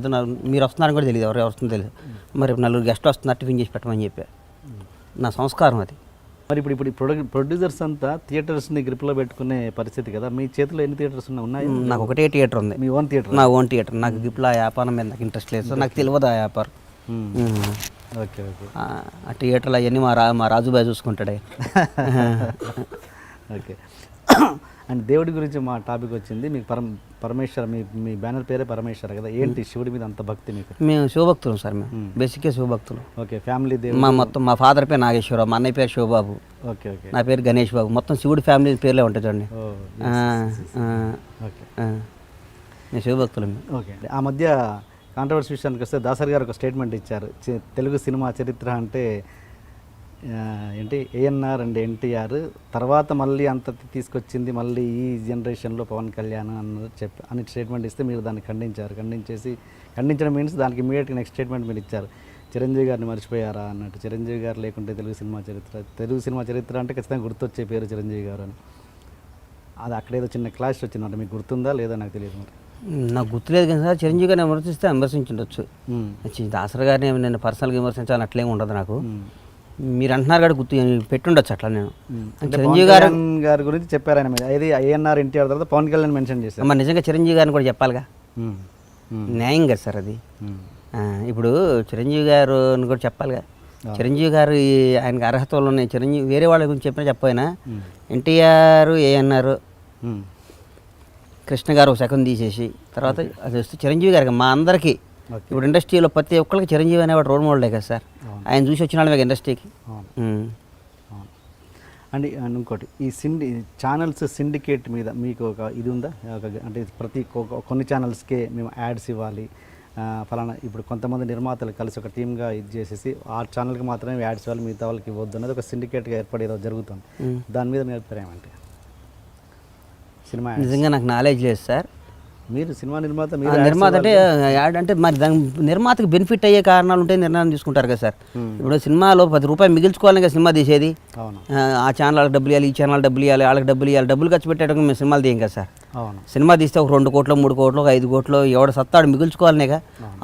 మీరు వస్తున్నారని కూడా తెలియదు, ఎవరు వస్తుందో తెలియదు. మరి రేపు 4 గెస్ట్లు వస్తున్నారు, టిఫిన్ చేసి పెట్టమని చెప్పా. నా సంస్కారం అది. మరి ఇప్పుడు ప్రొడ్యూసర్స్ అంతా థియేటర్స్ని గ్రిప్లో పెట్టుకునే పరిస్థితి కదా. మీ చేతిలో ఎన్ని థియేటర్స్ ఉన్నాయి? నాకు ఒకటే థియేటర్ ఉంది. మీ ఓన్ థియేటర్? నా ఓన్ థియేటర్. నాకు గ్రిప్లో ఆ వ్యాపారం మీద నాకు ఇంట్రెస్ట్ లేదు, నాకు తెలియదు ఆ వ్యాపారం. Okay, okay. ఆ థియేటర్లో అవన్నీ మా రాజుబాయ్ చూసుకుంటాడే. ఓకే. అండ్ దేవుడి గురించి మా టాపిక్ వచ్చింది. మీకు పరమేశ్వర, మీ బ్యానర్ పేరే పరమేశ్వర కదా. ఏంటి శివుడి మీద అంత భక్తి మీకు? మేము శివభక్తులు సార్. మేము బేసిక్గా శివభక్తులు. ఓకే, ఫ్యామిలీ మొత్తం మా ఫాదర్ పేరు నాగేశ్వరరావు, మా అన్నయ్య పేరు శివబాబు, ఓకే, ఓకే, నా పేరు గణేష్ బాబు. మొత్తం శివుడి ఫ్యామిలీ పేర్లే ఉంటాయి చూడండి. ఓకే, మేము శివభక్తులు. ఓకే. ఆ మధ్య కాంట్రవర్సీ విషయానికి వస్తే దాసరి గారు ఒక స్టేట్మెంట్ ఇచ్చారు. తెలుగు సినిమా చరిత్ర అంటే ఏంటి ఏఎన్ఆర్ అండ్ ఎన్టీఆర్ తర్వాత మళ్ళీ అంత తీసుకొచ్చింది మళ్ళీ ఈ జనరేషన్లో పవన్ కళ్యాణ్ అన్నది అని స్టేట్మెంట్ ఇస్తే మీరు దాన్ని ఖండించడం మీన్స్ దానికి ఇమీడియట్గా నెక్స్ట్ స్టేట్మెంట్ మీరు ఇచ్చారు. చిరంజీవి గారిని మర్చిపోయారా అన్నట్టు. చిరంజీవి గారు లేకుంటే తెలుగు సినిమా చరిత్ర అంటే ఖచ్చితంగా గుర్తొచ్చే పేరు చిరంజీవి గారు అని. అది అక్కడేదో చిన్న క్లాష్ వచ్చిందంటే మీకు గుర్తుందా లేదా నాకు తెలియదు. మరి నాకు గుర్తులేదు కానీ సార్, చిరంజీవి గారిని విమర్శిస్తే విమర్శించుండొచ్చు. దాసరి గారిని నేను పర్సనల్గా విమర్శించాలని అట్లేం ఉండదు నాకు. మీరు అంటున్నారు కూడా గుర్తు పెట్టుండొచ్చు అట్లా. నేను చిరంజీవి గారి గురించి చెప్పారు ఆయన మీద. ఇది ఏఎన్ఆర్ ఎన్టీఆర్ తర్వాత పవన్ కళ్యాణ్ మెన్షన్ చేశారు. మరి నిజంగా చిరంజీవి గారిని కూడా చెప్పాలిగా, న్యాయం కదా సార్ అది. ఇప్పుడు చిరంజీవి గారిని కూడా చెప్పాలిగా. చిరంజీవి గారు ఆయనకి అర్హతలు ఉన్నాయి. చిరంజీవి వేరే వాళ్ళ గురించి చెప్పినా చెప్పపోయినా ఎన్టీఆర్, ఏఎన్ఆర్, కృష్ణ గారు ఒక సెకండ్ తీసేసి తర్వాత అది వస్తే చిరంజీవి గారికి మా అందరికీ ఇప్పుడు ఇండస్ట్రీలో ప్రతి ఒక్కరికి చిరంజీవి అనేవాడు రోల్ మోడలే కదా సార్. ఆయన చూసి వచ్చిన వాళ్ళే ఇండస్ట్రీకి. అండ్ ఇంకోటి ఈ ఛానల్స్ సిండికేట్ మీద మీకు ఒక ఇది ఉందా? అంటే కొన్ని ఛానల్స్కే మేము యాడ్స్ ఇవ్వాలి ఫలానా. ఇప్పుడు కొంతమంది నిర్మాతలు కలిసి ఒక టీమ్గా ఇది చేసేసి ఆ ఛానల్కి మాత్రమే యాడ్స్ ఇవ్వాలి, మిగతా వాళ్ళకి ఇవ్వద్దు అనేది ఒక సిండికేట్గా ఏర్పడేదో జరుగుతుంది. దాని మీద మీ అభిప్రాయం అంటే? సినిమా నిజంగా నాకు నాలెడ్జ్ లేదు సార్. మీరు సినిమా నిర్మాత అంటే యాడ్ అంటే మరి దాని నిర్మాతకి బెనిఫిట్ అయ్యే కారణాలు ఉంటే నిర్ణయం తీసుకుంటారు కదా సార్. ఇప్పుడు సినిమాలో 10 రూపాయలు మిగిల్చుకోవాలని కదా సినిమా తీసేది. ఆ ఛానల్ వాళ్ళకి డబ్బులు ఇవ్వాలి, ఈ ఛానల్ డబ్బులు ఇవ్వాలి, వాళ్ళకి డబ్బులు ఇవ్వాలి. డబ్బులు ఖర్చు పెట్టేటప్పుడు మేము సినిమాలు తీయం కదా సార్. సినిమా తీస్తే ఒక 2 కోట్లు, 3 కోట్లు, 5 కోట్లు ఎవడ సత్తాడు మిగుల్చుకోవాలనేగా.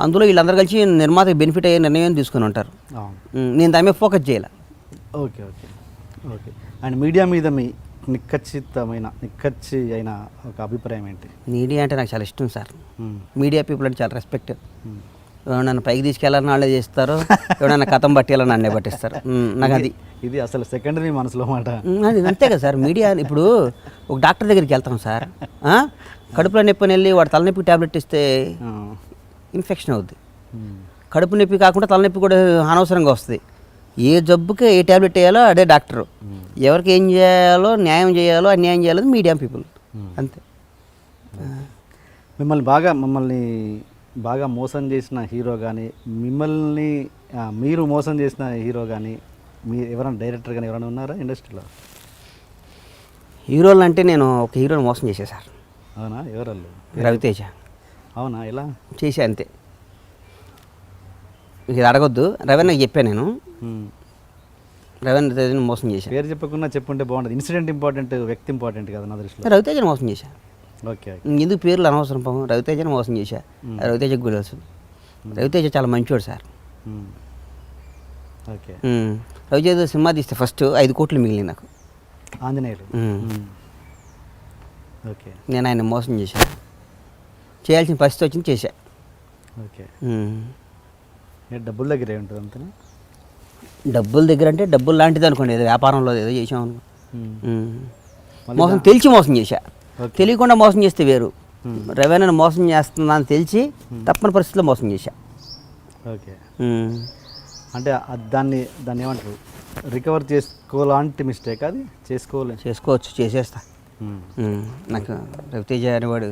అందులో వీళ్ళందరూ కలిసి నిర్మాతకి బెనిఫిట్ అయ్యే నిర్ణయం తీసుకుని ఉంటారు. నేను దాని మీద ఫోకస్ చేయాలి. Okay, okay, okay. And media మీద మీ నిక్కచ్చి అయిన ఒక అభిప్రాయం ఏంటి? మీడియా అంటే నాకు చాలా ఇష్టం సార్. మీడియా పీపుల్ అంటే చాలా రెస్పెక్ట్. ఎవరన్నా పైకి తీసుకెళ్ళాలని వాళ్ళే చేస్తారు, ఎవరైనా కథం పట్టేయాలని నన్నే పట్టిస్తారు. నాకు ఇది అసలు సెకండరీ మనసులో మాట. అది అంతే కదా సార్. మీడియా ఇప్పుడు ఒక డాక్టర్ దగ్గరికి వెళ్తాం సార్, కడుపులో నొప్పి వెళ్ళి వాడు తలనొప్పి ట్యాబ్లెట్ ఇస్తే ఇన్ఫెక్షన్ అవుద్ది. కడుపు నొప్పి కాకుండా తలనొప్పి కూడా అనవసరంగా వస్తుంది. ఏ జబ్బుకి ఏ ట్యాబ్లెట్ వేయాలో అదే డాక్టరు. ఎవరికి ఏం చేయాలో, న్యాయం చేయాలో, అన్యాయం చేయాలో మీడియా పీపుల్ అంతే. మిమ్మల్ని బాగా మోసం చేసిన హీరో కానీ, మీరు మోసం చేసిన హీరో కానీ, మీరు ఎవరైనా డైరెక్టర్ కానీ ఎవరైనా ఉన్నారా ఇండస్ట్రీలో? హీరోలు అంటే నేను ఒక హీరోని మోసం చేశాను సార్. అవునా? ఎవరు? రవితేజ. అవునా? ఎలా చేసా? అంతే. ఇది అడగొద్దు, రవీణకి చెప్పాను నేను. మ్మ్. రవీంద్ర తేజని మోసం చేశాను. పేరు చెప్పకుండా చెప్పుంటే బాగుంటుంది. ఇన్సిడెంట్ ఇంపార్టెంట్, వ్యక్తి ఇంపార్టెంట్ కదా నా దృష్టిలో. రవితేజని మోసం చేశా. ఓకే. ఎందుకు పేర్లు అనవసరం పాపం. రవితేజని మోసం చేశా. రవితేజకు కూడా తెలుసు. రవితేజ చాలా మంచివాడు సార్. మ్మ్. ఓకే. రవితేజ సినిమా తీస్తే ఫస్ట్ 5 కోట్లు మిగిలింది నాకు. ఆంజనేయులు. మ్మ్. మ్మ్. ఓకే. నేను ఆయన మోసం చేశా. చేయాల్సిన పరిస్థితి వచ్చింది, చేశా. ఓకే. మ్మ్. డబ్బుల దగ్గరే ఉంటుంది అంతనా? డబ్బుల దగ్గర అంటే డబ్బులు లాంటిది అనుకోండి, ఏదో వ్యాపారంలో ఏదో చేసాం అనుకో. మళ్ళీ మోసం తెలిసి మోసం చేశా. ఓకే. తెలియకుండా మోసం చేస్తే వేరు. రవేణను మోసం చేస్తున్నా అని తెలిసి తప్పని పరిస్థితిలో మోసం చేశా. ఓకే. అంటే దాన్ని ఏమంటారు, రికవర్ చేసుకోలాంటి మిస్టేక్ అది? చేసుకోవచ్చు, చేసేస్తా. నాకు రవితేజ అనేవాడు,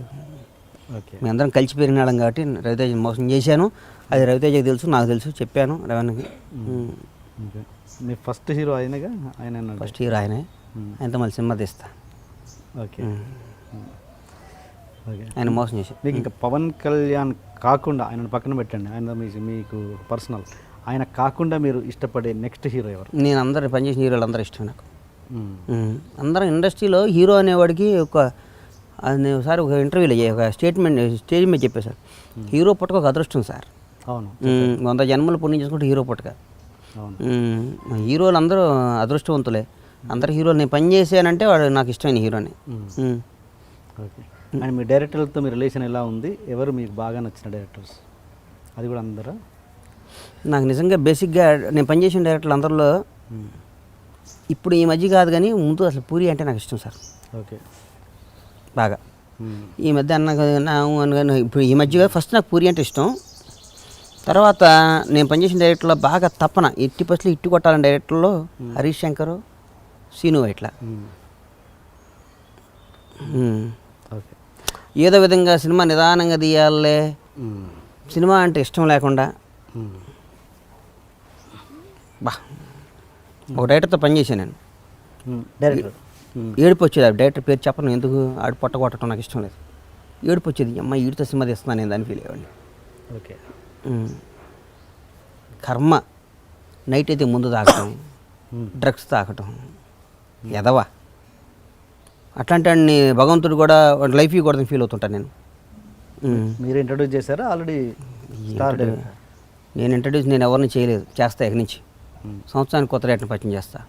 ఓకే. మేము అందరం కలిసి పెరిగినాడం కాబట్టి రవితేజ మోసం చేశాను. అది రవితేజకి తెలుసు, నాకు తెలుసు, చెప్పాను రవణకి. ఓకే. మీ ఫస్ట్ హీరో ఆయనగా? ఆయన ఫస్ట్ హీరో ఆయనే. ఆయనతో మళ్ళీ సినిమా తీస్తా. ఓకే. ఓకే. ఆయన మోసం చేశాను. మీకు ఇంకా పవన్ కళ్యాణ్ కాకుండా, ఆయన పక్కన పెట్టండి, ఆయన మీకు పర్సనల్, ఆయన కాకుండా మీరు ఇష్టపడే నెక్స్ట్ హీరో ఎవరు? నేను అందరు పనిచేసిన హీరోలు అందరూ ఇష్టం నాకు. అందరం ఇండస్ట్రీలో హీరో అనేవాడికి నేను ఒకసారి ఒక ఇంటర్వ్యూలో ఒక స్టేజ్ మీద చెప్పాను సార్, హీరో పుట్టక ఒక అదృష్టం సార్. అవును. 100 జన్మలు పుణ్యం చేసుకుంటే హీరో పుట్టక. అవును. హీరోలు అందరూ అదృష్టవంతులే. అందరు హీరోలు నేను పని చేశానంటే వాడు నాకు ఇష్టమైన హీరోనే. ఓకే. అండ్ మీ డైరెక్టర్లతో మీ రిలేషన్ ఎలా ఉంది? ఎవరు మీకు బాగా నచ్చిన డైరెక్టర్స్? అది కూడా అందరా? నాకు నిజంగా బేసిక్గా నేను పనిచేసిన డైరెక్టర్లు అందరిలో ఇప్పుడు ఈ మధ్య కాదు కానీ ముందు అసలు పూరి అంటే నాకు ఇష్టం సార్. ఓకే. బాగా ఈ మధ్య ఇప్పుడు ఈ మధ్యగా ఫస్ట్ నాకు పూరి అంటే ఇష్టం. తర్వాత నేను పనిచేసిన డైరెక్టర్లో బాగా తప్పన 80% ఇట్టు కొట్టాలని డైరెక్టర్లో హరీష్ శంకర్, సీను వైట్ల. ఓకే. ఏదో విధంగా సినిమా నిదానంగా తీయాలే, సినిమా అంటే ఇష్టం లేకుండా ఒక డైరెక్టర్తో పనిచేశాను నేను. డైరెక్టర్ ఏడుపు వచ్చేది. ఆ డైరెక్టర్ పేరు చెప్పను, ఎందుకు ఆడు పొట్ట కొట్టడం నాకు ఇష్టం లేదు. ఏడుపు వచ్చేది, అమ్మ వీడితో సినిమా తీస్తున్నాను నేను దాన్ని ఫీల్ అయ్యేవాడిని. ఓకే. కర్మ. నైట్ అయితే ముందు తాగటం, డ్రగ్స్ తాగటం, ఎదవా అట్లాంటి వాడిని భగవంతుడు కూడా లైఫ్ కూడా ఫీల్ అవుతుంటాను నేను. మీరు ఇంట్రడ్యూస్ చేశారా ఆల్రెడీ? నేను ఎవరిని చేయలేదు, చేస్తా ఎక్కడి నుంచి. సంవత్సరానికి కొత్త డైరెక్టర్ని పరిచయం చేస్తా.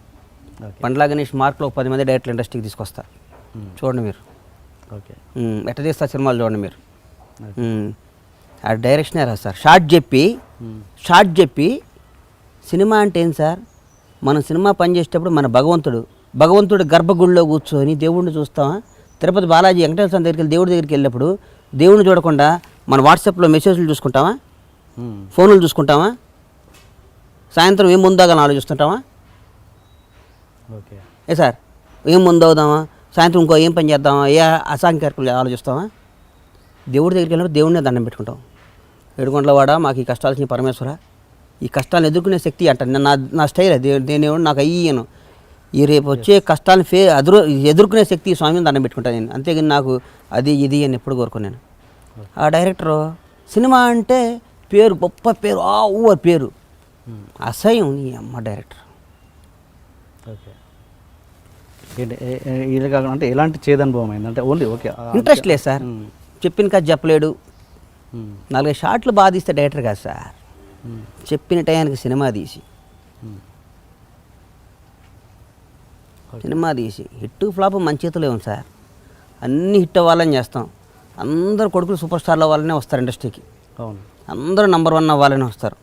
పండ్లా గణేష్ మార్క్లో 10 మంది డైరెక్టర్ ఇండస్ట్రీకి తీసుకొస్తా. చూడండి మీరు. ఓకే. ఎట్లా తీస్తా సినిమాలు చూడండి మీరు. ఆ డైరెక్షనే రా సార్. షార్ట్ చెప్పి సినిమా అంటే ఏం సార్, మనం సినిమా పనిచేసేటప్పుడు మన భగవంతుడు గర్భగుడిలో కూర్చొని దేవుడిని చూస్తామా? తిరుపతి బాలాజీ వెంకటేశ్వర స్వామి దగ్గరికి దేవుడి దగ్గరికి వెళ్ళినప్పుడు దేవుడిని చూడకుండా మన వాట్సాప్లో మెసేజ్లు చూసుకుంటామా? ఫోన్లు చూసుకుంటామా? సాయంత్రం ఏం ముందాగాని ఆలోచిస్తుంటామా? ఓకే. సార్ ఏం ముందు అవుదామా, సాయంత్రం ఇంకో ఏం పని చేద్దామా, ఏ అసాంఖ్యకులు ఆలోచిస్తామా? దేవుడి దగ్గరికి వెళ్ళినప్పుడు దేవుడినే దండం పెట్టుకుంటాం. ఏడుకొండలవాడ మాకు ఈ కష్టాలు వచ్చిన పరమేశ్వర, ఈ కష్టాలను ఎదుర్కొనే శక్తి అంటాను. నా స్టైల్ అది. దేవుడు నాకు అయ్యాను ఈ రేపు వచ్చే కష్టాలను ఎదుర్కొనే శక్తి స్వామిని దండం పెట్టుకుంటాను నేను. అంతేగాని నాకు అది ఇది అని ఎప్పుడు కోరుకున్నాను. ఆ డైరెక్టరు సినిమా అంటే పేరు, గొప్ప పేరు, ఓవర్ పేరు, అసహ్యం నీ అమ్మ డైరెక్టర్. ఓకే. ఇది కాకుండా అంటే ఎలాంటి చేదనుభవం అయింది? అంటే ఓన్లీ ఓకే ఇంట్రెస్ట్ లేదు సార్, చెప్పిన కాదు చెప్పలేడు. 4 షాట్లు బాగా తీస్తే డైరెక్టర్ కాదు సార్, చెప్పిన టయానికి సినిమా తీసి హిట్ ఫ్లాప్ మన చేతిలో ఉంది సార్. అన్నీ హిట్ అవ్వాలని చేస్తాం. అందరు కొడుకులు సూపర్ స్టార్లు అవ్వాలనే వస్తారు ఇండస్ట్రీకి. అవును. అందరూ నెంబర్ 1 అవ్వాలని వస్తారు.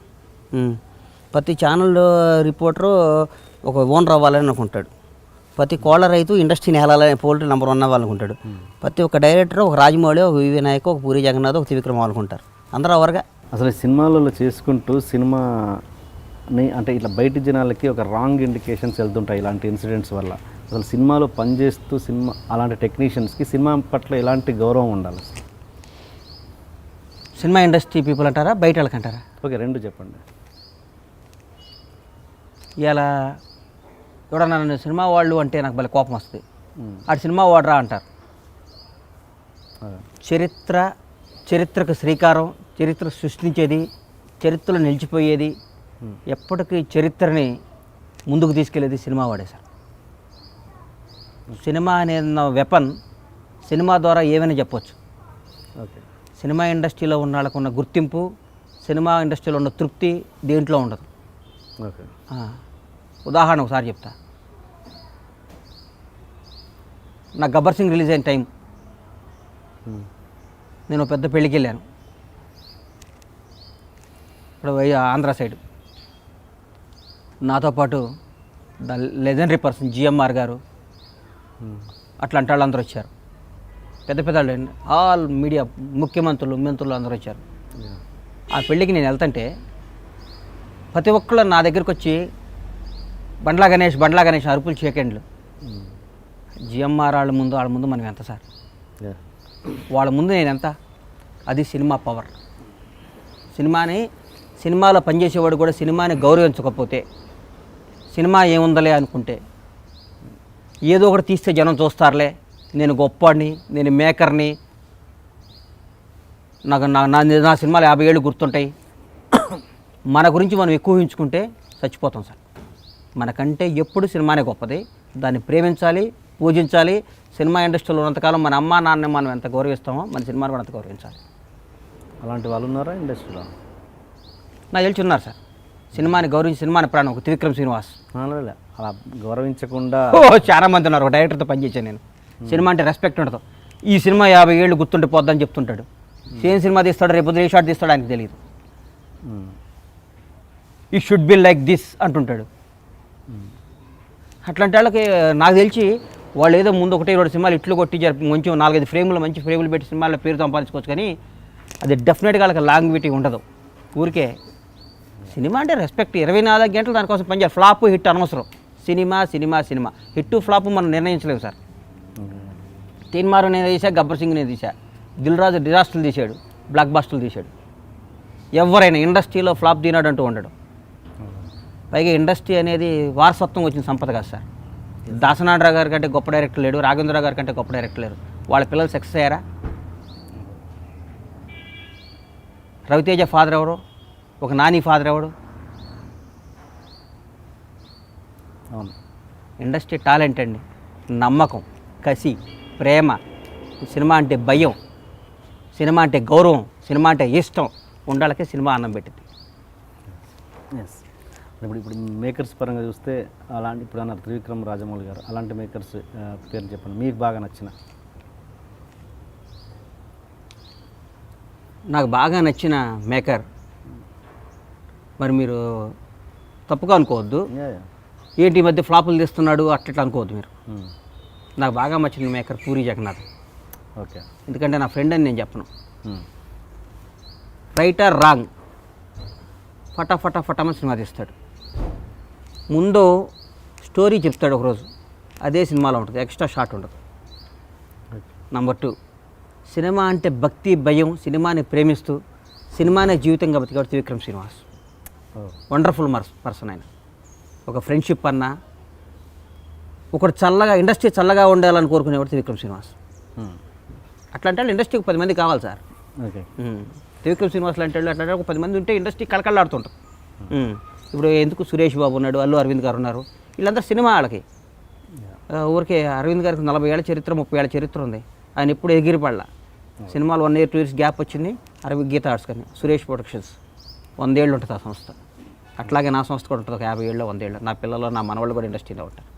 ప్రతి ఛానల్ రిపోర్టరు ఒక ఓనర్ అవ్వాలని అనుకుంటాడు. ప్రతి కోళ్ళ రైతు ఇండస్ట్రీని వెళ్ళాలని, పోల్ట్రీ నెంబర్ 1 అవ్వాలనుకుంటాడు. ప్రతి ఒక్క డైరెక్టర్ ఒక రాజమౌళి, ఒక వివి నాయక్, ఒక పూరి జగన్నాథ్, ఒక త్రివిక్రమ్ అనుకుంటారు. అందరూ అవర్గా అసలు సినిమాలలో చేసుకుంటూ సినిమాని అంటే ఇట్లా బయట జనాలకి ఒక రాంగ్ ఇండికేషన్స్ వెళ్తుంటాయి ఇలాంటి ఇన్సిడెంట్స్ వల్ల. అసలు సినిమాలో పనిచేస్తూ అలాంటి టెక్నీషియన్స్కి సినిమా పట్ల ఎలాంటి గౌరవం ఉండాలి? సినిమా ఇండస్ట్రీ పీపుల్ అంటారా, బయట వాళ్ళకంటారా? ఓకే, 2 చెప్పండి. ఇలా ఎవడన్నా నన్ను సినిమా వాళ్ళు అంటే నాకు భలే కోపం వస్తుంది. ఆడు సినిమా వాడరా అంటారు. చరిత్రకు శ్రీకారం, చరిత్ర సృష్టించేది చరిత్రలో నిలిచిపోయేది, ఎప్పటికీ చరిత్రని ముందుకు తీసుకెళ్ళేది సినిమా వాడే సార్. సినిమా అనే వెపన్, సినిమా ద్వారా ఏమైనా చెప్పొచ్చు. ఓకే. సినిమా ఇండస్ట్రీలో ఉన్న వాళ్ళకు ఉన్న గుర్తింపు, సినిమా ఇండస్ట్రీలో ఉన్న తృప్తి దేంట్లో ఉండదు. ఓకే. ఉదాహరణ ఒకసారి చెప్తా. నా గబ్బర్ సింగ్ రిలీజ్ అయిన టైం నేను పెద్ద పెళ్ళికి వెళ్ళాను. ఇప్పుడు ఆంధ్ర సైడ్ నాతో పాటు ద లెజెండరీ పర్సన్ జిఎంఆర్ గారు అట్లాంటి వాళ్ళు అందరూ వచ్చారు. పెద్ద పెద్ద వాళ్ళు, ఆల్ మీడియా మంత్రులు అందరూ వచ్చారు. ఆ పెళ్ళికి నేను వెళ్తుంటే ప్రతి ఒక్కళ్ళు నా దగ్గరికి వచ్చి బండ్లా గణేష్ అరుపులు చేకండ్లు. జిఎంఆర్ వాళ్ళ ముందు మనం ఎంత సార్? వాళ్ళ ముందు నేను ఎంత? అది సినిమా పవర్. సినిమాలో పనిచేసేవాడు కూడా సినిమాని గౌరవించకపోతే, సినిమా ఏముందలే అనుకుంటే, ఏదో ఒకటి తీస్తే జనం చూస్తారులే, నేను గొప్పవాడిని, నేను మేకర్ని, నా సినిమాలు 50 ఏళ్ళు గుర్తుంటాయి, మన గురించి మనం ఎక్కువ ఊహించుకుంటే చచ్చిపోతాం సార్. మనకంటే ఎప్పుడు సినిమానే గొప్పది, దాన్ని ప్రేమించాలి, పూజించాలి. సినిమా ఇండస్ట్రీలో ఉన్నంతకాలం మన అమ్మా నాన్న మనం ఎంత గౌరవిస్తామో మన సినిమాను కూడా అంత గౌరవించాలి. అలాంటి వాళ్ళు ఉన్నారా ఇండస్ట్రీలో? నాకు తెలిసి ఉన్నారు సార్. సినిమాని గౌరవించి సినిమాని ప్రాణం. ఒక త్రివిక్రమ్ శ్రీనివాస్ అలా గౌరవించకుండా చాలా మంది ఉన్నారు. ఒక డైరెక్టర్తో పనిచేశాను నేను. సినిమా అంటే రెస్పెక్ట్ ఉండదు. ఈ సినిమా 50 ఏళ్ళు గుర్తుంటే పోద్దని చెప్తుంటాడు. సేమ్ సినిమా తీస్తాడు, రేపు ఏ షాట్ తీస్తాడు ఆయనకు తెలియదు. ఈ షుడ్ బి లైక్ దిస్ అంటుంటాడు. అట్లాంటి వాళ్ళకి నాకు తెలిసి వాళ్ళు ఏదో ముందు 1-2 సినిమాలు ఇట్లు కొట్టి కొంచెం 4-5 ఫ్రేములు, మంచి ఫ్రేములు పెట్టి సినిమాల్లో పేరు సంపాదించుకోవచ్చు. కానీ అది డెఫినెట్గా వాళ్ళకి లాంగ్విటీ ఉండదు. ఊరికే సినిమా అంటే రెస్పెక్ట్. 24 గంటలు దానికోసం పనిచేయాలి. ఫ్లాప్ హిట్ అనవసరం. సినిమా హిట్ ఫ్లాప్ మనం నిర్ణయించలేము సార్. తీన్మారు నేను తీసా, గబ్బర్ సింగ్ నేను తీసా, దిల్ రాజు డిజాస్టర్లు తీశాడు, బ్లాక్ బాస్టర్లు తీశాడు. ఎవరైనా ఇండస్ట్రీలో ఫ్లాప్ తీనాడు అంటూ ఉండడు. పైగా ఇండస్ట్రీ అనేది వారసత్వం వచ్చిన సంపద కాదు సార్. దాసనాథరావు గారి కంటే గొప్ప డైరెక్టర్ లేడు, రాఘవేంద్రరావు గారి కంటే గొప్ప డైరెక్టర్ లేరు. వాళ్ళ పిల్లలు సక్సెస్ అయ్యారా? రవితేజ ఫాదర్ ఎవరు? ఒక నాని ఫాదర్ ఎవడు? అవును. ఇండస్ట్రీ టాలెంట్ అండి, నమ్మకం, కసి, ప్రేమ. సినిమా అంటే భయం, సినిమా అంటే గౌరవం, సినిమా అంటే ఇష్టం ఉండాలకే సినిమా అన్నం పెట్టింది. ఎస్. ఇప్పుడు మేకర్స్ పరంగా చూస్తే అలాంటి ఇప్పుడు అన్నారు త్రివిక్రమ్ రాజమౌళి గారు, అలాంటి మేకర్స్ పేరు చెప్పండి మీకు బాగా నచ్చిన. నాకు బాగా నచ్చిన మేకర్, మరి మీరు తప్పుగా అనుకోవద్దు, ఏంటి ఈ మధ్య ఫ్లాపులు తీస్తున్నాడు అట్లా అనుకోవద్దు మీరు. నాకు బాగా నచ్చిన మేకర్ పూరి జగన్నాథ్. ఓకే. ఎందుకంటే నా ఫ్రెండ్ అని నేను చెప్పను. రైట్ ఆర్ రాంగ్ ఫటామని సినిమా తీస్తాడు. ముందు స్టోరీ చెప్తాడు ఒకరోజు, అదే సినిమాలో ఉంటుంది, ఎక్స్ట్రా షాట్ ఉండదు. నంబర్ 2, సినిమా అంటే భక్తి, భయం, సినిమాని ప్రేమిస్తూ సినిమానే జీవితంగా బతికాడు త్రివిక్రమ్ శ్రీనివాస్. వండర్ఫుల్ పర్సన్ ఆయన. ఒక ఫ్రెండ్షిప్ అన్నా, ఒకటి చల్లగా, ఇండస్ట్రీ చల్లగా ఉండాలని కోరుకునేవాడు త్రివిక్రమ్ శ్రీనివాస్. అట్లాంటి వాళ్ళు ఇండస్ట్రీకి 10 మంది కావాలి సార్. ఓకే. త్రివిక్రమ్ శ్రీనివాస్ లాంటి వాళ్ళు అట్లాంటి ఒక 10 మంది ఉంటే ఇండస్ట్రీ కళకళలాడుతుంటారు. ఇప్పుడు ఎందుకు సురేష్ బాబు ఉన్నాడు, అల్లు అరవింద్ గారు ఉన్నారు, వీళ్ళందరూ సినిమా వాళ్ళకి. ఊరికే అరవింద్ గారికి 40 ఏళ్ళ చరిత్ర, 30 ఏళ్ళ చరిత్ర ఉంది. ఆయన ఎప్పుడు ఎగిరిపడలా. సినిమాలు 1 year 2 years గ్యాప్ వచ్చింది. గీతా ఆర్ట్స్ కానీ సురేష్ ప్రొడక్షన్స్ 100 ఏళ్ళు ఉంటుంది ఆ సంస్థ. అట్లాగే నా సంస్థ కూడా ఉంటుంది, ఒక 50 ఏళ్ళు 100 ఏళ్ళు. నా పిల్లలు, నా మనవాళ్ళు కూడా ఇండస్ట్రీలో ఉంటారు.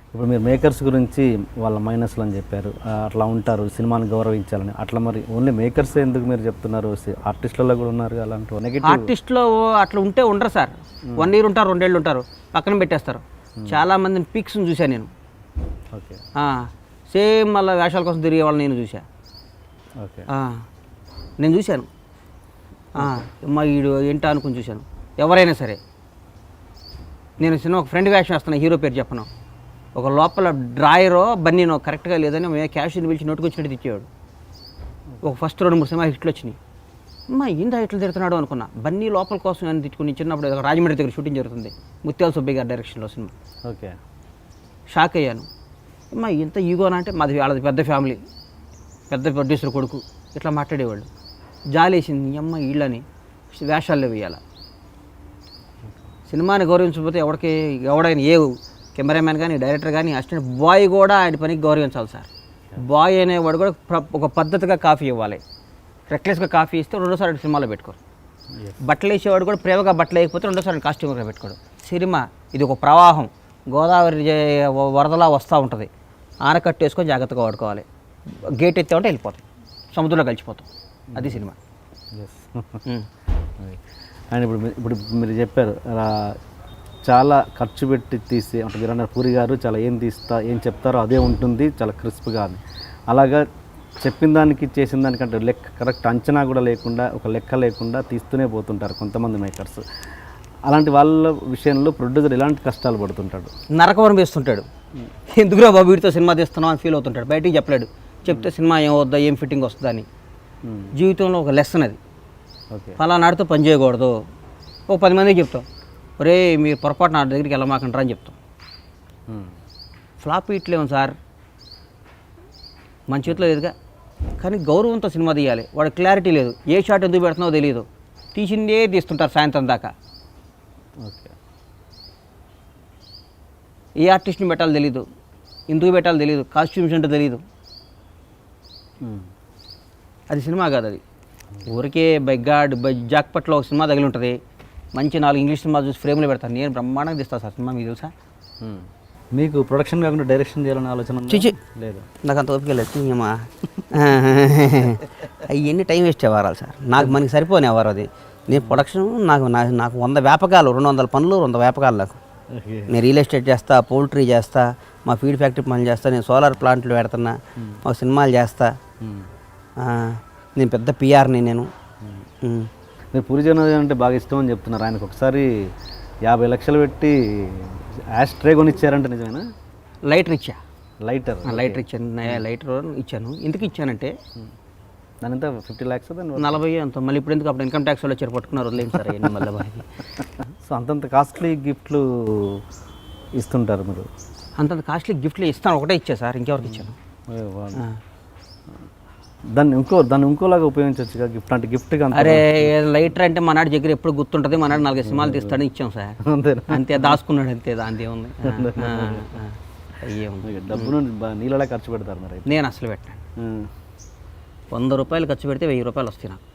ఇప్పుడు మీరు మేకర్స్ గురించి వాళ్ళ మైనస్లు అని చెప్పారు, అట్లా ఉంటారు, సినిమాని గౌరవించాలని. అట్లా మరి ఓన్లీ మేకర్స్ ఎందుకు మీరు చెప్తున్నారు? ఆర్టిస్టులలో కూడా ఉన్నారు అలాంటి నెగిటివ్. ఆర్టిస్టులో అట్లా ఉంటే ఉండరు సార్. 1 year ఉంటారు, 2 ఏళ్ళు ఉంటారు, పక్కన పెట్టేస్తారు. చాలామందిని పీక్స్ని చూశాను నేను. ఓకే. సేమ్ మళ్ళీ వేషాల కోసం తిరిగే వాళ్ళని నేను చూసా. ఓకే. నేను చూశాను. అమ్మ వీడు ఏంటా అనుకుని చూశాను. ఎవరైనా సరే, నేను సినిమా ఒక ఫ్రెండ్ వేషం వేస్తున్నా, హీరో పేరు చెప్పను. ఒక లోపల డ్రాయరో బన్నీనో కరెక్ట్గా లేదని మేము క్యాష్ని పిలిచి నోటుకొచ్చినట్టు తెచ్చేవాడు. ఒక ఫస్ట్ 2-3 సినిమా హిట్లు వచ్చినాయి. అమ్మా ఇందా ఇట్లా తిడుతున్నాడు అనుకున్నా. బన్నీ లోపల కోసం నేను తిట్టుకుని చిన్నప్పుడు రాజమండ్రి దగ్గర షూటింగ్ జరుగుతుంది, ముత్యాల సుబ్బయ్య గారి డైరెక్షన్లో సినిమా. ఓకే. షాక్ అయ్యాను. అమ్మా ఇంత ఈగోనా అంటే, మాది వాళ్ళది పెద్ద ఫ్యామిలీ, పెద్ద ప్రొడ్యూసర్ కొడుకు, ఇట్లా మాట్లాడేవాళ్ళు. జాలేసింది అమ్మ వీళ్ళని వేషాల్లో వేయాలి. సినిమాని గౌరవించకపోతే ఎవడైనా కెమెరామ్యాన్ కానీ డైరెక్టర్ కానీ అసిస్టెంట్ బాయ్ కూడా ఆయన పనికి గౌరవించాలి సార్. బాయ్ అనేవాడు కూడా ఒక పద్ధతిగా కాఫీ ఇవ్వాలి. రెక్లెస్గా కాఫీ ఇస్తే రెండోసారి సినిమాలో పెట్టుకోరు. బట్టలు వేసేవాడు కూడా ప్రేమగా బట్టలు వేయకపోతే రెండోసారి కాస్ట్యూమ్గా పెట్టుకోడు. సినిమా ఇది ఒక ప్రవాహం, గోదావరి వరదలా వస్తూ ఉంటుంది. ఆనకట్టు వేసుకొని జాగ్రత్తగా వాడుకోవాలి. గేట్ ఎత్తామంటే వెళ్ళిపోతాం, సముద్రంలో కలిసిపోతాం. అది సినిమా. అండ్ ఇప్పుడు మీరు చెప్పారు చాలా ఖర్చు పెట్టి తీసి అంటే మీరు అన్నారు పూరి గారు చాలా ఏం చెప్తారో అదే ఉంటుంది చాలా క్రిస్ప్గా అని. అలాగా చెప్పిన దానికి చేసిన దానికంటే కరెక్ట్ అంచనా కూడా లేకుండా ఒక లెక్క లేకుండా తీస్తూనే పోతుంటారు కొంతమంది మేకర్స్. అలాంటి వాళ్ళ విషయంలో ప్రొడ్యూసర్ ఎలాంటి కష్టాలు పడుతుంటాడు? నరకవరం వేస్తుంటాడు. ఎందుకురా బాబు వీటితో సినిమా తీస్తున్నాం అని ఫీల్ అవుతుంటాడు. బయటికి చెప్పలేడు. చెప్తే సినిమా ఏం వద్దా, ఏం ఫిట్టింగ్ వస్తుందా అని. జీవితంలో ఒక లెసన్ అది. ఓకే, ఫలానాడితో పని చేయకూడదు. ఓ 10 మందికి చెప్తాం, ఒరే మీరు పొరపాటు నా దగ్గరికి వెళ్ళమాకంటారా అని చెప్తాం. ఫ్లాప్ ఇట్లేము సార్, మన చేతిలో లేదుగా. కానీ గౌరవంతో సినిమా తీయాలి. వాడు క్లారిటీ లేదు, ఏ షాట్ ఎందుకు పెడుతున్నావో తెలియదు, తీసిందే తీస్తుంటారు సాయంత్రం దాకా. ఓకే, ఏ ఆర్టిస్ట్ని పెట్టాలో తెలీదు, ఎందుకు పెట్టాలో తెలియదు, కాస్ట్యూమ్స్ అంటే తెలియదు. అది సినిమా కాదు. అది ఊరికే జాక్పట్లో ఒక సినిమా తగిలి ఉంటుంది. మంచి 4 ఇంగ్లీష్ సినిమా చూసి ఫ్రేమ్లో పెడతాను. నేను బ్రహ్మాండంగా తీస్తాను సార్ సినిమా, మీకు తెలుసా? మీకు ప్రొడక్షన్ కాకుండా డైరెక్షన్ చేయాలని ఆలోచన చిచి లేదు? నాకు అంత ఓపిక లేదు. అమ్మా అవన్నీ టైం వేస్ట్ అవ్వాలి సార్. మనకి సరిపోని అవ్వరు అది. నేను ప్రొడక్షన్ నాకు 100 వ్యాపకాలు, 200 పనులు, 100 వ్యాపకాలు నాకు. నేను రియల్ ఎస్టేట్ చేస్తా, పౌల్ట్రీ చేస్తా, మా ఫీడ్ ఫ్యాక్టరీ పనులు చేస్తా, నేను సోలార్ ప్లాంట్లు పెడుతున్నా, మా సినిమాలు చేస్తా. నేను పెద్ద పిఆర్ని నేను. మీరు పూరి జగన్నాథ్ అంటే బాగా ఇష్టం అని చెప్తున్నారు. ఆయనకు ఒకసారి 50 లక్షలు పెట్టి యాష్ ట్రే కొనిచ్చారంటే నిజమేనా? లైటర్ ఇచ్చాను. లైటర్ ఇచ్చాను. ఎందుకు ఇచ్చానంటే దాని ఎంత 50 lakhs 40 అంత. మళ్ళీ ఇప్పుడు ఎందుకు? అప్పుడు ఇన్కమ్ ట్యాక్స్ వాళ్ళు వచ్చారు పట్టుకున్నారు, వదిలేం సార్ అవన్నీ మళ్ళీ. సో అంతంత కాస్ట్లీ గిఫ్ట్లు ఇస్తుంటారు మీరు? అంతంత కాస్ట్లీ గిఫ్ట్లు ఇస్తాను. ఒకటే ఇచ్చా సార్, ఇంకెవరికి ఇచ్చాను? దాన్ని ఇంకోలాగా ఉపయోగించవచ్చు గిఫ్ట్ అంటే గిఫ్ట్గా. అరే లైటర్ అంటే మనాడు దగ్గర ఎప్పుడు గుర్తుంటుంది. మనాడు 4 సినిమాలు తీస్తాడని ఇచ్చాం సార్. అంతే, దాచుకున్నాడు అంతే. దాని ఉంది డబ్బును నీళ్ళలా ఖర్చు పెడతారు మరి? నేను అసలు పెట్టాను. 100 రూపాయలు ఖర్చు పెడితే 1000 రూపాయలు వస్తాయి నాకు.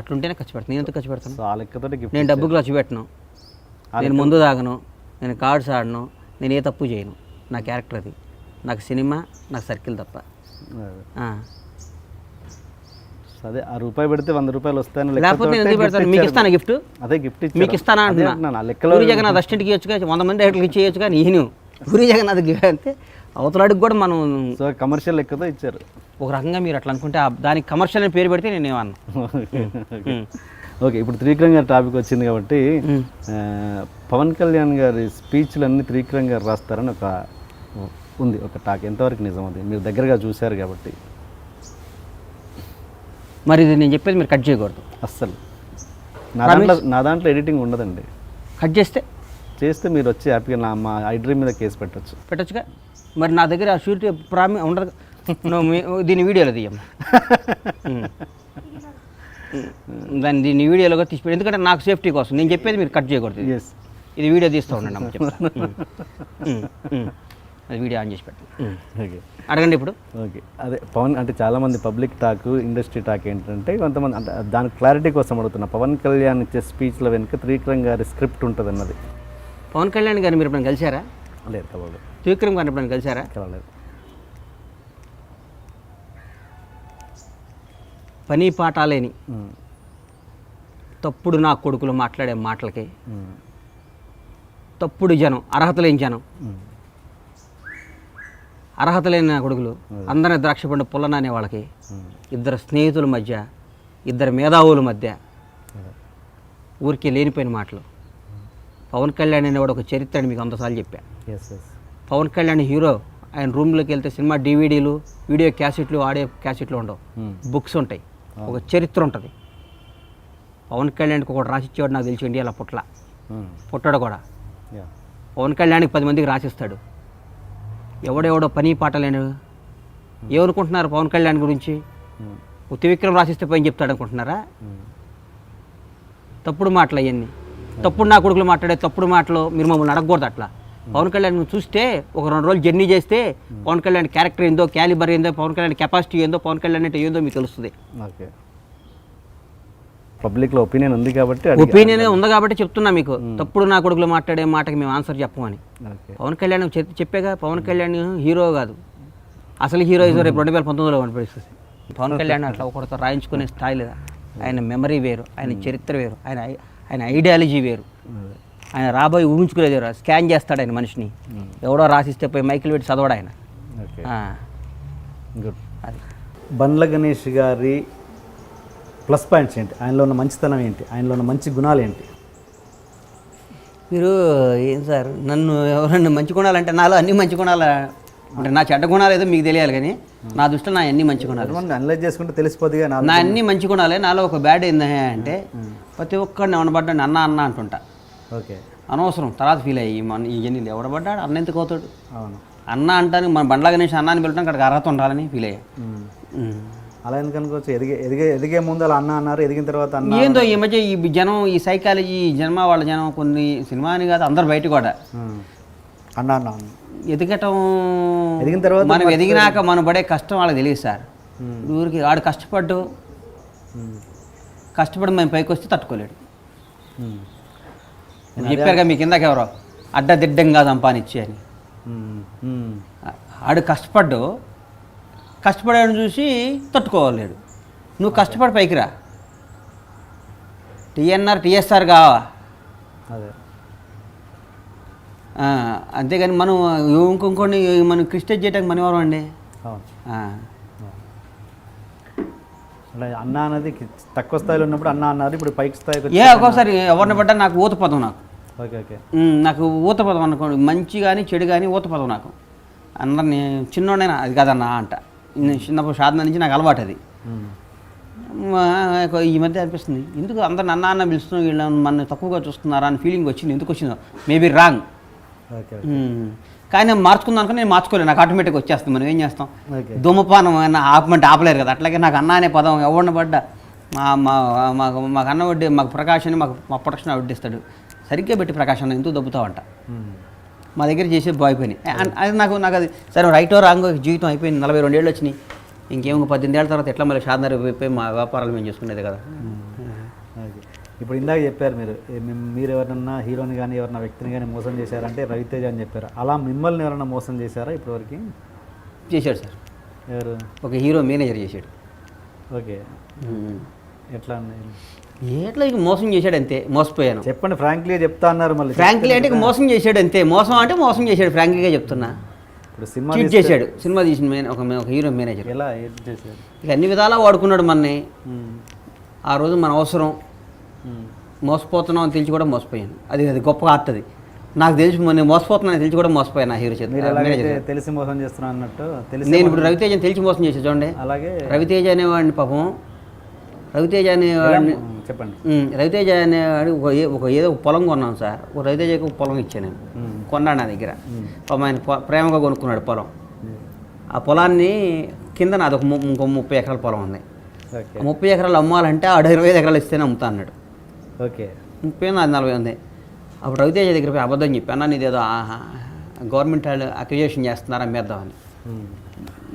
అట్లుంటేనే ఖర్చు పెడతాను. నేను ఎంత ఖర్చు పెడతాను? ఆ లెక్కతో నేను డబ్బుకి ఖర్చు పెట్టను. నేను ముందు తాగను, నేను కార్డ్స్ ఆడను, నేను ఏ తప్పు చేయను. నా క్యారెక్టర్ అది. నాకు సినిమా, నాకు సర్కిల్ తప్ప. అదే ఆ రూపాయి పెడితే 100 రూపాయలు వస్తాయని. లేకపోతే నేను ఎందుకు పెడతాను? మీకు ఇస్తాను గిఫ్ట్. అదే గిఫ్ట్ మీకు ఇస్తానా అంటున్నా. పూరి జగన్నాథ్ అసిస్టెంట్కి ఇవ్వచ్చుగా, 100 మంది డైరెక్టర్కి ఇచ్చేయచ్చుగా. నేను పూరి జగన్నాథ్ అంటే అవతలాడికి కూడా మనం సో కమర్షియల్ లెక్కతో ఇచ్చారు. ఒక రకంగా మీరు అట్లా అనుకుంటే దానికి కమర్షియల్ అని పేరు పెడితే నేనేమన్నా. ఓకే, ఇప్పుడు త్రివిక్రమ్ గారి టాపిక్ వచ్చింది కాబట్టి పవన్ కళ్యాణ్ గారి స్పీచ్లన్నీ త్రివిక్రమ్ గారు రాస్తారని ఉంది ఒక టాక్. ఎంతవరకు నిజం అది? మీరు దగ్గరగా చూశారు కాబట్టి. మరి ఇది నేను చెప్పేది మీరు కట్ చేయకూడదు అస్సలు. నా దాంట్లో ఎడిటింగ్ ఉండదండి. కట్ చేస్తే మీరు వచ్చి హ్యాపీగా మా ఐడ్రీమ్ మీద కేసు పెట్టచ్చుగా. మరి నా దగ్గర ఆ షూరిటీ ఉండదు. దీని వీడియోలో తీయమ్మా. దీన్ని వీడియోలో తీసిపెట్టి, ఎందుకంటే నాకు సేఫ్టీ కోసం నేను చెప్పేది మీరు కట్ చేయకూడదు. ఇది వీడియో తీస్తూ ఉండండి అమ్మ, చెప్తాను. అది వీడియో ఆన్ చేసి పెట్టండి. ఓకే, అడగండి ఇప్పుడు. ఓకే, అదే పవన్ అంటే చాలామంది పబ్లిక్ టాక్, ఇండస్ట్రీ టాక్ ఏంటంటే కొంతమంది అంటే దాని క్లారిటీ కోసం అడుగుతున్నా. పవన్ కళ్యాణ్ ఇచ్చే స్పీచ్ల వెనుక త్రివిక్రమ్ గారి స్క్రిప్ట్ ఉంటుంది అన్నది. పవన్ కళ్యాణ్ గారిని మీరు ఎప్పుడైనా కలిసారా? లేదు, కలవలేదు. త్రివిక్రమ్ గారిని ఎప్పుడైనా కలిసారా? కలవలేదు. పని పాటాలేని తప్పుడు నా కొడుకులు మాట్లాడే మాటలకి తప్పుడు జనం, అర్హత లేని జనం, అర్హత లేని నా కొడుకులు, అందరిని ద్రాక్ష పండు పుల్లన అనే వాళ్ళకి, 2 స్నేహితుల మధ్య, 2 మేధావుల మధ్య ఊరికే లేనిపోయిన మాటలు. పవన్ కళ్యాణ్ అనేవాడు ఒక చరిత్ర అని మీకు 100 సార్లు చెప్పా. పవన్ కళ్యాణ్ హీరో, ఆయన రూమ్లోకి వెళ్తే సినిమా డివిడీలు, వీడియో క్యాసెట్లు, ఆడియో క్యాసెట్లు ఉండవు, బుక్స్ ఉంటాయి, ఒక చరిత్ర ఉంటుంది. పవన్ కళ్యాణ్కి ఒకటి రాసిచ్చేవాడు నాకు తెలిసి ఇండియాలో పుట్టాడు కూడా. పవన్ కళ్యాణ్కి 10 మందికి రాసిస్తాడు. ఎవడెవడో పని పాటలేను ఏమనుకుంటున్నారు పవన్ కళ్యాణ్ గురించి? త్రివిక్రమ్ రాసిస్తే పోయి చెప్తాడు అనుకుంటున్నారా? తప్పుడు మాటలు అవన్నీ, తప్పుడు నా కొడుకులు మాట్లాడే తప్పుడు మాటలు మీరు మమ్మల్ని అడగకూడదు అట్లా. పవన్ కళ్యాణ్ చూస్తే ఒక 2 రోజులు జర్నీ చేస్తే పవన్ కళ్యాణ్ క్యారెక్టర్ ఏందో, క్యాలిబర్ ఏందో, పవన్ కళ్యాణ్ కెపాసిటీ ఏందో, పవన్ కళ్యాణ్ అంటే ఏందో మీకు తెలుస్తుంది. ఓకే, పబ్లిక్లో ఒపీనియన్ ఉంది కాబట్టి ఒపీనియన్ ఉంది కాబట్టి చెప్తున్నా మీకు. తప్పుడు నా కొడుకులు మాట్లాడే మాటకి మేము ఆన్సర్ చెప్పమని. పవన్ కళ్యాణ్ చెప్పేగా, పవన్ కళ్యాణ్ హీరో కాదు, అసలు హీరోయిజం రేపు 2019లో కనిపిస్తుంది. పవన్ కళ్యాణ్ అట్లా ఒకరితో రాయించుకునే స్థాయి లేదా. ఆయన మెమరీ వేరు, ఆయన చరిత్ర వేరు, ఆయన ఐడియాలజీ వేరు, ఆయన రాబోయి ఊహించుకునేది వేరు. స్కాన్ చేస్తాడు ఆయన మనిషిని, ఎవడో రాసిస్తే పోయి మైకిల్ పెట్టి చదవడు ఆయన. గుడ్. అది బండ్ల గణేష్ గారి ప్లస్ పాయింట్స్ ఏంటి, ఆయనలో ఉన్న మంచితనం ఏంటి, ఆయనలో ఉన్న మంచి గుణాలు ఏంటి? మీరు ఏం సార్ నన్ను ఎవరన్నా మంచి గుణాలంటే నాలో అన్ని మంచి గుణాలు అంటే నా చెడ్డ గుణాలు ఏదో మీకు తెలియాలి, కానీ నా దృష్టిలో నా అన్ని మంచి గుణాలు. అనలైజ్ చేసుకుంటే తెలిసిపోతుందిగా. నా అన్ని మంచి గుణాలే. నాలో ఒక బ్యాడ్ ఏంది అంటే ప్రతి ఒక్కడిని ఎవడబడ్డాడు అన్న అన్న అంటుంటా. ఓకే, అనవసరం తర్వాత ఫీల్ అయ్యి మన ఈ జన్ని ఎవడబడ్డాడు అన్న ఎందుకు అవుతాడు. అవును, అన్న అంటానికి మన బండ్ల గణేష్ అన్నాన్ని పిలవడానికి అక్కడికి అర్హత ఉండాలని ఫీల్ అయ్యా. అలా ఎందుకు అనుకోవచ్చు? ఎదిగే ముందు అలా అన్న అన్నారు, ఎదిగిన తర్వాత అన్న. ఏందో ఈ మధ్య ఈ జనం, ఈ సైకాలజీ జన్మ వాళ్ళ జనం, కొన్ని సినిమాని కాదు అందరు బయట కూడా అన్న అన్న ఎదిగటం, ఎదిగిన తర్వాత మనం ఎదిగినాక మనం పడే కష్టం వాళ్ళకి తెలియదు సార్. ఊరికి ఆడు కష్టపడి మేము పైకి వస్తే తట్టుకోలేడు. చెప్పారుగా మీకు ఇందాక ఎవరో అడ్డదిడ్డంగా సంపాదించి అని. ఆడు కష్టపడాడు చూసి తట్టుకోలేడు. నువ్వు కష్టపడి పైకి రా. టీఎస్ఆర్ కావా, అదే అంతేగాని మనం ఇంకొంకొన్ని మనం క్రిస్టేజ్ చేయడానికి మన ఎవరు అండి. అన్న అనేది తక్కువ స్థాయిలో ఉన్నప్పుడు అన్న అన్నారు, ఇప్పుడు పైకి స్థాయికి ఒక్కోసారి ఎవరిని పడ్డా నాకు ఊత పదం. నాకు ఓకే ఓకే నాకు ఊత పదం అనుకోండి, మంచి కానీ చెడు కానీ ఊత పదం. నాకు అందరిని చిన్నోడైనా అది కాదన్నా అంట. చిన్నప్పుడు సాధన నుంచి నాకు అలవాటు అది. ఈ మధ్య అనిపిస్తుంది ఎందుకు అందరిని అన్న అన్న పిలుస్తున్నాం, వీళ్ళు మన తక్కువగా చూస్తున్నారా అని ఫీలింగ్ వచ్చింది. ఎందుకు వచ్చిందో మేబీ రాంగ్. కానీ నేను మార్చుకుందాం అనుకుని నేను మార్చుకోలేదు, నాకు ఆటోమేటిక్గా వచ్చేస్తుంది. మనం ఏం చేస్తాం, ధూమపానం ఆపమంటే ఆపలేరు కదా. అట్లాగే నాకు అన్న అనే పదం ఎవరిని పడ్డా మాకు అన్న వడ్డీ, మాకు ప్రకాశాన్ని మా ప్రొటెక్షన్ వడ్డిస్తాడు. సరిగ్గా పెట్టి ప్రకాశాన్ని ఎందుకు దొబ్బుతావంట. మా దగ్గర చేసే బాయ్ పని అది నాకు అది సరే రైటో రాంగో జీవితం అయిపోయింది. 42 ఏళ్ళు వచ్చినాయి, ఇంకేమో 18 ఏళ్ళ తర్వాత ఎట్లా మళ్ళీ షాదారి అయిపోయి మా వ్యాపారాలు మేము చేసుకునేది కదా. ఇప్పుడు ఇందాక చెప్పారు మీరు ఎవరన్నా హీరోని కానీ ఎవరన్నా వ్యక్తిని కానీ మోసం చేశారంటే రవితేజ అని చెప్పారు. అలా మిమ్మల్ని ఎవరన్నా మోసం చేశారా ఇప్పటివరకు? చేశాడు సార్. ఎవరు? ఒక హీరో మేనేజర్ చేశాడు. ఓకే, ఎట్లా ఎట్లా ఇక మోసం చేశాడు అంతే, మోసపోయాను. చెప్పండి, ఫ్రాంక్లీగా చెప్తా అన్నారు. మళ్ళీ ఫ్రాంక్లీ అంటే ఇక మోసం చేశాడు అంతే. మోసం అంటే మోసం చేశాడు, ఫ్రాంక్లీగా చెప్తున్నా. ఇప్పుడు సినిమా చీట్ చేశాడు. సినిమా తీసిన ఒక హీరో మేనేజర్ ఎలా చేశాడు? ఇక అన్ని విధాలా వాడుకున్నాడు మనని. ఆ రోజు మన అవసరం, మోసపోతున్నాం అని తెలిసి కూడా మోసపోయాను. అది గొప్ప ఆర్ట్. అది నాకు తెలిసి నేను మోసపోతున్నాను తెలిసి కూడా మోసపోయాను. ఆ హీరో చేతి తెలిసి మోసం చేస్తున్నా అన్నట్టు నేను ఇప్పుడు రవితేజని తెలిసి మోసం చేసే చూడండి. అలాగే రవితేజ అనేవాడిని పాపం, రవితేజ అనేవాడిని చెప్పండి. రవితేజ అనేవాడు ఏదో ఒక పొలం కొన్నాను సార్. ఒక రవితేజకి ఒక పొలం ఇచ్చాను నేను, కొన్నాడు నా దగ్గర. పాపం ఆయన ప్రేమగా కొనుక్కున్నాడు పొలం. ఆ పొలాన్ని కింద నాది ఇంకో 30 ఎకరాల పొలం ఉంది. 30 ఎకరాలు అమ్మాలంటే 25 ఎకరాలు ఇస్తేనే అమ్ముతా అన్నాడు. ఓకే, 30 నాది 40 ఉంది. అప్పుడు రవితేజ దగ్గర పోయి అబద్ధం చెప్పి అన్న నీదేదో గవర్నమెంట్ వాళ్ళు అక్విజిషన్ చేస్తున్నారు అమ్మేద్దామని.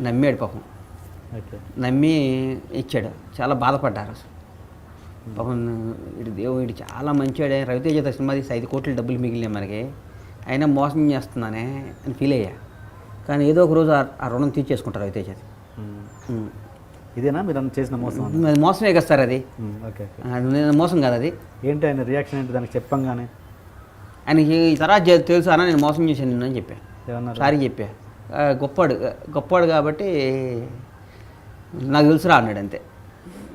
నమ్మాడు పాపం, నమ్మి ఇచ్చాడు. చాలా బాధపడ్డారు అసలు పాపం. ఇటు చాలా మంచివాడే. రవితేజ సినిమా తీసి 5 కోట్ల డబ్బులు మిగిలినాయి మనకి, అయినా మోసం చేస్తున్నానే అని ఫీల్ అయ్యా. కానీ ఏదో ఒక రోజు ఆ రుణం తీర్చేసుకుంటారు రవితేజ. ఇదేనా మీరు చేసిన మోసం? అది మోసమే కదా సార్. అది ఓకే, మోసం కాదు. అది ఏంటి ఆయన రియాక్షన్ ఏంటి దానికి చెప్పంగానే? ఆయనకి ఈ తర్వాత తెలుసు అన్న నేను మోసం చేశాను నిన్ను అని చెప్పా. సారీ చెప్పా. గొప్పవాడు కాబట్టి నాకు తెలుసురా అన్నాడు అంతే.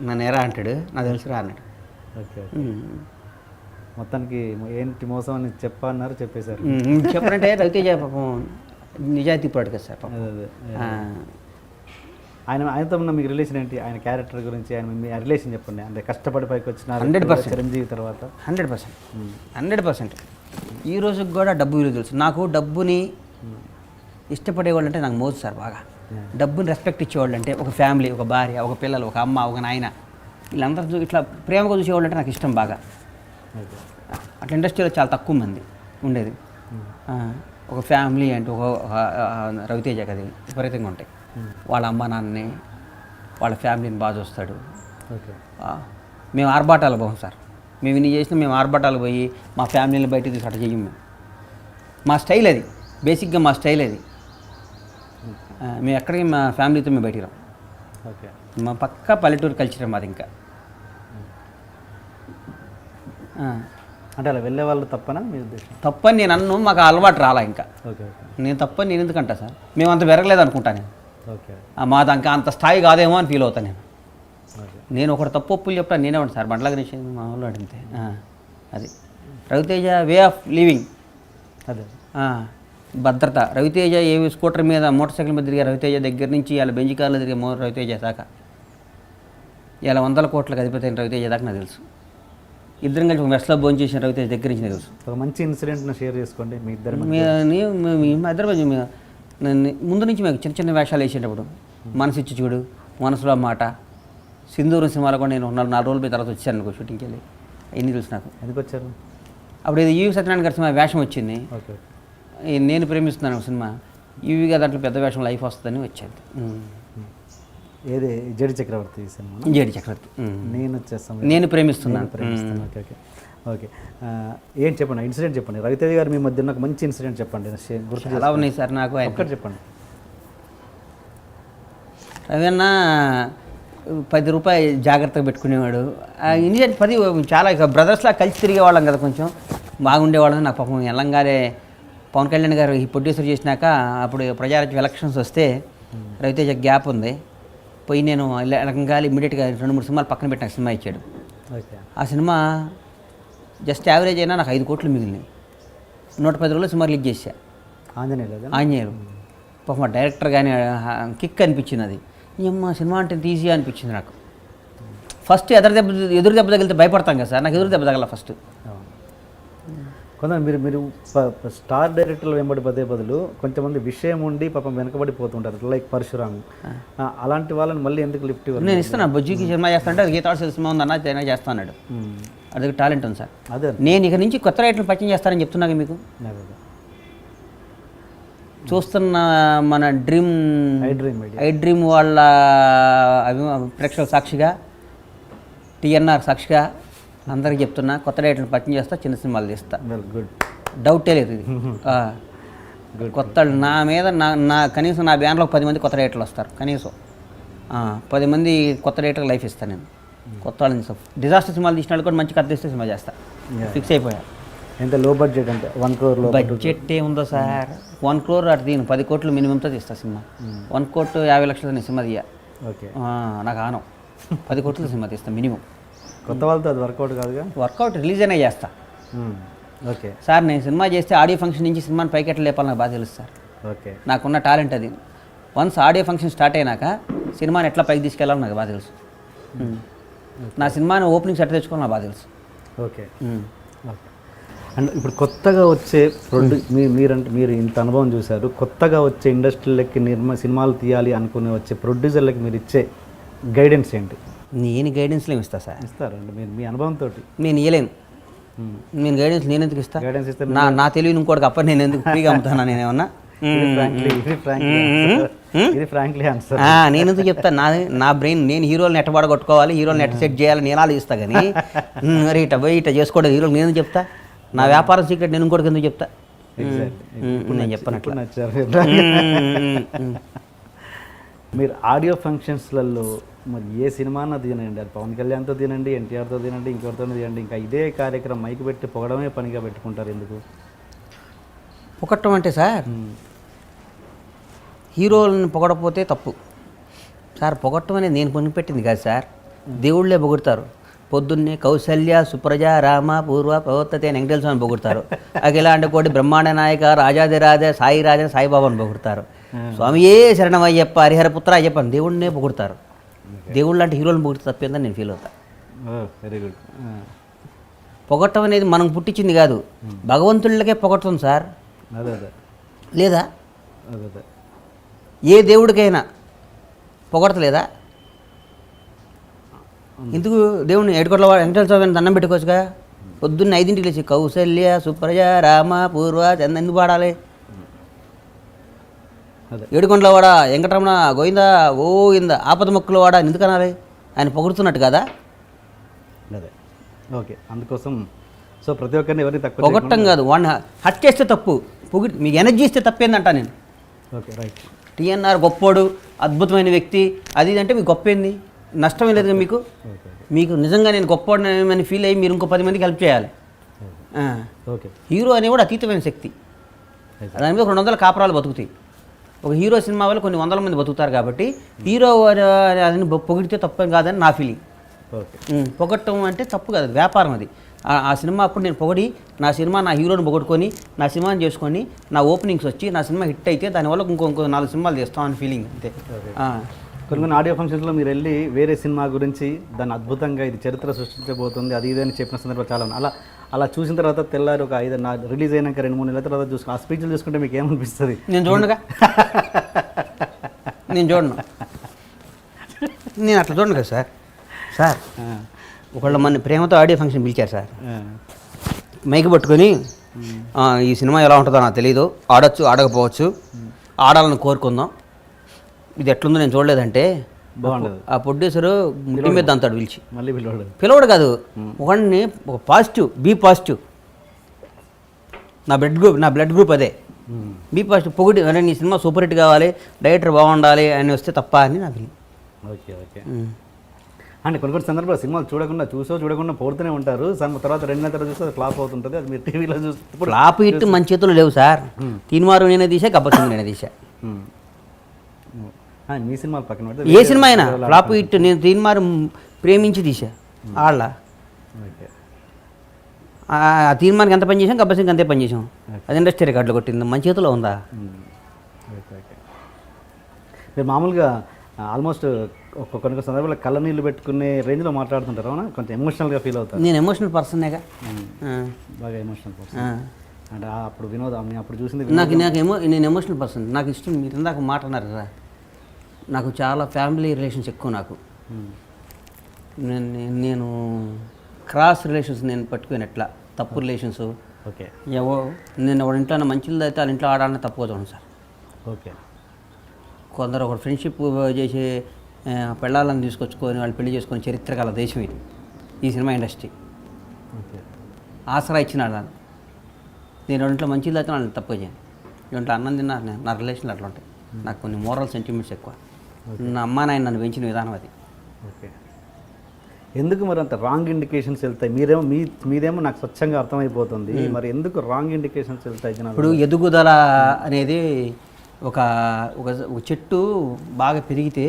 నన్ను ఎరా అంటాడు, నాకు తెలుసురా అన్నాడు. ఓకే, మొత్తానికి ఏంటి మోసం అని చెప్పన్నారు, చెప్పేశారు. చెప్పారంటే రవితేజ పాపం నిజాయితీ పడు కదా సార్ పాపం. ఆయనతో ఉన్న మీకు రిలేషన్ ఏంటి? ఆయన క్యారెక్టర్ గురించి ఆయన మీ రిలేషన్ చెప్పండి. అంటే కష్టపడి పైకి వచ్చిన 100% చిరంజీవి తర్వాత 100% ఈ రోజుకి కూడా డబ్బు విలువ తెలుసు నాకు. డబ్బుని ఇష్టపడేవాళ్ళు అంటే నాకు మోజు సార్ బాగా. డబ్బుని రెస్పెక్ట్ ఇచ్చేవాళ్ళు అంటే ఒక ఫ్యామిలీ, ఒక భార్య, ఒక పిల్లలు, ఒక అమ్మ, ఒక నాయన, వీళ్ళందరూ ఇట్లా ప్రేమగా చూసేవాళ్ళు అంటే నాకు ఇష్టం బాగా. అట్లా ఇండస్ట్రీలో చాలా తక్కువ మంది ఉండేది. ఒక ఫ్యామిలీ అంటే ఒక రవితేజ కది విపరీతంగా ఉంటాయి. వాళ్ళ అమ్మ నాన్నని, వాళ్ళ ఫ్యామిలీని బాగా చూస్తాడు. మేము ఆర్భాటాలు పోం సార్. మేము ఇన్ని చేసినా మేము ఆర్భాటాలు పోయి మా ఫ్యామిలీని బయటకు తీసి అట్లా చెయ్యం మేము. మా స్టైల్ అది, బేసిక్గా మా స్టైల్ అది. మేము ఎక్కడికి మా ఫ్యామిలీతో మేము బయటికి రాం. ఓకే. మా పక్కా పల్లెటూరు కల్చర్ మాది. ఇంకా అంటే అలా వెళ్ళే వాళ్ళు తప్పనా మీ ఉద్దేశం? తప్పని నేను అన్ను, మాకు అలవాటు రాలా ఇంకా. Okay okay. నేను తప్పని నేను ఎందుకంటా సార్, మేము అంత పెరగలేదు అనుకుంటా నేను. ఓకే. మాది ఇంకా అంత స్థాయి కాదేమో అని ఫీల్ అవుతాను నేను. ఓకే. నేను ఒకటి తప్పు ఒప్పులు చెప్తాను నేనే ఉంటాను సార్. బండ్ల గణేష్ మా వాళ్ళు అడిగితే అది రవితేజ వే ఆఫ్ లివింగ్. అదే భద్రత. రవితేజ ఏ స్కూటర్ మీద మోటార్ సైకిల్ మీద తిరిగే రవితేజ దగ్గర నుంచి ఇలా బెంజి కార్లో తిరిగే రవితేజ దాకా, ఇలా 100 కోట్లకు అధిపతి అయిన రవితేజ దాకా నాకు తెలుసు. ఇద్దరం కలిసి మెస్లో భోజనం చేసిన రవితేజ దగ్గర నుంచి నాకు తెలుసు. ఒక మంచి ఇన్సిడెంట్ను షేర్ చేసుకోండి మీ ఇద్దరు. ముందు నుంచి మేము చిన్న చిన్న వేషాలు వేసేటప్పుడు, మనసిచ్చి చూడు, మనసులో మాట, సింధూరం సినిమాలో కూడా నేను 4 రోజుల తర్వాత వచ్చాను అనుకో షూటింగ్కి వెళ్ళి. ఎన్ని తెలుసు నాకు. ఎందుకు వచ్చారు? అప్పుడు ఇది ఈవి సత్యనారాయణ గారి సినిమా వేషం వచ్చింది. ఓకే. నేను ప్రేమిస్తున్నాను సినిమా. ఈవిగా దాంట్లో పెద్ద వేషం లైఫ్ వస్తుందని వచ్చేది. ఏది జేడి చక్రవర్తి సినిమా? జేడి చక్రవర్తి. నేను వచ్చేస్తాను, నేను ప్రేమిస్తున్నాను. Okay okay okay. ఏం చెప్పండి, ఇన్సిడెంట్ చెప్పండి. రవితేజ గారు మీ మధ్య నాకు మంచి ఇన్సిడెంట్ చెప్పండి. ఎలా ఉన్నాయి సార్ నాకు ఒక్కటి చెప్పండి. రవీణ 10 రూపాయలు జాగ్రత్తగా పెట్టుకునేవాడు. ఇన్సిడెంట్ 10 చాలా ఇక బ్రదర్స్లా కలిసి తిరిగేవాళ్ళం కదా, కొంచెం బాగుండేవాళ్ళం. నాకు పాపం ఎల్లంగానే పవన్ కళ్యాణ్ గారు ఈ ప్రొడ్యూసర్ చేసినాక అప్పుడు ప్రజారాజ్యం ఎలక్షన్స్ వస్తే రవితేజ గ్యాప్ ఉంది పోయి నేను ఎలకంగాలి ఇమ్మీడియట్గా 2-3 సినిమాలు పక్కన పెట్టిన సినిమా ఇచ్చాడు. ఆ సినిమా జస్ట్ యావరేజ్ అయినా నాకు 5 కోట్లు మిగిలినాయి. 110 రోజులు సినిమా రిలీజ్ చేశా. ఆంజనేయులు. పాపం డైరెక్టర్ కానీ కిక్ అనిపించింది. అది ఏమ్మా సినిమా అంటే ఈజీగా అనిపించింది నాకు. ఫస్ట్ ఎదురు దెబ్బ తగిలితే భయపడతాం కదా సార్, నాకు ఎదురు దెబ్బ తగల ఫస్ట్. కొంత మీరు స్టార్ డైరెక్టర్లు వెంబడి పదే బదులు కొంతమంది విషయం ఉండి పాపం వెనకబడిపోతుంటారు, లైక్ పరశురామ్. అలాంటి వాళ్ళని మళ్ళీ ఎందుకు లిఫ్ట్ ఇవ్వాలి? నేను ఇస్తాను. బొజ్జుకి సినిమా చేస్తానంటే అది గీతాడు సినిమా ఉందన్నా నేను చేస్తాను. అది టాలెంట్ ఉంది సార్. అదే నేను ఇక నుంచి కొత్త రైటర్లు పరిచయం చేస్తానని చెప్తున్నాను మీకు. చూస్తున్న మన ఐ డ్రీమ్ వాళ్ళ ప్రేక్షకుల సాక్షిగా, టీఎన్ఆర్ సాక్షిగా అందరికి చెప్తున్నా, కొత్త డైరెక్టర్లు పరిచయం చేస్తా, చిన్న సినిమాలు తీస్తా. గుడ్. డౌటే లేదు ఇది. కొత్త నా మీద నా కనీసం నా బ్యానర్లో 10 మంది కొత్త డైరెక్టర్లు వస్తారు. కనీసం 10 మంది కొత్త డైరెక్టర్లు లైఫ్ ఇస్తాను నేను. కొత్త వాళ్ళని డిజాస్టర్ సినిమాలు తీసిన వాళ్ళు కూడా మంచి కథ తీస్తే సినిమా చేస్తా. ఫిక్స్ అయిపోయా. ఎంత లో బడ్జెట్ అంటే 1 crore బడ్జెట్ ఏముందో సార్, 1 crore అటు దీని 10 కోట్లు మినిమంతో తీస్తా సినిమా. 1 కోటి 50 లక్షలతో నేను సినిమా తీయ. ఓకే. నాకు ఆనం 10 కోట్ల సినిమా తీస్తా మినిమం. కొత్త వాళ్ళతో అది వర్కౌట్ కాదుగా. వర్కౌట్ రిలీజ్ అయినా చేస్తా. ఓకే సార్ నేను సినిమా చేస్తే ఆడియో ఫంక్షన్ నుంచి సినిమాని పైకి ఎట్లా లేపాలి నాకు బాగా తెలుసు సార్. ఓకే. నాకున్న టాలెంట్ అది. వన్స్ ఆడియో ఫంక్షన్ స్టార్ట్ అయినాక సినిమాని ఎట్లా పైకి తీసుకెళ్ళాలో నాకు బాగా తెలుసు. నా సినిమాని ఓపెనింగ్ సెట్ తెచ్చుకోవాలి నాకు బాగా తెలుసు. ఓకే. అండ్ ఇప్పుడు కొత్తగా వచ్చే మీరు ఇంత అనుభవం చూశారు, కొత్తగా వచ్చే ఇండస్ట్రీలకి సినిమాలు తీయాలి అనుకునే వచ్చే ప్రొడ్యూసర్లకి మీరు ఇచ్చే గైడెన్స్ ఏంటి? నేను గైడెన్స్లో ఇస్తా సార్. ఇస్తారండి మీరు మీ అనుభవంతో? నేను ఇవ్వలేను. నేను గైడెన్స్ నేను ఎందుకు ఇస్తాను? గైడెన్స్ ఇస్తే నా తెలివి ఇంకోటికి అప్పటి నేను ఎందుకు ఫ్రీగా అమ్ముతాను? నేనేమన్నా నేను ఎందుకు చెప్తాను? నా బ్రెయిన్ నేను హీరోలు నెట్టబాడ కొట్టుకోవాలి, హీరోలు నెట్ సెట్ చేయాలి నేను ఆలోచిస్తా. కానీ మరి ఇట చేసుకోవడం హీరోలు నేను చెప్తా. నా వ్యాపారం సీక్రెట్ నేను ఇంకోటికి ఎందుకు చెప్తా? నేను చెప్పను. మీరు ఆడియో ఫంక్షన్స్లలో మరి ఏ సినిమానో తినండి, అది పవన్ కళ్యాణ్తో తినండి, ఎన్టీఆర్తో తినండి, ఇంకొకరితో తినండి, ఇంకా ఇదే కార్యక్రమం మైకి పెట్టి పొగడమే పనిగా పెట్టుకుంటారు. ఎందుకు పొగట్టం అంటే సార్, హీరోలను పొగడపోతే తప్పు సార్. పొగట్టం అనేది నేను కొనిపెట్టింది కాదు సార్, దేవుళ్ళే పొగుడతారు. పొద్దున్నే కౌసల్య సుప్రజ రామ పూర్వ ప్రవర్తతే వెంకటేశ్వర స్వామిని పొగుడతారు. అఖిలాండ కోటి బ్రహ్మాండ నాయక రాజాదిరాజ సాయి రాజా సాయిబాబాని పొగుడతారు. స్వామియే శరణమయ్యప్ప హరిహరపుత్ర అయ్యప్ప దేవుడినే పొగుడతారు. దేవుళ్ళు అంటే హీరోలను పొగిడితే తప్పేందని నేను ఫీల్ అవుతాను. Very good. పొగట్టం అనేది మనం పుట్టించింది కాదు, భగవంతుళ్ళకే పొగడుతుంది సార్. అదే అదే లేదా? అదే అదే ఏ దేవుడికైనా పొగడతలేదా? ఎందుకు దేవుడిని ఏడుకోట్ల వెంకటేశ్వర స్వామిని దండం పెట్టుకోవచ్చుగా? పొద్దున్న 5ంటికి లేచి కౌసల్య సుప్రజ రామ పూర్వ చంద ఎందుకు పాడాలి? అదే ఏడుకొండల వాడ వెంకటరమణ గోవింద గోవింద ఆపద మొక్కుల వాడ ఎందుకు అనాలి? ఆయన పొగుడుతున్నట్టు కదా. అదే ఓకే, అందుకోసం సో ప్రతి ఒక్కరిని ఎవరిని తక్కువ పొగట్టం కాదు, వాడిని హట్ చేస్తే తప్పు, పొగిడి మీకు ఎనర్జీ ఇస్తే తప్పేందంట నేను. Okay right. టీఎన్ఆర్ గొప్పోడు, అద్భుతమైన వ్యక్తి, అది ఇది అంటే మీకు గొప్ప ఏంది? నష్టమే లేదు మీకు. ఓకే మీకు నిజంగా నేను గొప్పవాడిని ఫీల్ అయ్యి మీరు ఇంకో 10 మందికి హెల్ప్ చేయాలి. ఓకే. హీరో అనేవాడు అతీతమైన శక్తి. దాని మీద 200 కాపురాలు బతుకుతాయి. ఒక హీరో సినిమా వల్ల కొన్ని 100 మంది బతుకుతారు కాబట్టి హీరో అని పొగిడితే తప్పేం కాదని నా ఫీలింగ్. ఓకే. పొగట్టం అంటే తప్పు కాదు, వ్యాపారం అది. ఆ సినిమా అప్పుడు నేను పొగడి నా సినిమా నా హీరోని పొగట్టుకొని నా సినిమాని చేసుకొని నా ఓపెనింగ్స్ వచ్చి నా సినిమా హిట్ అయితే దానివల్ల ఇంకో 4 సినిమాలు చేస్తామని ఫీలింగ్ అంతే. కొన్ని ఆడియో ఫంక్షన్స్లో మీరు వెళ్ళి వేరే సినిమా గురించి దాన్ని అద్భుతంగా ఇది చరిత్ర సృష్టించబోతుంది అది ఇదని చెప్పిన సందర్భాలు చాలా ఉన్నాయి. అలా చూసిన తర్వాత తెల్లారి ఒక 5 రిలీజ్ అయినాక 2-3 నెలల తర్వాత చూసుకుని ఆ స్పీచ్లు చూసుకుంటే మీకు ఏమనిపిస్తుంది? నేను చూడనుగా, నేను చూడను, నేను అట్లా చూడను కదా సార్. ఒకళ్ళు మన ప్రేమతో ఆడియో ఫంక్షన్ పిలిచారు సార్. మైక్ పట్టుకొని ఈ సినిమా ఎలా ఉంటుందో నాకు తెలీదు, ఆడొచ్చు ఆడకపోవచ్చు, ఆడాలని కోరుకుందాం, ఇది ఎట్లుందో నేను చూడలేదంటే బాగుండదు. ఆ ప్రొడ్యూసరు ముట్టి మీద అంతాడు పిలిచి, మళ్ళీ పిలవడు కాదు, ఒకడిని ఒక పాజిటివ్, బీ పాజిటివ్, నా బ్లడ్ గ్రూప్ అదే, బీ పాజిటివ్ పొగిడి అరే నీ సినిమా సూపర్ హిట్ కావాలి, డైరెక్టర్ బాగుండాలి అని వస్తే తప్ప అని నా ఫీలింగ్. Okay okay. అంటే కొన్ని సందర్భాలు సినిమాలు చూడకుండా పోతూనే ఉంటారు, తర్వాత 2 నెలల తర్వాత చూస్తే అది ఫ్లాప్ అవుతుంటుంది, అది మీరు టీవీలో చూస్తే ఫ్లాప్ హిట్ మన చేతుల్లో లేవు సార్. తీన్మారు నేనే తీసా, గబ్బర్ సింగ్ నేనే తీసా. మీ సినిమాలు పక్కన పెడితే ఏ సినిమా అయినా ఫ్లాప్ హిట్. నేను తీన్మారు ప్రేమించి తీసా వాళ్ళ. ఓకే. ఆ తీర్మానికి ఎంత పని చేసాం, గబ్బర్ సింగ్ అంతే పని చేసాం, అది ఇండస్ట్రీ రికార్డులు కొట్టింది, మన చేతిలో ఉందా? Okay okay. మీరు మామూలుగా ఆల్మోస్ట్ కొన్ని సందర్భాల్లో కళ్ళ నీళ్ళు పెట్టుకునే రేంజ్లో మాట్లాడుతుంటారు, అవునా? కొంచెం ఎమోషనల్గా ఫీల్ అవుతారు. నేను ఎమోషనల్ పర్సన్నేగా, బాగా ఎమోషనల్ పర్సన్. అంటే అప్పుడు వినోద్ అప్పుడు చూసింది నేను ఎమోషనల్ పర్సన్. నాకు ఇష్టం, మీరు ఇందాక మాట అన్నారు కదా, నాకు చాలా ఫ్యామిలీ రిలేషన్స్ ఎక్కువ. నాకు నేను క్రాస్ రిలేషన్స్ నేను పట్టుకుని ఎట్లా తప్పు రిలేషన్స్. ఓకే. నేను ఎవరి ఇంట్లో మంచిది అయితే వాళ్ళ ఇంట్లో ఆడాలని తప్పుగా చూడండి సార్. ఓకే. కొందరు ఒక ఫ్రెండ్షిప్ చేసే పెళ్ళాలను తీసుకొచ్చుకొని వాళ్ళు పెళ్లి చేసుకొని చరిత్ర గల దేశం ఇది, ఈ సినిమా ఇండస్ట్రీ. ఓకే. ఆసరా ఇచ్చిన వాళ్ళని నేను ఇంట్లో మంచిది అయితే వాళ్ళని తప్పుగా చేయను. ఇంట్లో అన్నం తిన్నా నా రిలేషన్లు అట్లా ఉంటాయి. నాకు కొన్ని మోరల్ సెంటిమెంట్స్ ఎక్కువ. నా అమ్మ నాయన నన్ను పెంచిన విధానం అది. ఓకే. ఎందుకు మరి అంత రాంగ్ ఇండికేషన్స్ వెళ్తాయి? మీదేమో నాకు స్వచ్ఛంగా అర్థమైపోతుంది, మరి ఎందుకు రాంగ్ ఇండికేషన్స్ వెళ్తాయి? ఇప్పుడు ఎదుగుదల అనేది ఒక చెట్టు బాగా పెరిగితే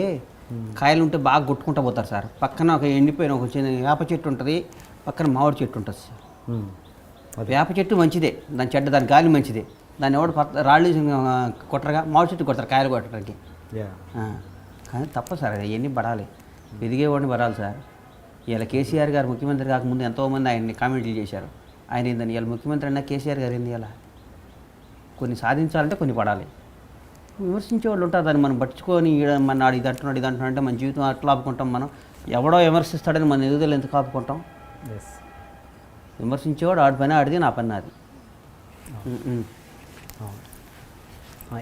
కాయలు ఉంటే బాగా కొట్టుకుంటూ పోతారు సార్. పక్కన ఒక ఎండిపోయిన ఒక చిన్న వేప చెట్టు ఉంటుంది, పక్కన మామిడి చెట్టు ఉంటుంది సార్. వేప చెట్టు మంచిదే, దాని చెడ్డ, దాని గాలి మంచిదే, దాన్ని ఎవడు రాళ్ళు కొట్టరుగా, మామిడి చెట్టు కొడతారు కాయలు కొట్టడానికి. కానీ తప్ప సార్, అది అవన్నీ పడాలి, ఎదిగేవాడిని పడాలి సార్. ఇలా కేసీఆర్ గారు ముఖ్యమంత్రి కాకముందు ఎంతోమంది ఆయన్ని కామెంట్లు చేశారు. ఆయన ఏందని ఇలా ముఖ్యమంత్రి అయినా కేసీఆర్ గారు ఏంది ఇలా కొన్ని సాధించాలంటే కొన్ని పడాలి. విమర్శించే వాళ్ళు ఉంటారు, దాన్ని మనం పట్టుకొని మన ఇది అంటున్నాడు అంటే మన జీవితం అట్లా ఆపుకుంటాం. మనం ఎవడో విమర్శిస్తాడని మన ఎదుగుదల ఎందుకు ఆపుకుంటాం? విమర్శించేవాడు ఆడి పని ఆడిది, నా పని నాది.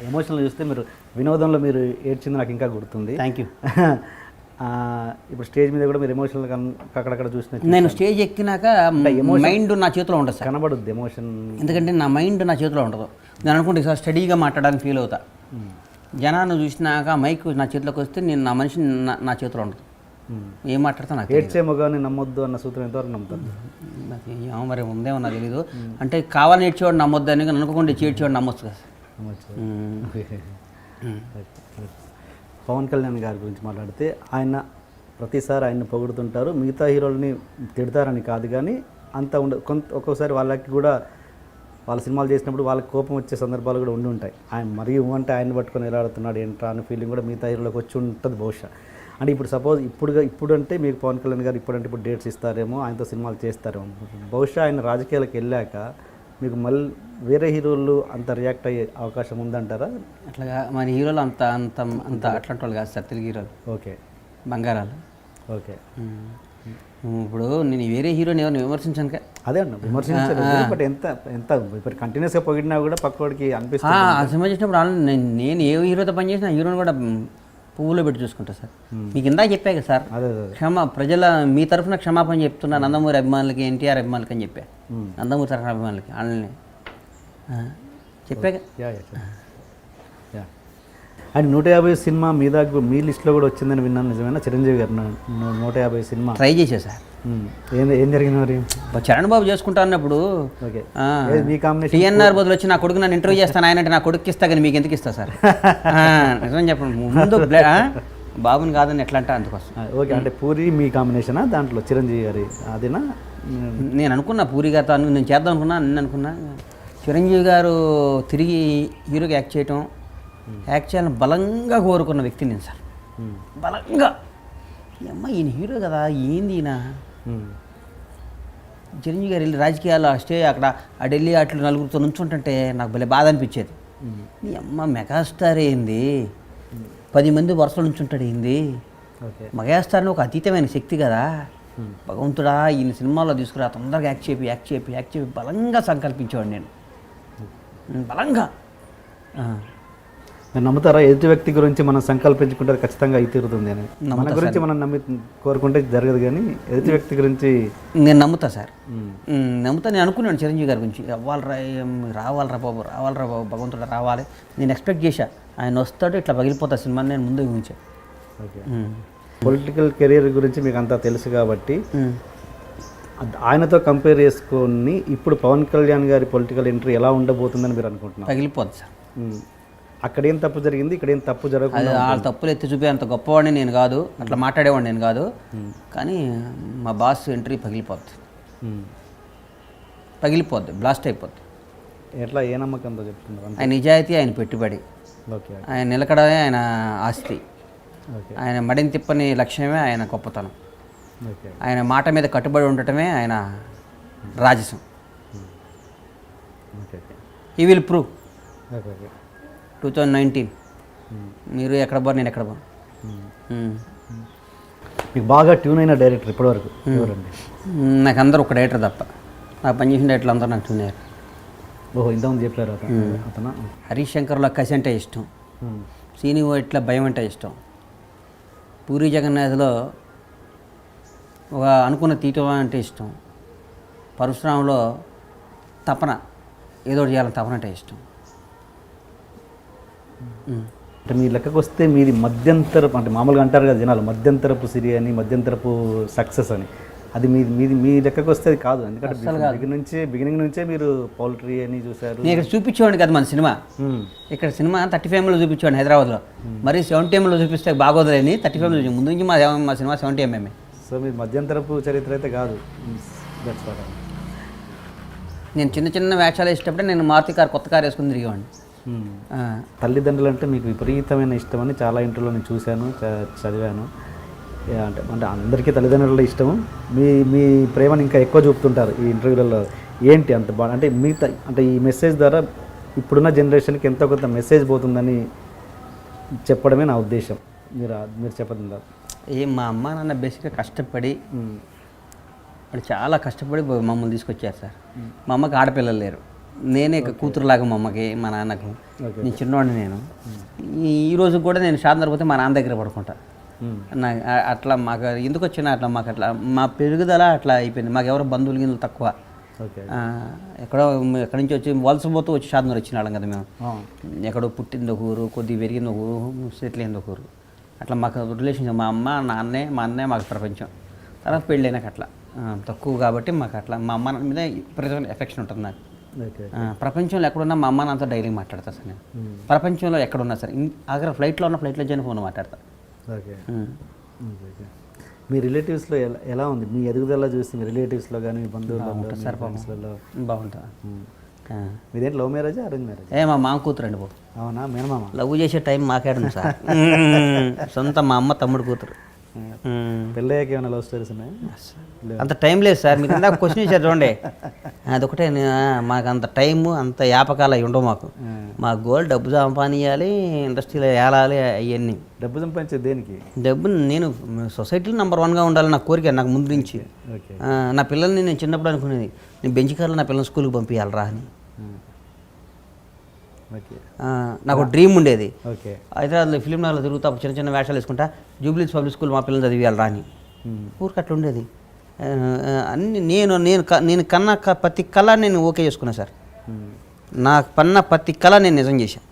ఎమోషనల్ చూస్తే మీరు వినోదంలో మీరు ఏడ్చింది నాకు ఇంకా గుర్తుంది. Thank you. ఇప్పుడు స్టేజ్ మీద కూడా మీరు ఎమోషనల్గా అక్కడక్కడ చూసిన, నేను స్టేజ్ ఎక్కినాక మైండ్ నా చేతిలో ఉండదు సార్, కనబడుద్ది ఎమోషన్. ఎందుకంటే నా మైండ్ నా చేతిలో ఉండదు. నేను అనుకుంటే సార్ స్టడీగా మాట్లాడడానికి ఫీల్ అవుతా. జనాన్ని చూసినాక మైక్ నా చేతిలోకి వస్తే నేను నా మనిషి నా చేతిలో ఉండదు, ఏం మాట్లాడతా నాకు. ఏడ్చే మొగాన్ని నమ్మొద్దు అన్న సూత్రం ఎంతవరకు నమ్ముతాను? నాకు ఏమో మరి ఉందేమో నాకు తెలీదు. అంటే కావాలని ఏడ్చేవాడు నమ్మొద్దు అని, అనుకోకుండా ఏడ్చేవాడు నమ్మొచ్చు కదా. పవన్ కళ్యాణ్ గారి గురించి మాట్లాడితే ఆయన ప్రతిసారి ఆయన్ని పొగుడుతుంటారు, మిగతా హీరోలని తిడతారని కాదు, కానీ అంత ఒక్కోసారి వాళ్ళకి కూడా వాళ్ళ సినిమాలు చేసినప్పుడు వాళ్ళకి కోపం వచ్చే సందర్భాలు కూడా ఉండి ఉంటాయి. ఆయన మరీ అంటే ఆయన్ని పట్టుకొని ఎలాడుతున్నాడు ఏంట్రా అనే ఫీలింగ్ కూడా మిగతా హీరోలకు వచ్చి ఉంటుంది బహుశా. అంటే ఇప్పుడు సపోజ్ ఇప్పుడు అంటే మీకు పవన్ కళ్యాణ్ గారు ఇప్పుడు డేట్స్ ఇస్తారేమో, ఆయనతో సినిమాలు చేస్తారేమో. బహుశా ఆయన రాజకీయాలకు వెళ్ళాక మీకు మళ్ళీ వేరే హీరోలు అంత రియాక్ట్ అయ్యే అవకాశం ఉందంటారా? అట్లాగా మన హీరోలు అంత అంత అంత అట్లాంటి వాళ్ళు కాదు సార్, తెలుగు హీరోలు ఓకే, బంగారాలు. ఓకే. ఇప్పుడు నేను వేరే హీరోని ఎవరిని విమర్శించాను. అదే అన్న విమర్శించారు, బట్ ఎంత ఎంత ఇప్పుడు కంటిన్యూస్గా పొగిడినా కూడా పక్కవాడికి అనిపిస్తుంది. ఆ సినిమా చేసినప్పుడు నేను ఏ హీరోతో పనిచేసిన ఆ హీరోని కూడా పువ్వులో పెట్టి చూసుకుంటా సార్. మీకు ఇందాక చెప్పా కదా సార్, ప్రజల మీ తరఫున క్షమాపణ చెప్తున్నా నందమూరి అభిమానులకి, ఎన్టీఆర్ అభిమానులకి అని చెప్పా. నందమూరి తరఫున అభిమానులకి వాళ్ళని చెప్పాక. అండ్ 150 సినిమా మీ లిస్ట్లో కూడా వచ్చిందని విన్నాను, నిజమేనా? చిరంజీవి గారు 150 సినిమా ట్రై చేశా సార్. ఏం జరిగింది మరి? చరణ్ బాబు చేసుకుంటా అన్నప్పుడు మీ కాంబినేషన్ టీఎన్ఆర్ బదులు వచ్చి నా కొడుకు నన్ను ఇంటర్వ్యూ చేస్తాను ఆయన అంటే నా కొడుకు ఇస్తా కానీ మీకు ఎందుకు ఇస్తా సార్? నిజం చెప్పండి, ముందు బాబుని కాదని ఎట్లా అంటే అందుకోసం. ఓకే, అంటే పూరి మీ కాంబినేషనా దాంట్లో చిరంజీవి గారి అదేనా? నేను అనుకున్నా పూరి గారితో నేను చేద్దాం అనుకున్నా, నేను అనుకున్నా చిరంజీవి గారు తిరిగి హీరోకి యాక్ట్ చేయాలని బలంగా కోరుకున్న వ్యక్తి నేను సార్. బలంగా అమ్మ ఈయన హీరో కదా, ఏంది ఈయన చిరంజీవి గారు వెళ్ళి రాజకీయాల్లో స్టే అక్కడ ఆ ఢిల్లీ అట్లు నలుగురితో నుంచుంటుంటే నాకు భలే బాధ అనిపించేది. నీ అమ్మ మెగాస్టార్ ఏంది, 10 మంది వరుసలు నుంచుంటాడు ఏంది, మెగాస్టార్ని ఒక అతీతమైన శక్తి కదా, భగవంతుడా ఈయన సినిమాలో తీసుకురా తొందరగా యాక్ట్ చేపి బలంగా సంకల్పించేవాడు నేను, బలంగా. నేను నమ్ముతారా ఎదుటి వ్యక్తి గురించి మనం సంకల్పించుకుంటే ఖచ్చితంగా అయి తీరుతుంది అని? మన గురించి మనం కోరుకుంటే జరగదు, కానీ ఎదుటి వ్యక్తి గురించి నేను నమ్ముతా సార్. నేను అనుకున్నాను చిరంజీవి గారి గురించి రావాలరా బాబు భగవంతుడు రావాలి. నేను ఎక్స్పెక్ట్ చేశా ఆయన వస్తాడు ఇట్లా పగిలిపోతా సినిమాని నేను ముందు ఊహించా. ఓకే, పొలిటికల్ కెరీర్ గురించి మీకు అంతా తెలుసు కాబట్టి ఆయనతో కంపేర్ చేసుకొని ఇప్పుడు పవన్ కళ్యాణ్ గారి పొలిటికల్ ఎంట్రీ ఎలా ఉండబోతుందని మీరు అనుకుంటున్నారు? పగిలిపోద్ది సార్. అక్కడ ఏం తప్పు జరిగింది, ఇక్కడ ఏం తప్పు జరగదు. వాళ్ళ తప్పులు ఎత్తి చూపే అంత గొప్పవాడిని నేను కాదు, అట్లా మాట్లాడేవాడిని నేను కాదు, కానీ మా బాస్ ఎంట్రీ పగిలిపోద్ది, బ్లాస్ట్ అయిపోద్ది. ఎట్లా, ఏ నమ్మకంతో చెప్తున్నారు? ఆయన నిజాయితీ, ఆయన పెట్టుబడి, ఆయన నిలకడమే ఆయన ఆస్తి, ఆయన మడిని తిప్పని లక్ష్యమే ఆయన గొప్పతనం, ఆయన మాట మీద కట్టుబడి ఉండటమే ఆయన రాజసం. ఈ విల్ ప్రూవ్ 2019 మీరు ఎక్కడ పోరు నేను ఎక్కడ పోను. మీకు బాగా ట్యూన్ అయిన డైరెక్టర్ ఇప్పటివరకు ఎవరండి? నాకు అందరూ ఒక డైరెక్టర్ తప్ప, నాకు పనిచేసిన డైరెక్టర్లు అందరూ నాకు ట్యూన్ అయ్యారు. ఓహో, ఇంతకుముందు చెప్పారు అతను. హరీష్ శంకర్లో కసి అంటే ఇష్టం, సీని ఇట్లా భయం అంటే ఇష్టం, పూరి జగన్నాథ్లో ఒక అనుకున్న తీయటం అంటే ఇష్టం, పరశురాములో తపన ఏదో చేయాలని తపన అంటే ఇష్టం. అంటే మీ లెక్కకు వస్తే మీది మధ్యంతరపు, అంటే మామూలుగా అంటారు కదా జనాలు మధ్యంతరపు సిరి అని, మధ్యంతరపు సక్సెస్ అని, అది మీ లెక్కకు వస్తే అది కాదు. ఎందుకంటే బిగినింగ్ నుంచే మీరు పౌల్ట్రీ అని చూశారు. నేను ఇక్కడ చూపించేవాడిని కదా మన సినిమా, ఇక్కడ సినిమా 35mm చూపించేవాడిని హైదరాబాద్లో, మరి 70mm చూపిస్తే బాగోదులేని 35mm ముందు నుంచి మా సినిమా 70mm. సో మీరు మధ్యంతరపు చరిత్ర అయితే కాదు. నేను చిన్న వేషాలు వేసేటప్పుడే నేను మారుతి కారు కొత్త కారు వేసుకుని తిరిగేవాడిని. తల్లిదండ్రులు అంటే మీకు విపరీతమైన ఇష్టమని చాలా ఇంటర్వ్యూలో నేను చూశాను, చదివాను. అంటే అందరికీ తల్లిదండ్రుల ఇష్టము, మీ ప్రేమను ఇంకా ఎక్కువ చూపుతుంటారు ఈ ఇంటర్వ్యూలలో. ఏంటి అంత అంటే అంటే ఈ మెసేజ్ ద్వారా ఇప్పుడున్న జనరేషన్కి ఎంతో కొంత మెసేజ్ పోతుందని చెప్పడమే నా ఉద్దేశం. మీరు చెప్పదు మా అమ్మ నాన్న బేసిక్గా కష్టపడి వాళ్ళు చాలా కష్టపడి మమ్మల్ని తీసుకొచ్చారు సార్. మా అమ్మకి ఆడపిల్లలు లేరు, నేనే కూతురులాగా మా అమ్మకి మా నాన్నకు. నేను చిన్నవాడిని, నేను ఈరోజు కూడా నేను శాంతం పోతే మా నాన్న దగ్గర పడుకుంటా. అట్లా మాకు ఎందుకు వచ్చినా అట్లా మాకు అట్లా మా పెరుగుదల అట్లా అయిపోయింది. మాకు ఎవరో బంధువులు గిందులు తక్కువ, ఎక్కడి నుంచి వచ్చి వలసపోతూ వచ్చి శాంతం వచ్చిన వాళ్ళం కదా మేము. ఎక్కడో పుట్టింది ఒక ఊరు, కొద్దిగా పెరిగింది ఒక ఊరు, సెటిల్ అయింది ఒక ఊరు. అట్లా మాకు రిలేషన్ మా అమ్మ మా అన్నే మాకు ప్రపంచం. తర్వాత పెళ్ళైనాక అట్లా తక్కువ కాబట్టి మాకు అట్లా మా అమ్మ మీద ప్రజెంట్ ఎఫెక్షన్ ఉంటుంది నాకు. ప్రపంచంలో ఎక్కడున్నా మా అమ్మ నాతో డైలీ మాట్లాడతా సార్. నేను ప్రపంచంలో ఎక్కడున్నా సరే ఆఖరి ఫ్లైట్లో జైన్ ఫోన్ మాట్లాడతా. మీ రిలేటివ్స్లో ఎలా ఉంది మీ ఎదుగుదల చూస్తే? మీ రిలేటివ్స్లో కానీ మీ బంధువులు బాగుంటుంది. మీదేంటి లవ్ మ్యారేజ్, అరేంజ్ మ్యారేజ్? మా మామ కూతురు అండి బాబు. అవునా? మేనమామ? లవ్ చేసే టైం మాట్లాడను సార్. సొంత మా అమ్మ తమ్ముడు కూతురు. పెళ్ళయ్యాక ఏమైనా లవ్ స్టోరీస్ ఉన్నాయా? అంత టైం లేదు సార్. మీరు ఇందాక క్వశ్చన్ ఇచ్చారు చూడండి, అదొకటే మాకు అంత టైము అంత యాపకాలు అవి ఉండవు మాకు. మా గోల్ డబ్బు సంపాదించాలి, ఇండస్ట్రీలో ఏలాలి, అవన్నీ. డబ్బు సంపాదించేది దేనికి? డబ్బు నేను సొసైటీలో నెంబర్ 1గా ఉండాలి నా కోరిక, నాకు ముందు నుంచి. ఓకే. నా పిల్లల్ని నేను చిన్నప్పుడు అనుకునేది, నేను బెంచ్ కార్లో నా పిల్లల్ని స్కూల్కి పంపించాలరా అని. ఓకే. నాకు డ్రీమ్ ఉండేది. ఓకే. హైదరాబాద్లో ఫిలిం నగర్లో తిరుగుతా చిన్న చిన్న వేషాలు వేసుకుంటా జూబ్లీస్ పబ్లిక్ స్కూల్ మా పిల్లల్ని చదివేయాలరా అని. ఊరికి అట్లా ఉండేది. అన్ని నేను కన్నా ప్రతి కళ నేను ఓకే చేసుకున్నా సార్. నాకు పన్న ప్రతి కళ నేను నిజం చేశాను.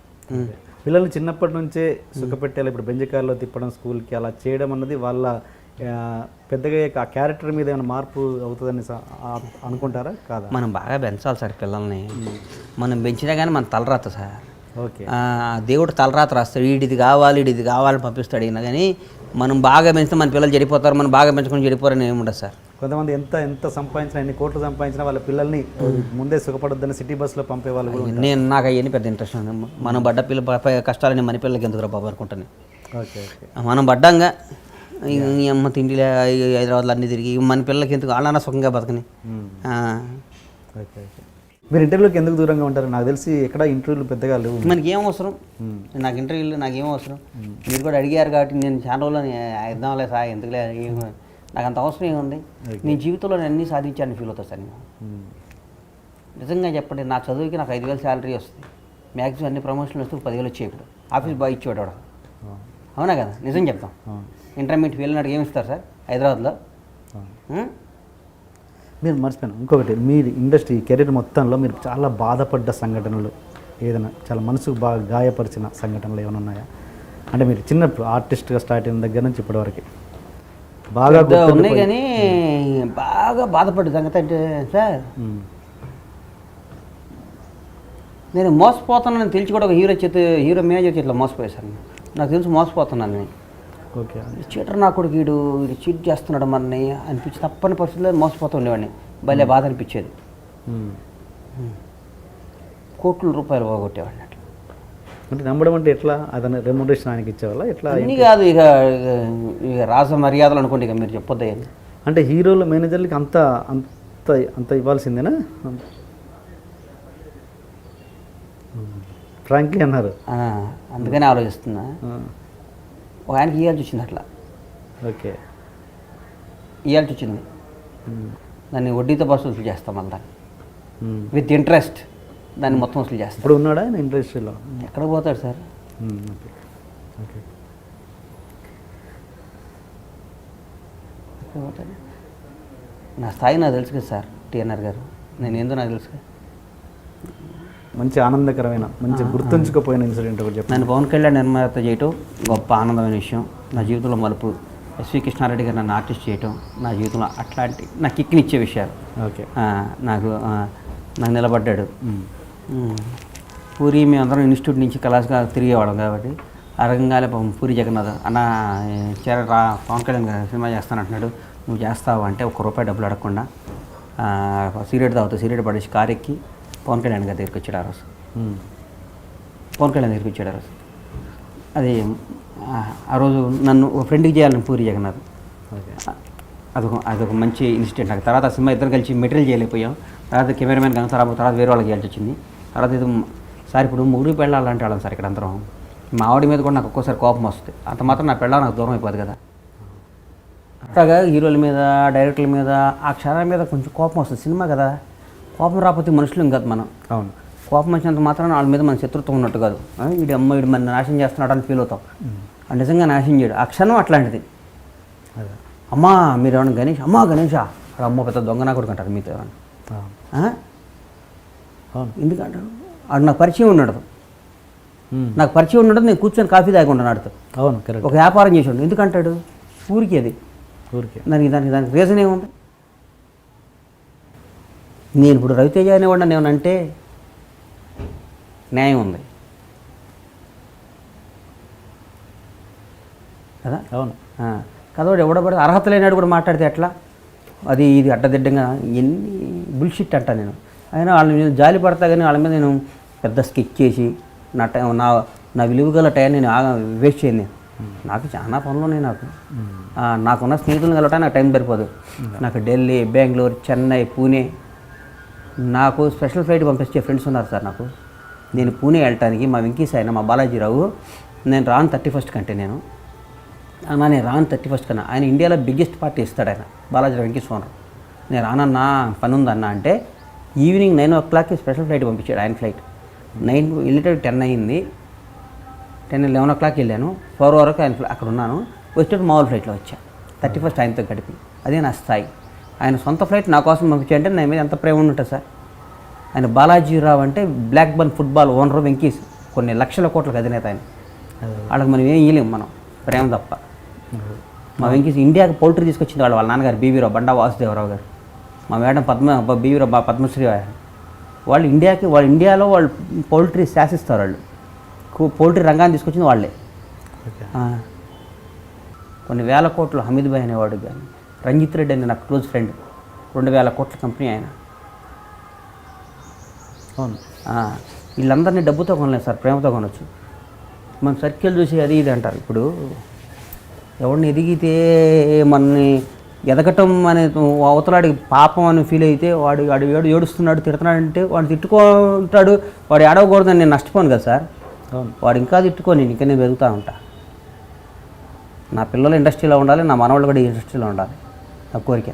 పిల్లల్ని చిన్నప్పటి నుంచే సుఖపెట్టాలి, ఇప్పుడు బెంజకార్లో తిప్పడం, స్కూల్కి అలా చేయడం అన్నది వాళ్ళ పెద్దగా ఆ క్యారెక్టర్ మీద ఏమైనా మార్పు అవుతుందని అనుకుంటారా? కాదా? మనం బాగా పెంచాలి సార్ పిల్లల్ని. మనం పెంచినా కానీ మన తలరాత సార్. ఓకే. దేవుడు తలరాత రాస్తాడు, వీడిది కావాలి వీడిది కావాలని పంపిస్తాడు. అయినా కానీ మనం బాగా పెంచితే మన పిల్లలు చెడిపోతారు, మనం బాగా పెంచుకొని చెడిపోరని ఏముండదు సార్. కొంతమంది ఎంత సంపాదించినా, ఎన్ని కోట్లు సంపాదించినా వాళ్ళ పిల్లల్ని ముందే సుఖపడొద్దని సిటీ బస్సులో పంపే వాళ్ళు కూడా. నాకు అవన్నీ పెద్ద ఇంట్రెస్ట్ ఉంది. మనం పడ్డ కష్టాలని మన పిల్లలకి ఎందుకు బాబు అనుకుంటాను. ఓకే. మనం పడ్డాంగా ఈ అమ్మ తిండిలే హైదరాబాద్లో అన్నీ తిరిగి మన పిల్లలకి ఎందుకు వాళ్ళన్నా సుఖంగా బతకని. ఓకే. మీరు ఇంటర్వ్యూకి ఎందుకు దూరంగా ఉంటారు? నాకు తెలిసి ఎక్కడ ఇంటర్వ్యూలు పెద్దగా లేవు. మనకి ఏం అవసరం, నాకు ఇంటర్వ్యూలు నాకేం అవసరం. మీరు కూడా అడిగారు కాబట్టి నేను చాలా రోజులు ఇద్దాంలే సార్, ఎందుకులే, నాకు అంత అవసరం ఏముంది. నేను జీవితంలో నేను అన్నీ సాధించాలని ఫీల్ అవుతాను సార్. నేను నిజంగా చెప్పండి, నా చదువుకి నాకు 5,000 శాలరీ వస్తుంది. మ్యాక్సిమం అన్ని ప్రమోషన్లు వస్తూ 10,000 వచ్చాయి. ఇప్పుడు ఆఫీస్ బాయ్ ఇచ్చేవాడు. అవునా కదా? నిజం చెప్తాం. ఇంటర్మీడియట్ వెళ్ళినాడు ఏమి ఇస్తారు సార్ హైదరాబాద్లో? మీరు మర్చిపోయాను ఇంకొకటి, మీరు ఇండస్ట్రీ కెరీర్ మొత్తంలో మీరు చాలా బాధపడ్డ సంఘటనలు ఏదైనా, చాలా మనసుకు బాగా గాయపరిచిన సంఘటనలు ఏమైనా ఉన్నాయా? అంటే మీరు చిన్నప్పుడు ఆర్టిస్ట్గా స్టార్ట్ అయిన దగ్గర నుంచి ఇప్పటివరకు బాగా ఉన్నాయి. కానీ బాగా బాధపడ్డ సంగతి అంటే సార్, నేను మోసపోతున్నాను తెలిసి కూడా ఒక హీరో మేనేజర్ చేతిలో మోసపోయాను సార్. నాకు తెలిసి మోసపోతున్నాను నేను. ఓకే. చీటర్ నా కొడుకు వీడు చీట్ చేస్తున్నాడు మనని అనిపించి తప్పని పరిస్థితుల్లో మోసపోతూ ఉండేవాడిని. భలే బాధ అనిపించేది. కోట్ల రూపాయలు పోగొట్టేవాడిని అట్లా. అంటే నమ్మడం అంటే ఎట్లా? అతను రెమ్యునరేషన్ ఆయనకి ఇచ్చేవాళ్ళ ఎట్లా? అన్నీ కాదు, ఇక రాజ మర్యాదలు అనుకోండి, ఇక మీరు చెప్పొద్దు. అంటే హీరోల మేనేజర్లకి అంత అంత అంత ఇవ్వాల్సిందేనా? ఫ్రాంక్లీ అన్నారు. అందుకని ఆలోచిస్తున్నా. ఒక ఆయనకి ఇవ్వాల్సి వచ్చింది అట్లా. ఓకే. ఇవ్వాల్సి వచ్చింది. దాన్ని వడ్డీతో పాటు వసూలు చేస్తాం మళ్ళీ, విత్ ఇంట్రెస్ట్ దాన్ని మొత్తం వసూలు చేస్తాం. ఇప్పుడు ఉన్నాడా ఆయన ఇండస్ట్రీలో? ఎక్కడ పోతాడు సార్? ఓకే. ఎక్కడ పోతాడు? నా స్థాయి నాకు తెలుసు కదా సార్ టీఎన్ఆర్ గారు, నేను ఏందో నాకు తెలుసు కదా. మంచి ఆనందకరమైన, మంచి గుర్తుంచుకుపోయిన ఇన్సిడెంట్ ఒకటి చెప్పండి. నేను పవన్ కళ్యాణ్ నిర్మాత చేయటం గొప్ప ఆనందమైన విషయం. నా జీవితంలో మలుపు. ఎస్వి కృష్ణారెడ్డి గారు నన్ను ఆర్టిస్ట్ చేయటం నా జీవితంలో అట్లాంటి నాకు కిక్నిచ్చే విషయాలు. ఓకే. నాకు నిలబడ్డాడు. పూరి మేమందరం ఇన్స్టిట్యూట్ నుంచి కళాశాల తిరిగేవాళ్ళం కాబట్టి ఆ రకంగానే పూరి జగన్నాథ్ అన్న పవన్ కళ్యాణ్ గారు సినిమా చేస్తానంటున్నాడు, నువ్వు చేస్తావు అంటే ₹1 డబ్బులు అడగకుండా సిగరెట్ తాగుతావు, సిగరెట్ పడేసి కారు ఎక్కి పవన్ కళ్యాణ్ గారి దగ్గరికి వచ్చాడు. ఆ రోజు పవన్ కళ్యాణ్ దగ్గరికి వచ్చాడు. ఆ రోజు అది ఆ రోజు నన్ను ఒక ఫ్రెండ్కి చేయాలని పూరి జగన్నాథ్. అదొక మంచి ఇన్సిడెంట్ నాకు. తర్వాత సినిమా ఇద్దరు కలిసి మెటీరియల్ చేయలేకపోయాం. తర్వాత కెమెరామెన్ గంగసారాబు తర్వాత వేరే వాళ్ళకి చేయాల్సి వచ్చింది. తర్వాత ఇది సార్ ఇప్పుడు ముగ్గురు పెళ్ళాలంటే వాళ్ళం సార్ ఇక్కడ అందరం. మా ఆవిడ మీద కూడా నాకు ఒక్కోసారి కోపం వస్తుంది. అంత మాత్రం నా పెళ్ళ నాకు దూరం అయిపోదు కదా. అట్లాగా హీరోల మీద డైరెక్టర్ల మీద ఆ క్షణాల మీద కొంచెం కోపం వస్తుంది. సినిమా కదా, కోపం రాకపోతే మనుషులు కాదు మనం. అవును. కోపం వచ్చినంత మాత్రం వాళ్ళ మీద మన శత్రుత్వం ఉన్నట్టు కాదు. వీడి మన నాశనం చేస్తున్నాడు అని ఫీల్ అవుతాం. నిజంగా నాశనం చేయడు. ఆ క్షణం అట్లాంటిది. అమ్మా మీరు ఏమన్నా గణేష్, అమ్మా గణేషా, అక్కడ అమ్మ పెద్ద దొంగ నా కొడుకు అంటారు మీతో ఏమన్నా. ఎందుకంటారు? ఆడు నాకు పరిచయం ఉన్నాడు. నాకు పరిచయం ఉండదు, నేను కూర్చొని కాఫీ తాగి ఉంటాను ఆడుతూ. అవును, కరెక్ట్. ఒక వ్యాపారం చేసాడు. ఎందుకంటాడు? ఊరికి అది ఊరికే. దానికి రీజన్ ఏముంది? నేను ఇప్పుడు రవితేజ అనేవాడిని ఏమనంటే న్యాయం ఉంది కదా. అవును. కదవాడు ఎవడబడి అర్హత లేనాడు కూడా మాట్లాడితే ఎట్లా? అది ఇది అడ్డదిడ్డంగా ఎన్ని బుల్షిట్ అంటా నేను. అయినా వాళ్ళ మీద జాలి పడతా కానీ వాళ్ళ మీద నేను పెద్ద స్కెచ్ చేసి నా విలువగల టైం నేను వేస్ట్ చేయను. నాకు చాలా పనులు ఉన్నాయి. నాకున్న స్నేహితులను కలవటానికి నాకు టైం సరిపోదు. నాకు ఢిల్లీ, బెంగళూరు, చెన్నై, పూణే నాకు స్పెషల్ ఫ్లైట్ పంపించే ఫ్రెండ్స్ ఉన్నారు సార్ నాకు. నేను పూణే వెళ్ళటానికి మా వెంకీస్ ఆయన మా బాలాజీరావు, నేను రాను 31st కంటే నేను రాను 31st కన్నా. ఆయన ఇండియాలో బిగ్గెస్ట్ పార్టీ ఇస్తాడు ఆయన, బాలాజీరావు వెంకీస్ ఓనర్. నేను రానన్నా పని ఉందన్నా అంటే ఈవినింగ్ 9 o'clockకి స్పెషల్ ఫ్లైట్ పంపించాడు ఆయన. ఫ్లైట్ 9 వెళ్ళేటప్పుడు 10 అయింది, 11 o'clock వెళ్ళాను. 4 వరకు ఆయన అక్కడ ఉన్నాను. వచ్చేటప్పుడు మామూలు ఫ్లైట్లో వచ్చా. 31st ఆయనతో గడిపి, అదే నా స్థాయి. ఆయన సొంత ఫ్లైట్ నా కోసం పంపించాడంటే నా మీద ఎంత ప్రేమ ఉంటుంది సార్. ఆయన బాలాజీరావు అంటే Blackburn football owner Venky's, కొన్ని లక్షల కోట్లకు అధినేత ఆయన. వాళ్ళకి మనం ఏం ఇయ్యలేము మనం, ప్రేమ తప్ప. మా వెంకీస్ ఇండియాకి పౌల్ట్రీ తీసుకొచ్చింది వాళ్ళ నాన్నగారు బీవీరావు, బండా వాసుదేవరావు గారు. మా మేడం బీవీరావు పద్మశ్రీ వాళ్ళు ఇండియాలో వాళ్ళు పౌల్ట్రీ శాసిస్తారు. వాళ్ళు పౌల్ట్రీ రంగాన్ని తీసుకొచ్చింది వాళ్ళే. కొన్ని వేల కోట్లు హమీద్ భాయ్ అనేవాడు కానీ, రంజిత్ రెడ్డి అని నాకు క్లోజ్ ఫ్రెండ్, 2,000 కోట్ల కంపెనీ ఆయన. అవును, వీళ్ళందరినీ డబ్బుతో కొనలేదు సార్, ప్రేమతో కొనవచ్చు. మన సర్కిల్ చూసి అది ఇది అంటారు. ఇప్పుడు ఎవరిని ఎదిగితే మనని ఎదగటం అనే అవతలాడికి పాపం అని ఫీల్ అయితే వాడు ఏడుస్తున్నాడు తిడుతున్నాడు అంటే వాడు తిట్టుకుంటాడు, వాడు ఏడవకూడదని నేను నష్టపోను కదా సార్. వాడు ఇంకా తిట్టుకొని ఇంకా నేను పెరుగుతూ ఉంటా. నా పిల్లలు ఇండస్ట్రీలో ఉండాలి, నా మనవాళ్ళు కూడా ఇండస్ట్రీలో ఉండాలి, నా కోరిక.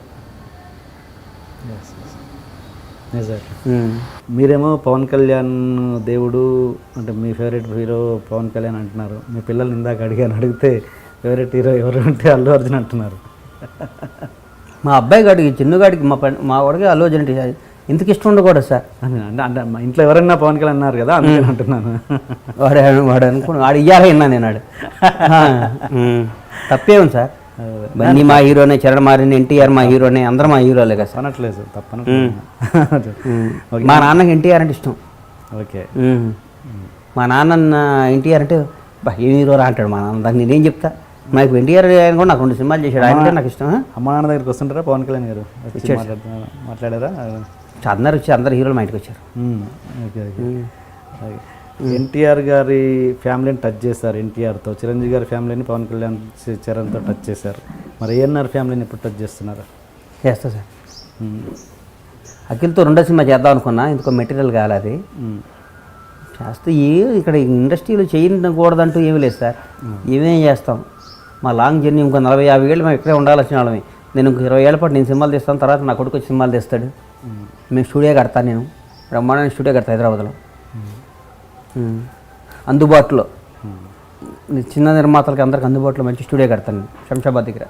మీరేమో పవన్ కళ్యాణ్ దేవుడు అంటే మీ ఫేవరెట్ హీరో పవన్ కళ్యాణ్ అంటున్నారు. మీ పిల్లల్ని ఇందాక అడిగితే ఫేవరెట్ హీరో ఎవరు అంటే అల్లు అర్జున్ అంటున్నారు. మా అబ్బాయి గాడికి చిన్నగాడికి మా వాడికి అల్లు అర్జున్ అంటే ఇంతకు ఇష్టం ఉండకూడదు సార్. అంటే మా ఇంట్లో ఎవరైనా పవన్ కళ్యాణ్ అన్నారు కదా అందుకని అంటున్నాను. వాడు అనుకున్నాడు వాడు ఇయ్యాలి విన్నా నేను. వాడు తప్పే ఉంది సార్. బన్నీ మా హీరోనే, చరణ్ మారిన ఎన్టీఆర్ మా హీరోనే, అందరూ మా హీరోలే కదా సార్. అనట్లేదు తప్పన. మా నాన్నకి ఎన్టీఆర్ అంటే ఇష్టం. ఓకే. మా నాన్న ఎన్టీఆర్ అంటే ఏం హీరో రా అంటాడు మా నాన్న. దాన్ని నేనేం చెప్తా. నాకు ఎన్టీఆర్ ఆయన కూడా నాకు 2 సినిమాలు చేశాడు, ఆయన అంటే నాకు ఇష్టం. అమ్మ నాన్న దగ్గరికి వస్తుంటారా పవన్ కళ్యాణ్ గారు? మాట్లాడారా? అందరు వచ్చి అందరు హీరోలు మా ఇంటికి వచ్చారు. Okay okay. ఎన్టీఆర్ గారి ఫ్యామిలీని టచ్ చేశారు ఎన్టీఆర్తో, చిరంజీవి గారి ఫ్యామిలీని పవన్ కళ్యాణ్ చరణ్తో టచ్ చేశారు. మరి ఏఎన్ఆర్ ఫ్యామిలీని ఎప్పుడు టచ్ చేస్తున్నారు? చేస్తా సార్. అఖిల్తో 2వ సినిమా చేద్దాం అనుకున్నా, ఇందుకో మెటీరియల్ కావాలి. అది చేస్తే ఇక్కడ ఇండస్ట్రీలో చేయకూడదంటూ ఏమీ లేదు సార్. ఏమేం చేస్తాం. మా లాంగ్ జర్నీ ఇంకో 40-50 ఏళ్ళు మేము ఇక్కడే ఉండాల్సిన వాళ్ళమే. నేను ఇంకో 20 ఏళ్ళ పాటు నేను సినిమాలు తీస్తాను, తర్వాత నా కొడుకు వచ్చి సినిమాలు తీస్తాడు. మేము స్టూడియో కడతాను, నేను బ్రహ్మాండమైన స్టూడియో కడతా హైదరాబాద్లో, అందుబాటులో చిన్న నిర్మాతలకి అందరికి అందుబాటులో మంచి స్టూడియో కడతాను శంషాబాద్ దగ్గర.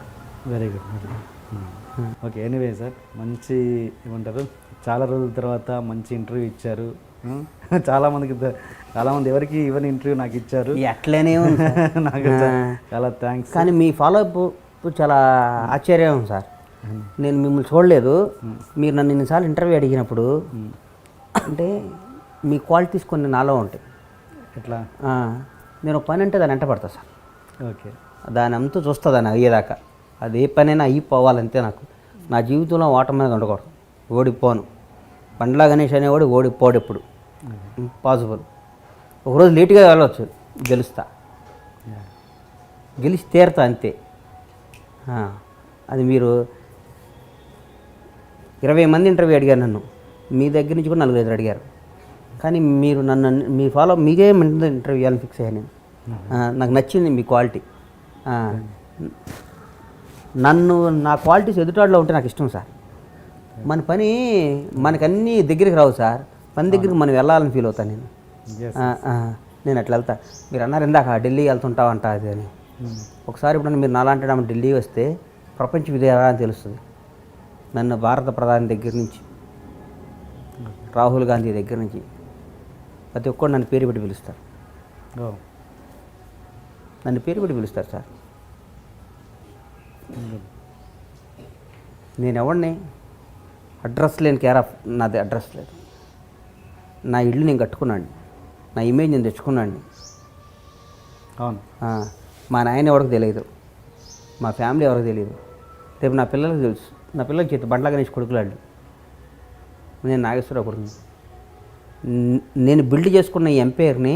Very good. Okay. Anyway sir, మంచి ఏమంటారు, చాలా రోజుల తర్వాత మంచి ఇంటర్వ్యూ ఇచ్చారు. చాలామంది ఎవరికి ఇవన్నీ ఇంటర్వ్యూ నాకు ఇచ్చారు. అట్లనే నాకు చాలా థ్యాంక్స్. కానీ మీ ఫాలోఅప్ చాలా ఆశ్చర్యం సార్. నేను మిమ్మల్ని చూడలేదు, మీరు నన్ను ఇన్నిసార్లు ఇంటర్వ్యూ అడిగినప్పుడు అంటే మీ క్వాలిటీస్ కొన్ని నాలో ఉంటాయి. ఎట్లా? నేను ఒక పని అంటే దాన్ని వెంట పడతా సార్. ఓకే. దాని అంతా చూస్తా, దాన్ని అయ్యేదాకా. అది ఏ పనైనా అయిపోవాలంతే. నాకు నా జీవితంలో ఓటమి మీద ఉండకూడదు, ఓడిపోను. బండ్లా గణేష్ అనేవాడు ఓడిపోడు ఎప్పుడు, ఇంపాసిబుల్. ఒకరోజు లేట్గా వెళ్ళవచ్చు, గెలిచి తీరుతా అంతే. అది మీరు 20 మంది ఇంటర్వ్యూ అడిగారు నన్ను, మీ దగ్గర నుంచి కూడా 4-5 అడిగారు. కానీ మీరు నన్ను మీ మీకే ఇంటర్వ్యూ ఇవ్వాలని ఫిక్స్ అయ్యాను నేను. నాకు నచ్చింది మీ క్వాలిటీ. నా క్వాలిటీస్ ఎదుటాడులో ఉంటే నాకు ఇష్టం సార్. మన పని మనకన్నీ దగ్గరికి రావు సార్, పని దగ్గరికి మనం వెళ్ళాలని ఫీల్ అవుతాను నేను. నేను అట్లా వెళ్తా. మీరు అన్నారు ఇందాక ఢిల్లీ వెళ్తుంటావంట అది అని. ఒకసారి ఇప్పుడు మీరు నాలాంటి ఢిల్లీ వస్తే ప్రపంచ విజయాలు అని తెలుస్తుంది. నన్ను భారత ప్రధాని దగ్గర నుంచి, రాహుల్ గాంధీ దగ్గర నుంచి ప్రతి ఒక్కరు నన్ను పేరు పెట్టి పిలుస్తారు. నన్ను పేరు పెట్టి పిలుస్తారు సార్. నేను ఎవరిని అడ్రస్ లేని కేర్ ఆఫ్, నాది అడ్రస్ లేదు. నా ఇల్లు నేను కట్టుకున్నాను, నా ఇమేజ్ నేను తెచ్చుకున్నాను. అవును. మా నాయన ఎవరికి తెలియదు, మా ఫ్యామిలీ ఎవరికి తెలియదు. రేపు నా పిల్లలకు తెలుసు. నా పిల్లలకి చేతి బండ్లా గణేష్ కొడుకులాడు, నేను నాగేశ్వరరావు కొడుకుని. నేను బిల్డ్ చేసుకున్న ఈ ఎంపైర్ని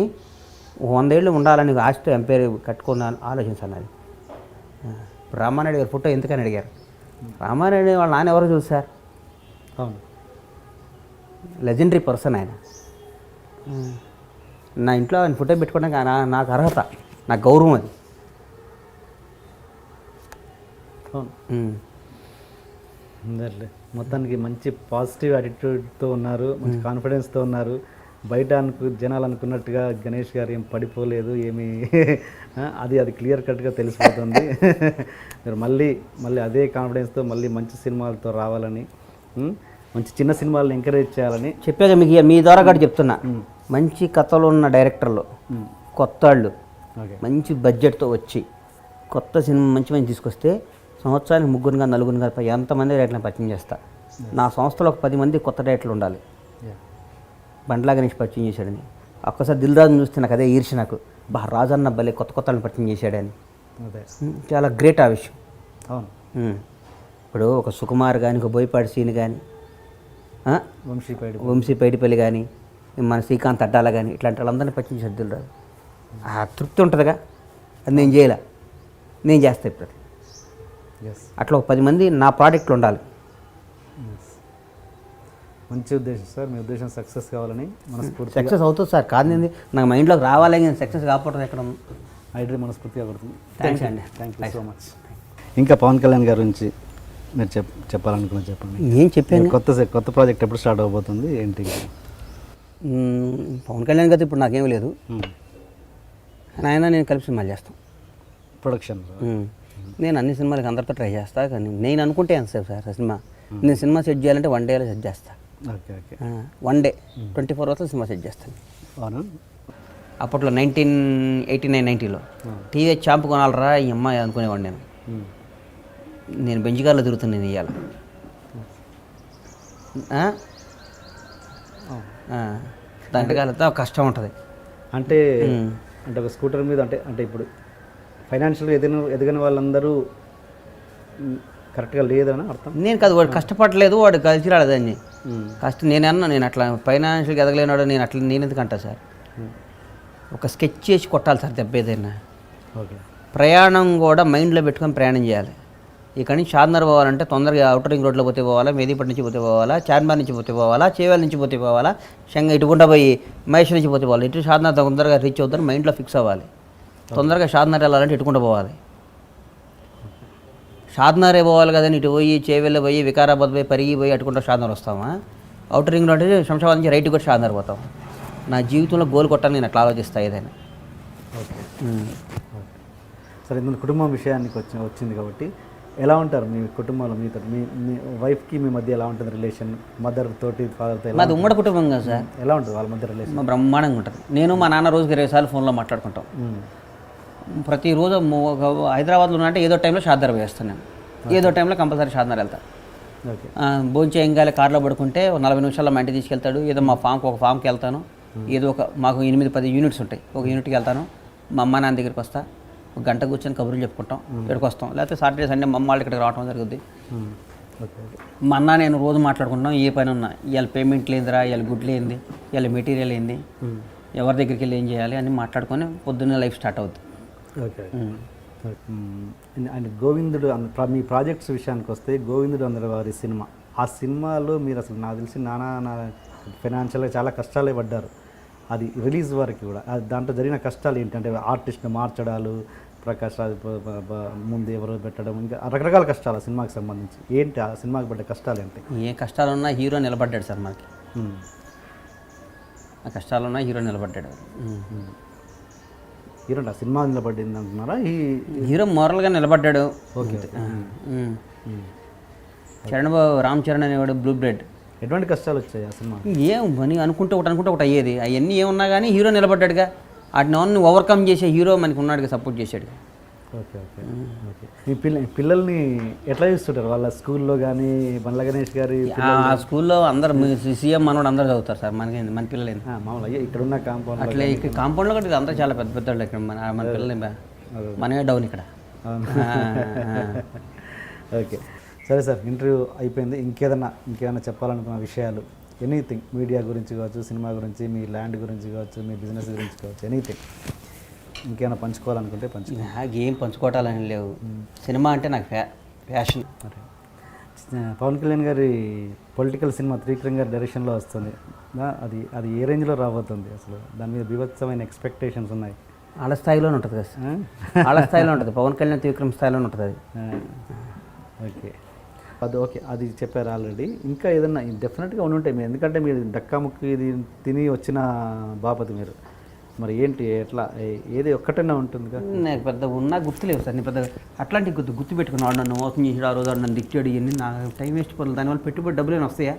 100 ఏళ్ళు ఉండాలని ఆస్తి ఎంపైర్ కట్టుకున్నాను ఆలోచించాను. అది ఇప్పుడు రామానాయుడు గారి ఫోటో ఎందుకని అడిగారు. రామానాయుడు వాళ్ళ నాన్న ఎవరో తెలుసు సార్. అవును. లెజెండరీ పర్సన్ ఆయన. నా ఇంట్లో ఆయన ఫోటో పెట్టుకోవడానికి నాకు అర్హత, నాకు గౌరవం అది. అవును. ఉందండి. మొత్తానికి మంచి పాజిటివ్ యాటిట్యూడ్తో ఉన్నారు, మంచి కాన్ఫిడెన్స్తో ఉన్నారు. బయట జనాలు అనుకున్నట్టుగా గణేష్ గారు ఏం పడిపోలేదు, ఏమి అది క్లియర్ కట్గా తెలిసిపోతుంది. మీరు మళ్ళీ అదే కాన్ఫిడెన్స్తో మళ్ళీ మంచి సినిమాలతో రావాలని, మంచి చిన్న సినిమాలను ఎంకరేజ్ చేయాలని చెప్పాక మీకు మీ ద్వారా కూడా చెప్తున్నా. మంచి కథలు ఉన్న డైరెక్టర్లు, కొత్త వాళ్ళు మంచి బడ్జెట్తో వచ్చి కొత్త సినిమా మంచి తీసుకొస్తే సంవత్సరానికి 3 4 ఎంతమంది డైరెక్టర్లను పరిచయం చేస్తా. నా సంస్థలో ఒక 10 మంది కొత్త డైరెక్టర్లు ఉండాలి. బండ్లా గణేష్ పరిచయం చేశాడని ఒక్కసారి దిల్ రాజుని చూస్తే నాకు అదే ఈర్ష్య. నాకు రాజన్న భలే కొత్త వాళ్ళని పరిచయం చేశాడని. చాలా గ్రేట్ ఆ విషయం. అవును. ఇప్పుడు ఒక సుకుమార్ కానీ, ఒక బోయపాటి సీని కానీ, వంశీ పైడిపల్లి కానీ, మన శ్రీకాంత్ అడ్డాల కానీ, ఇట్లాంటి వాళ్ళందరినీ పరిచయం చేశాడు దిల్ రాజు. ఆ తృప్తి ఉంటుందిగా, అది నేను చేయలే, నేను చేస్తా ఇప్పుడు. అట్లా ఒక 10 మంది నా ప్రాడక్ట్లు ఉండాలి. మంచి ఉద్దేశం సార్. మీ ఉద్దేశం సక్సెస్ కావాలని మనస్ఫూర్తి. సక్సెస్ అవుతుంది సార్, కాదండి నాకు మైండ్లోకి రావాలి, కానీ సక్సెస్ కాకపోవడం ఎక్కడ ఐడ్రీ మనస్ఫూర్తిగా పడుతుంది. థ్యాంక్స్ అండి. Thank you so much. ఇంకా పవన్ కళ్యాణ్ గారి గురించి మీరు చెప్పాలనుకున్నా చెప్పండి. నేను చెప్పాను. కొత్త ప్రాజెక్ట్ ఎప్పుడు స్టార్ట్ అవబోతుంది ఏంటి? పవన్ కళ్యాణ్ గారు ఇప్పుడు నాకేమీ లేదు, నేను కలిపి సినిమాలు చేస్తాను. ప్రొడక్షన్ నేను అన్ని సినిమాలకి అందరితో ట్రై చేస్తా, కానీ నేను అనుకుంటే ఎంతసేపు సార్ సినిమా. నేను సినిమా సెట్ చేయాలంటే 1 డేలో సెట్ చేస్తా. Okay okay. 1 డే 24 అవర్స్లో సినిమా సెట్ చేస్తాను. అవునా? అప్పట్లో 1989-90లో టీవీ చాంపు కొనాలరా ఈ అమ్మాయి అనుకునేవాడు నేను. నేను బెంచ్ కార్లో తిరుగుతున్నాను ఇవాళ. దాంట్లో కాలంతో కష్టం ఉంటుంది. అంటే ఒక స్కూటర్ మీద అంటే ఇప్పుడు ఫైనాన్షియల్గా ఎదగని వాళ్ళందరూ కరెక్ట్గా లేదని అర్థం. నేను కాదు, వాడు కష్టపడలేదు, వాడు కలిసి రాలేదని నేను అట్లా ఫైనాన్షియల్గా ఎదగలేనాడు. నేను ఎందుకు అంటా సార్, ఒక స్కెచ్ చేసి కొట్టాలి సార్ దెబ్బ ఏదైనా. ఓకే. ప్రయాణం కూడా మైండ్లో పెట్టుకొని ప్రయాణం చేయాలి. ఇక్కడ నుంచి షాద్నగర్ పోవాలంటే తొందరగా అవుటర్ రింగ్ రోడ్లో పోతే పోవాలా, మేదీపట్నం నుంచి పోతే పోవాలా, చార్మినార్ నుంచి పోతే పోవాలా, చేవేల నుంచి పోతే పోవాలా, ఇటుకుండా పోయి మహేష్ నుంచి పోతే పోవాలి. ఇటు షాద్నగర్ తొందరగా రీచ్ అవుతాను మైండ్లో ఫిక్స్ అవ్వాలి. తొందరగా షాద్నగర్ వెళ్ళాలంటే ఇటుకుండా పోవాలి. షాద్నగరే పోవాలి కదండి, ఇటు పోయి చేవేళ్ళ పోయి వికారాబాద్ పోయి పరిగి పోయి అటుకుంటా షాద్నగర్ వస్తామా? అవుటర్ రింగ్ రోడ్ శంషాబాద్ నుంచి రైట్ కూడా షాద్నగర్ పోతాం. నా జీవితంలో గోల్ కొట్టాలని నేను అట్లా ఆలోచిస్తాను ఏదైనా. ఓకే. సరే, ఇందులో కుటుంబం విషయానికి వచ్చింది కాబట్టి ఎలా ఉంటారు మీ కుటుంబంలో? మీతో మీ వైఫ్కి మీ మధ్య ఎలా ఉంటుంది రిలేషన్? మదర్ తోటి ఫాదర్తో? మాది ఉమ్మడి కుటుంబం కదా సార్. ఎలా ఉంటుంది వాళ్ళ మధ్య రిలేషన్? మా బ్రహ్మాండంగా ఉంటుంది. నేను మా నాన్న రోజుకి 20 సార్లు ఫోన్లో మాట్లాడుకుంటాం. ప్రతిరోజు హైదరాబాద్లో ఉన్నట్టే ఏదో టైంలో షాద్నగర్ వేస్తాను నేను. ఏదో టైంలో కంపల్సరీ షాద్నగర్ వెళ్తాను. ఓకే. భోంచేయంగాలి కార్లో పడుకుంటే 40 నిమిషాల్లో మా ఇంటికి తీసుకెళ్తాడు. ఏదో మా ఒక ఫామ్కి వెళ్తాను. ఏదో మాకు 8-10 యూనిట్స్ ఉంటాయి. ఒక యూనిట్కి వెళ్తాను. మా అమ్మ నాన్న దగ్గరికి వస్తా, ఒక గంట కూర్చొని కబుర్లు చెప్పుకుంటాం, ఇక్కడికి వస్తాం. లేకపోతే సాటర్డే సండే మా అమ్మ వాళ్ళు ఇక్కడికి రావడం జరుగుద్ది. మా అన్న నేను రోజు మాట్లాడుకుంటాం, ఏ పని ఉన్నా. ఇవాళ పేమెంట్ లేదురా, ఇవాళ గుడ్లు ఏంది, ఇవాళ మెటీరియల్ ఏంది, ఎవరి దగ్గరికి వెళ్ళి ఏం చేయాలి అని మాట్లాడుకొని పొద్దున్నే లైఫ్ స్టార్ట్ అవుద్ది. Okay. And Govindudu me projects విషయానికి వస్తే, గోవిందుడు అందరి వారి సినిమా, ఆ సినిమాలో మీరు అసలు నాకు తెలిసి నానా ఫైనాన్షియల్గా చాలా కష్టాలే పడ్డారు. అది రిలీజ్ వరకు కూడా దాంట్లో జరిగిన కష్టాలు ఏంటంటే ఆర్టిస్ట్ని మార్చడాలు, ప్రకాష్ రాజ్ ముందు ఎవరో పెట్టడం, ఇంకా రకరకాల కష్టాలు ఆ సినిమాకి సంబంధించి. ఏంటి ఆ సినిమాకి పడ్డ కష్టాలు ఏంటి? ఏ కష్టాలు ఉన్నా హీరో నిలబడ్డాడు సార్ మనకి. ఆ కష్టాలున్నా హీరో నిలబడ్డాడు. హీరో ఆ సినిమా నిలబడింది అంటున్నారా? హీరో మోరల్గా నిలబడ్డాడు. ఓకే. రామ్ చరణ్ అనేవాడు బ్లూ బ్రెడ్. ఎటువంటి కష్టాలు వచ్చాయి ఆ సినిమా? ఏం పని అనుకుంటే ఒకటి అయ్యేది. అవన్నీ ఏమున్నా కానీ హీరో నిలబడ్డాడుగా. వాటిని ఓవర్కమ్ చేసే హీరో మనకి ఉన్నాడుగా, సపోర్ట్ చేశాడు. Okay okay okay. మీ పిల్లల్ని ఎట్లా చూస్తుంటారు? వాళ్ళ స్కూల్లో కానీ బండ్ల గణేష్ గారి ఆ స్కూల్లో అందరు సీఎం మనోడు అందరూ చదువుతారు సార్. మన పిల్లలు మామూలుగా ఇక్కడ ఉన్న కాంపౌండ్ అట్లా ఇక్కడ కాంపౌండ్లో కూడా అందరూ చాలా పెద్ద పెద్దవాళ్ళు. ఇక్కడ మన పిల్లలు మనమే డౌన్ ఇక్కడ. ఓకే. సరే సార్, ఇంటర్వ్యూ అయిపోయింది. ఇంకేదైనా చెప్పాలనుకున్న విషయాలు, ఎనీథింగ్, మీడియా గురించి కావచ్చు, సినిమా గురించి, మీ ల్యాండ్ గురించి కావచ్చు, మీ బిజినెస్ గురించి కావచ్చు, ఎనీథింగ్ ఇంకేమైనా పంచుకోవాలనుకుంటే నాకు ఏం పంచుకోవటాలని లేవు. సినిమా అంటే నాకు ప్యాషన్. పవన్ కళ్యాణ్ గారి పొలిటికల్ సినిమా త్రివిక్రమ్ గారి డైరెక్షన్లో వస్తుంది అది ఏ రేంజ్లో రాబోతుంది అసలు? దాని మీద బీభత్సమైన ఎక్స్పెక్టేషన్స్ ఉన్నాయి. వాళ్ళ స్థాయిలోనే ఉంటుంది కదా సార్, వాళ్ళ స్థాయిలో ఉంటుంది. పవన్ కళ్యాణ్ త్రివిక్రమ్ స్థాయిలోనే ఉంటుంది అది. ఓకే, ఓకే, అది చెప్పారు ఆల్రెడీ. ఇంకా ఏదన్నా డెఫినెట్గా ఉండుంటాయి మీరు, ఎందుకంటే మీరు దక్కాముక్కి ఇది తిని వచ్చిన బాపతి మీరు. మరి ఏంటి ఎట్లా ఏది ఒక్కటైనా ఉంటుందిగా? నాకు పెద్ద ఉన్నా గుర్తులేవు సార్. నేను పెద్ద అట్లాంటి గుర్తు పెట్టుకున్నాడు, నన్ను మోసం చేసాడు, ఆ రోజు నన్ను దిక్చాడు, ఇవన్నీ నా టైం వేస్ట్ పోతుంది. దానివల్ల పెట్టుబడి డబ్బులు వస్తాయా?